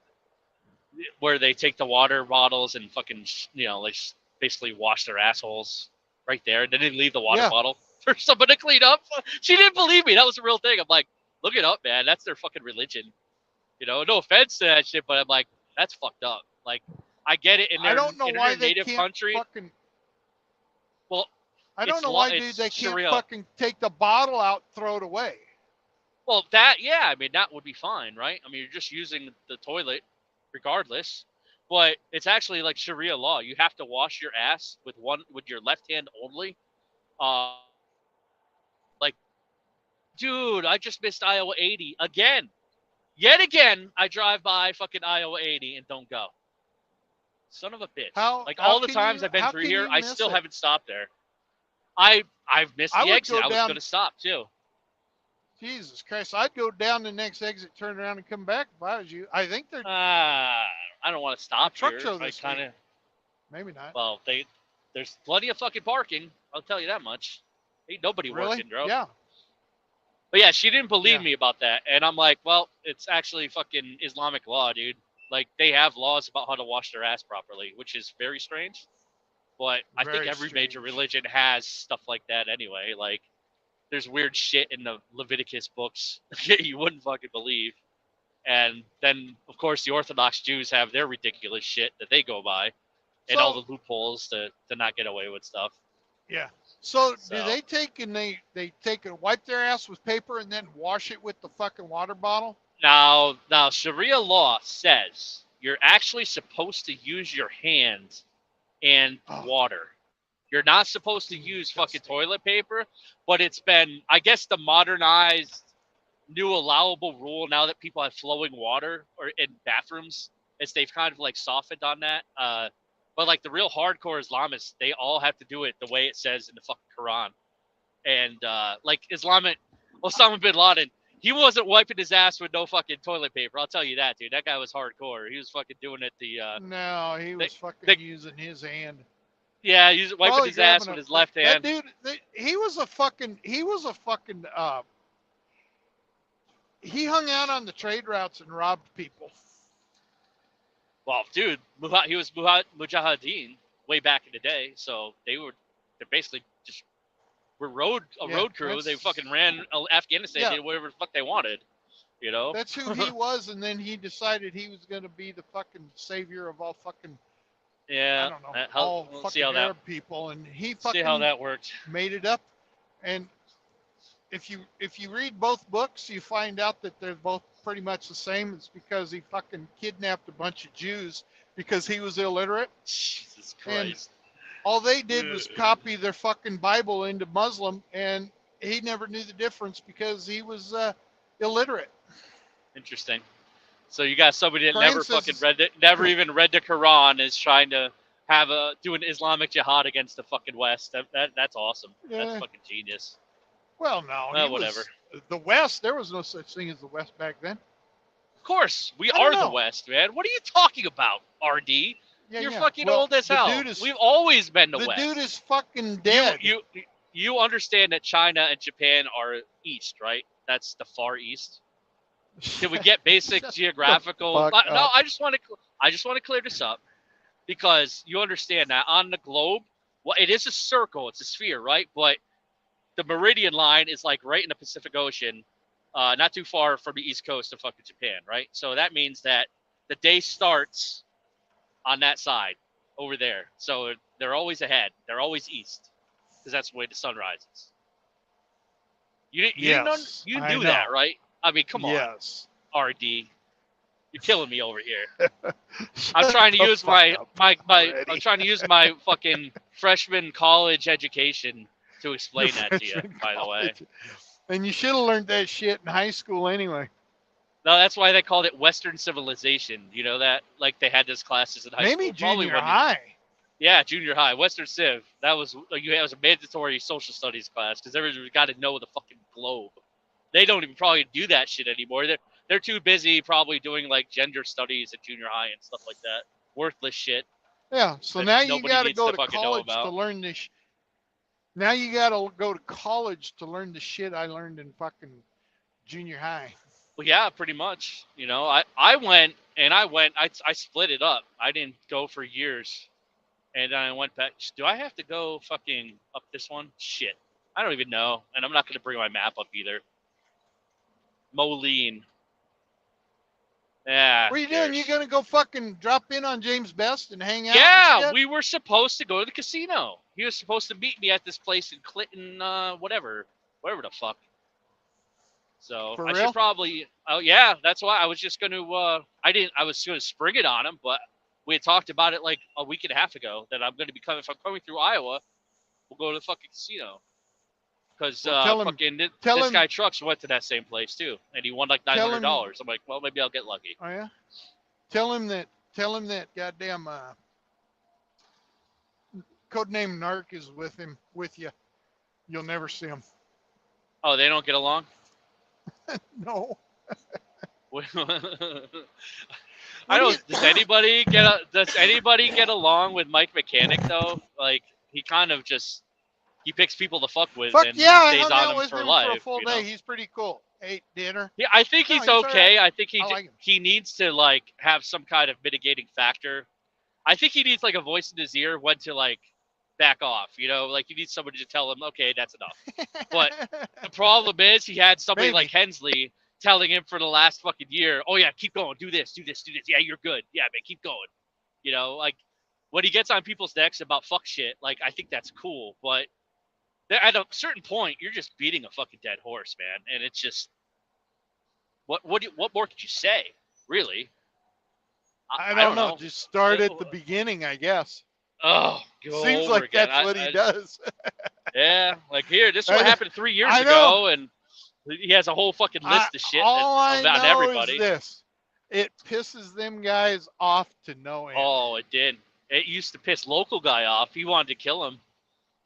where they take the water bottles and fucking, like basically wash their assholes right there. They didn't leave the water bottle for someone to clean up. She didn't believe me. That was a real thing. I'm like, look it up, man. That's their fucking religion. No offense to that shit, but I'm like, that's fucked up. Like, I get it in their, I don't know why their they native can't country. fucking. Well, I don't know why, dude, they can't fucking take the bottle out, throw it away. Well, I mean, that would be fine, right? I mean, you're just using the toilet regardless, but it's actually like Sharia law. You have to wash your ass with your left hand only. Like, dude, I just missed Iowa 80 again. Yet again, I drive by fucking Iowa 80 and don't go. Son of a bitch. All the times I've been through here, I still haven't stopped there. I've missed the exit. I was going to stop too. Jesus Christ. I'd go down the next exit, turn around, and come back if I was you. I think they're. I don't want to stop truck here. show this kind of. Maybe not. Well, there's plenty of fucking parking. I'll tell you that much. Ain't nobody working, bro. Yeah. But yeah, she didn't believe me about that. And I'm like, well, it's actually fucking Islamic law, dude. Like, they have laws about how to wash their ass properly, which is very strange. But I think every major religion has stuff like that anyway. Like, there's weird shit in the Leviticus books you wouldn't fucking believe. And then, of course, the Orthodox Jews have their ridiculous shit that they go by and all the loopholes to not get away with stuff. Yeah. So do they take and they take and wipe their ass with paper and then wash it with the fucking water bottle? Now Sharia law says you're actually supposed to use your hands and water. You're not supposed to use fucking toilet paper, but it's been, I guess, the modernized new allowable rule now that people have flowing water or in bathrooms, as they've kind of like softened on that. But like the real hardcore Islamists, they all have to do it the way it says in the fucking Quran. And like Osama bin Laden, he wasn't wiping his ass with no fucking toilet paper. I'll tell you that, dude. That guy was hardcore. He was fucking doing it No, he was fucking using his hand. Yeah, he's wiping his ass with his left hand. That dude, he was a fucking he hung out on the trade routes and robbed people. Well, dude, he was Mujahideen way back in the day, so they're basically just were road crew. They fucking ran Afghanistan, did whatever the fuck they wanted, That's who he was, and then he decided he was going to be the fucking savior of all fucking I don't know, all fucking Arab people, and he fucking see how that worked. Made it up. And if you read both books, you find out that they're both pretty much the same. It's because he fucking kidnapped a bunch of Jews because he was illiterate. Jesus Christ. And all they did was copy their fucking Bible into Muslim, and he never knew the difference because he was illiterate. Interesting. So you got somebody that never fucking read it, never even read the Quran, is trying to do an Islamic jihad against the fucking West. That's awesome. Yeah. That's fucking genius. Well, no. Well, whatever. The West, there was no such thing as the West back then. Of course, we I don't are the know. West, man. What are you talking about, RD? Yeah, You're yeah. fucking Well, old as the hell. dude is- We've always been the The West. dude is fucking dead. You understand that China and Japan are east, right? That's the far east. Can we get basic Shut the geographical? fuck No, up. I just want to clear this up because you understand that on the globe, well, it is a circle, it's a sphere, right? But the meridian line is like right in the Pacific Ocean, not too far from the east coast of fucking Japan, right? So that means that the day starts on that side over there. So they're always ahead. They're always east because that's the way the sun rises. You Yes, you I knew know. that, right? I mean, come on, Yes. RD. You're killing me over here. I'm trying to use my I'm trying to use my fucking freshman college education to explain that to you, by the way. And you should have learned that shit in high school anyway. No, that's why they called it Western civilization. You know that? Like they had those classes in high school. Maybe Probably junior when- high. Yeah, junior high, Western Civ. That was a mandatory social studies class because everybody got to know the fucking globe. They don't even probably do that shit anymore. They're too busy probably doing like gender studies at junior high and stuff like that. Worthless shit. Yeah. So that now you nobody got to needs go to to fucking know college to about. learn this. Now you got to go to college to learn the shit I learned in fucking junior high. Well, yeah, pretty much. You know, I split it up. I didn't go for years. And then I went back. Do I have to go fucking up this one? Shit. I don't even know. And I'm not going to bring my map up either. Moline. Yeah. What are you doing? You gonna go fucking drop in on James Best and hang out? Yeah, and shit? we were supposed to go to the casino. He was supposed to meet me at this place in Clinton, whatever the fuck. So For I real? should probably. Oh yeah, that's why I was just gonna. I was gonna spring it on him, but we had talked about it like a week and a half ago that I'm gonna be coming. If I'm coming through Iowa, we'll go to the fucking casino. Because Well, tell this him- guy Trucks went to that same place too, and he won like Tell him- $900. I'm like, well, maybe I'll get lucky. Oh yeah. Tell him that goddamn codename Narc is with you. You'll never see him. Oh, they don't get along. No. I don't. Does anybody get along with Mike Mechanic though? Like he kind of just he picks people to fuck with Fuck and yeah, I stays hung on out them with for him life. for a full you know? day. He's pretty cool. Ate dinner. Yeah, I think No, he's he's all okay. right. I think I like him. he needs to like have some kind of mitigating factor. I think he needs like a voice in his ear when to like back off. You know, like you need somebody to tell him, okay, that's enough. But the problem is he had somebody Maybe. like Hensley telling him for the last fucking year, oh yeah, keep going, do this. Yeah, you're good. Yeah, man, keep going. You know, like when he gets on people's necks about fuck shit, like I think that's cool. But at a certain point, you're just beating a fucking dead horse, man. And it's just what more could you say, really? I don't know. Just start at the beginning, I guess. Oh, go Seems over like again. that's what he does. Yeah, like here, this is what I- happened 3 years I ago, know. and he has a whole fucking list of shit All I about know everybody. is this: it pisses them guys off to no end. Oh, it did. It used to piss local guy off. He wanted to kill him.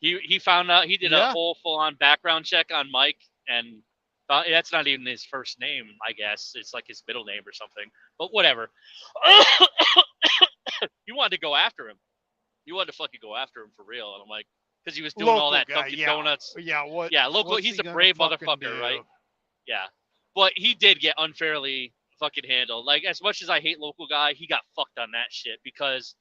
He found out he did a Yeah. whole full-on background check on Mike, and that's not even his first name. I guess it's like his middle name or something. But whatever. He wanted to go after him. He wanted to fucking go after him for real. And I'm like, because he was doing all Local that guy, Dunkin' yeah. Donuts. Yeah, what? Yeah, local. what's He's he a gonna brave fucking motherfucker, do? right? Yeah, but he did get unfairly fucking handled. Like as much as I hate local guy, he got fucked on that shit because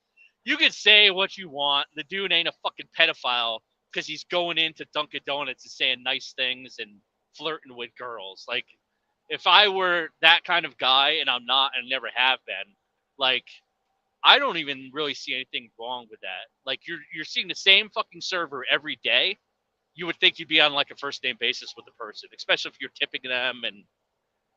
you can say what you want. The dude ain't a fucking pedophile because he's going into Dunkin' Donuts and saying nice things and flirting with girls. Like if I were that kind of guy, and I'm not, and never have been, like I don't even really see anything wrong with that. Like you're seeing the same fucking server every day. You would think you'd be on like a first name basis with the person, especially if you're tipping them and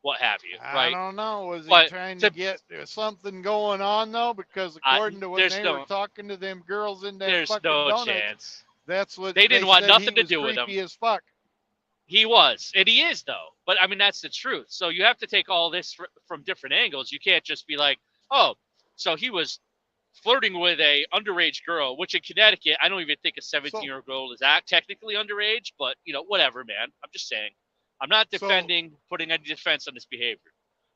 what have you, I right? don't know. Was he But trying to- to get something going on though? Because according to when there's they no- were talking to them girls in that There's fucking no donut, chance. that's what They didn't want said nothing he to was do with him. creepy as fuck. He was, and he is though. But I mean, that's the truth. So you have to take all this from different angles. You can't just be like, oh, so he was flirting with a underage girl, which in Connecticut, I don't even think a 17-year-old is technically underage, but whatever, man. I'm just saying. I'm not putting any defense on this behavior.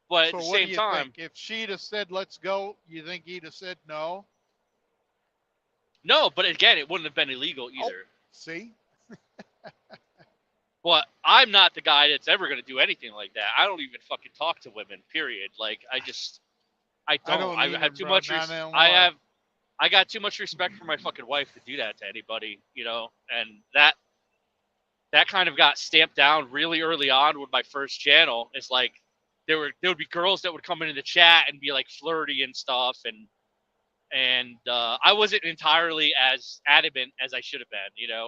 But at the same time, if she'd have said, let's go, you think he'd have said no? No, but again, it wouldn't have been illegal either. See? But I'm not the guy that's ever going to do anything like that. I don't even fucking talk to women, period. Like, I don't. I have too much. I got too much respect for my fucking wife to do that to anybody, and that kind of got stamped down really early on with my first channel. It's like there would be girls that would come into the chat and be like flirty and stuff, and I wasn't entirely as adamant as I should have been,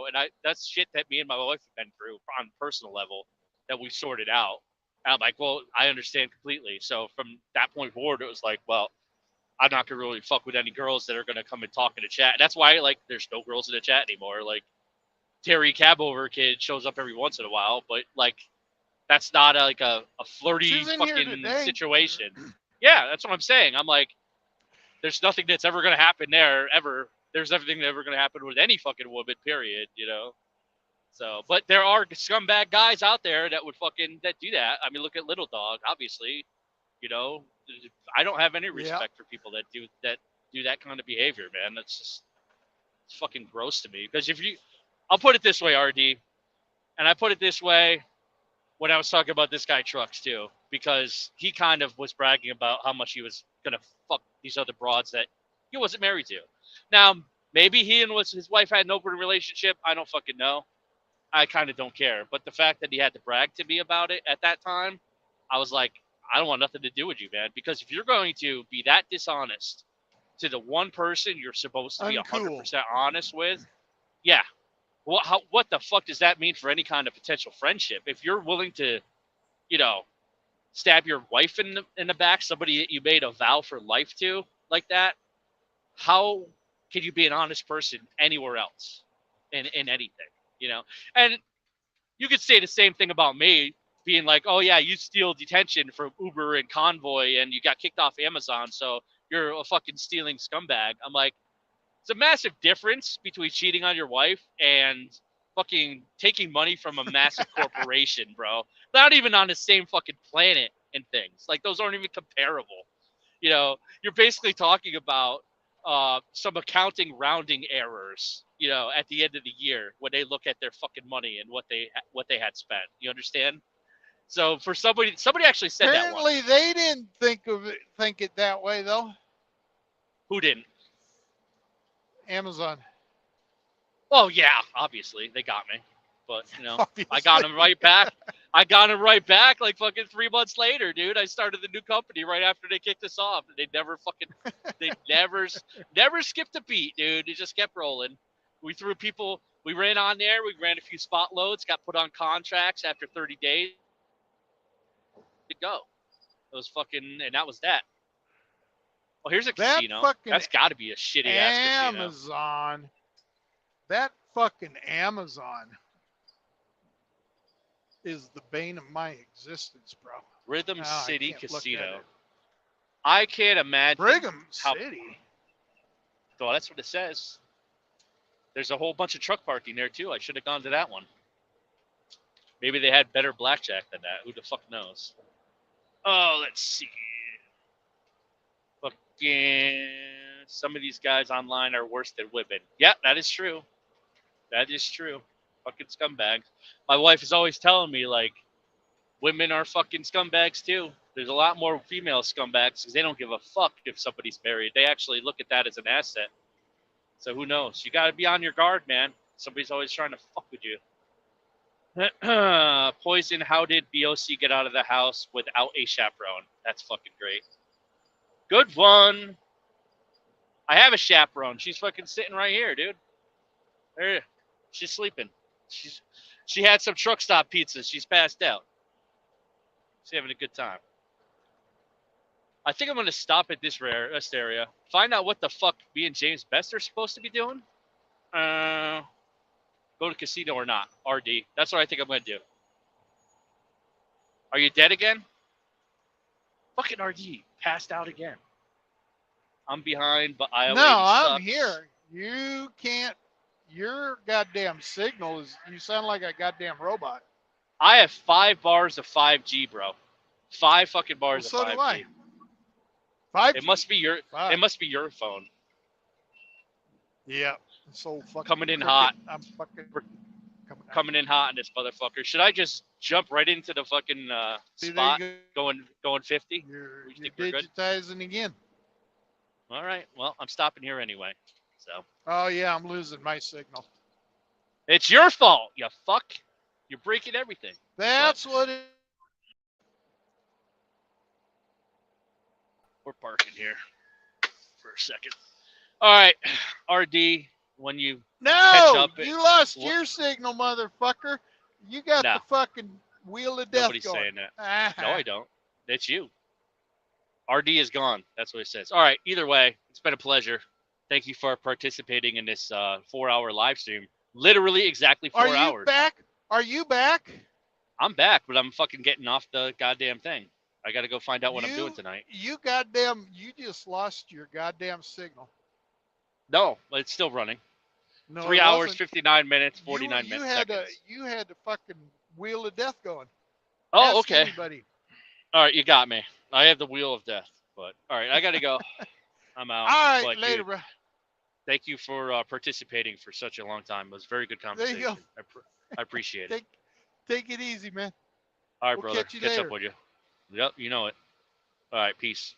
and that's shit that me and my wife have been through on a personal level that we sorted out. And I'm like, well, I understand completely. So from that point forward, it was like, well, I'm not gonna really fuck with any girls that are gonna come and talk in the chat. And that's why, like, there's no girls in the chat anymore. Like, Terry Cabover kid shows up every once in a while, but like, that's not a flirty fucking situation. Yeah, that's what I'm saying. I'm like, there's nothing that's ever gonna happen there ever. There's nothing ever gonna happen with any fucking woman, period. So, but there are scumbag guys out there that would that do that. I mean, look at Little Dog, obviously. I don't have any respect for people that do that kind of behavior, man. It's fucking gross to me. Because I'll put it this way, RD, and I put it this way when I was talking about this guy Trucks too, because he kind of was bragging about how much he was gonna fuck these other broads that he wasn't married to. Now, maybe he and his wife had an open relationship. I don't fucking know. I kind of don't care. But the fact that he had to brag to me about it at that time, I was like, I don't want nothing to do with you, man. Because if you're going to be that dishonest to the one person you're supposed to be 100% honest with, yeah. What the fuck does that mean for any kind of potential friendship? If you're willing to, stab your wife in the back, somebody that you made a vow for life to, like that, how can you be an honest person anywhere else in anything? And you could say the same thing about me being like, oh yeah, you steal detention from Uber and Convoy and you got kicked off Amazon, so you're a fucking stealing scumbag. I'm like, it's a massive difference between cheating on your wife and fucking taking money from a massive corporation, bro. Not even on the same fucking planet and things. Like, those aren't even comparable. You're basically talking about some accounting rounding errors, at the end of the year when they look at their fucking money and what they had spent. You understand? So for somebody actually said that once. Apparently they didn't think it that way though. Who didn't? Amazon. Oh yeah, obviously they got me, but I got them right back. I got them right back like fucking 3 months later, dude. I started the new company right after they kicked us off. They never skipped a beat, dude. It just kept rolling. We ran on there. We ran a few spot loads, got put on contracts after 30 days to go. It was and that was that. Oh, here's a casino. That's got to be a shitty ass casino. Amazon. That fucking Amazon is the bane of my existence, bro. Rhythm City Casino. I can't imagine. Brigham City. Well, that's what it says. There's a whole bunch of truck parking there too. I should have gone to that one. Maybe they had better blackjack than that. Who the fuck knows? Oh, let's see. Fucking some of these guys online are worse than women. Yeah, that is true. That is true. Fucking scumbags. My wife is always telling me, like, women are fucking scumbags too. There's a lot more female scumbags because they don't give a fuck if somebody's married. They actually look at that as an asset. So who knows? You got to be on your guard, man. Somebody's always trying to fuck with you. Poison, how did BOC get out of the house without a chaperone? That's fucking great. Good one. I have a chaperone. She's fucking sitting right here, dude. There. She's sleeping. She had some truck stop pizza. She's passed out. She's having a good time. I think I'm going to stop at this area. Find out what the fuck me and James Best are supposed to be doing. Go to casino or not. RD. That's what I think I'm going to do. Are you dead again? Fucking RD. Passed out again. I'm behind, but Iowa No, 80 I'm sucks. here. You can't. Your goddamn signal is. You sound like a goddamn robot. I have 5 bars of 5G, bro. 5 fucking Well, bars so of do 5G. I. 5G. It must be your. Five. It must be your phone Yeah. So fucking coming in crooked. hot. I'm fucking Coming in hot in this motherfucker. Should I just jump right into the fucking See, there spot? you Going 50? You're You think we're good? digitizing again. All right. Well, I'm stopping here anyway. So Oh yeah, I'm losing my signal. it's your fault, you fuck. You're breaking everything. That's what it. We're parking here for a second. All right, RD. When you catch No, up, you lost What? your signal, motherfucker. You got No. the fucking wheel of death Nobody's going. saying that. Uh-huh. No, I don't. It's you. RD is gone. That's what it says. All right. Either way, it's been a pleasure. Thank you for participating in this 4-hour live stream. Literally exactly 4 Are you hours. back? Are you back? I'm back, but I'm fucking getting off the goddamn thing. I got to go find out what I'm doing tonight. You just lost your goddamn signal. No, it's still running. No, 3 it hours, wasn't. 59 minutes, 49 you minutes. had Seconds. you had the fucking wheel of death going. Oh, Ask okay. anybody. All right, you got me. I have the wheel of death, but all right, I got to go. I'm out. All right, But, later, dude, bro. thank you for participating for such a long time. It was a very good There conversation. you go. I appreciate it. Take it easy, man. All right, We'll brother. catch you Catch later. up with you. Yep, you know it. All right, peace.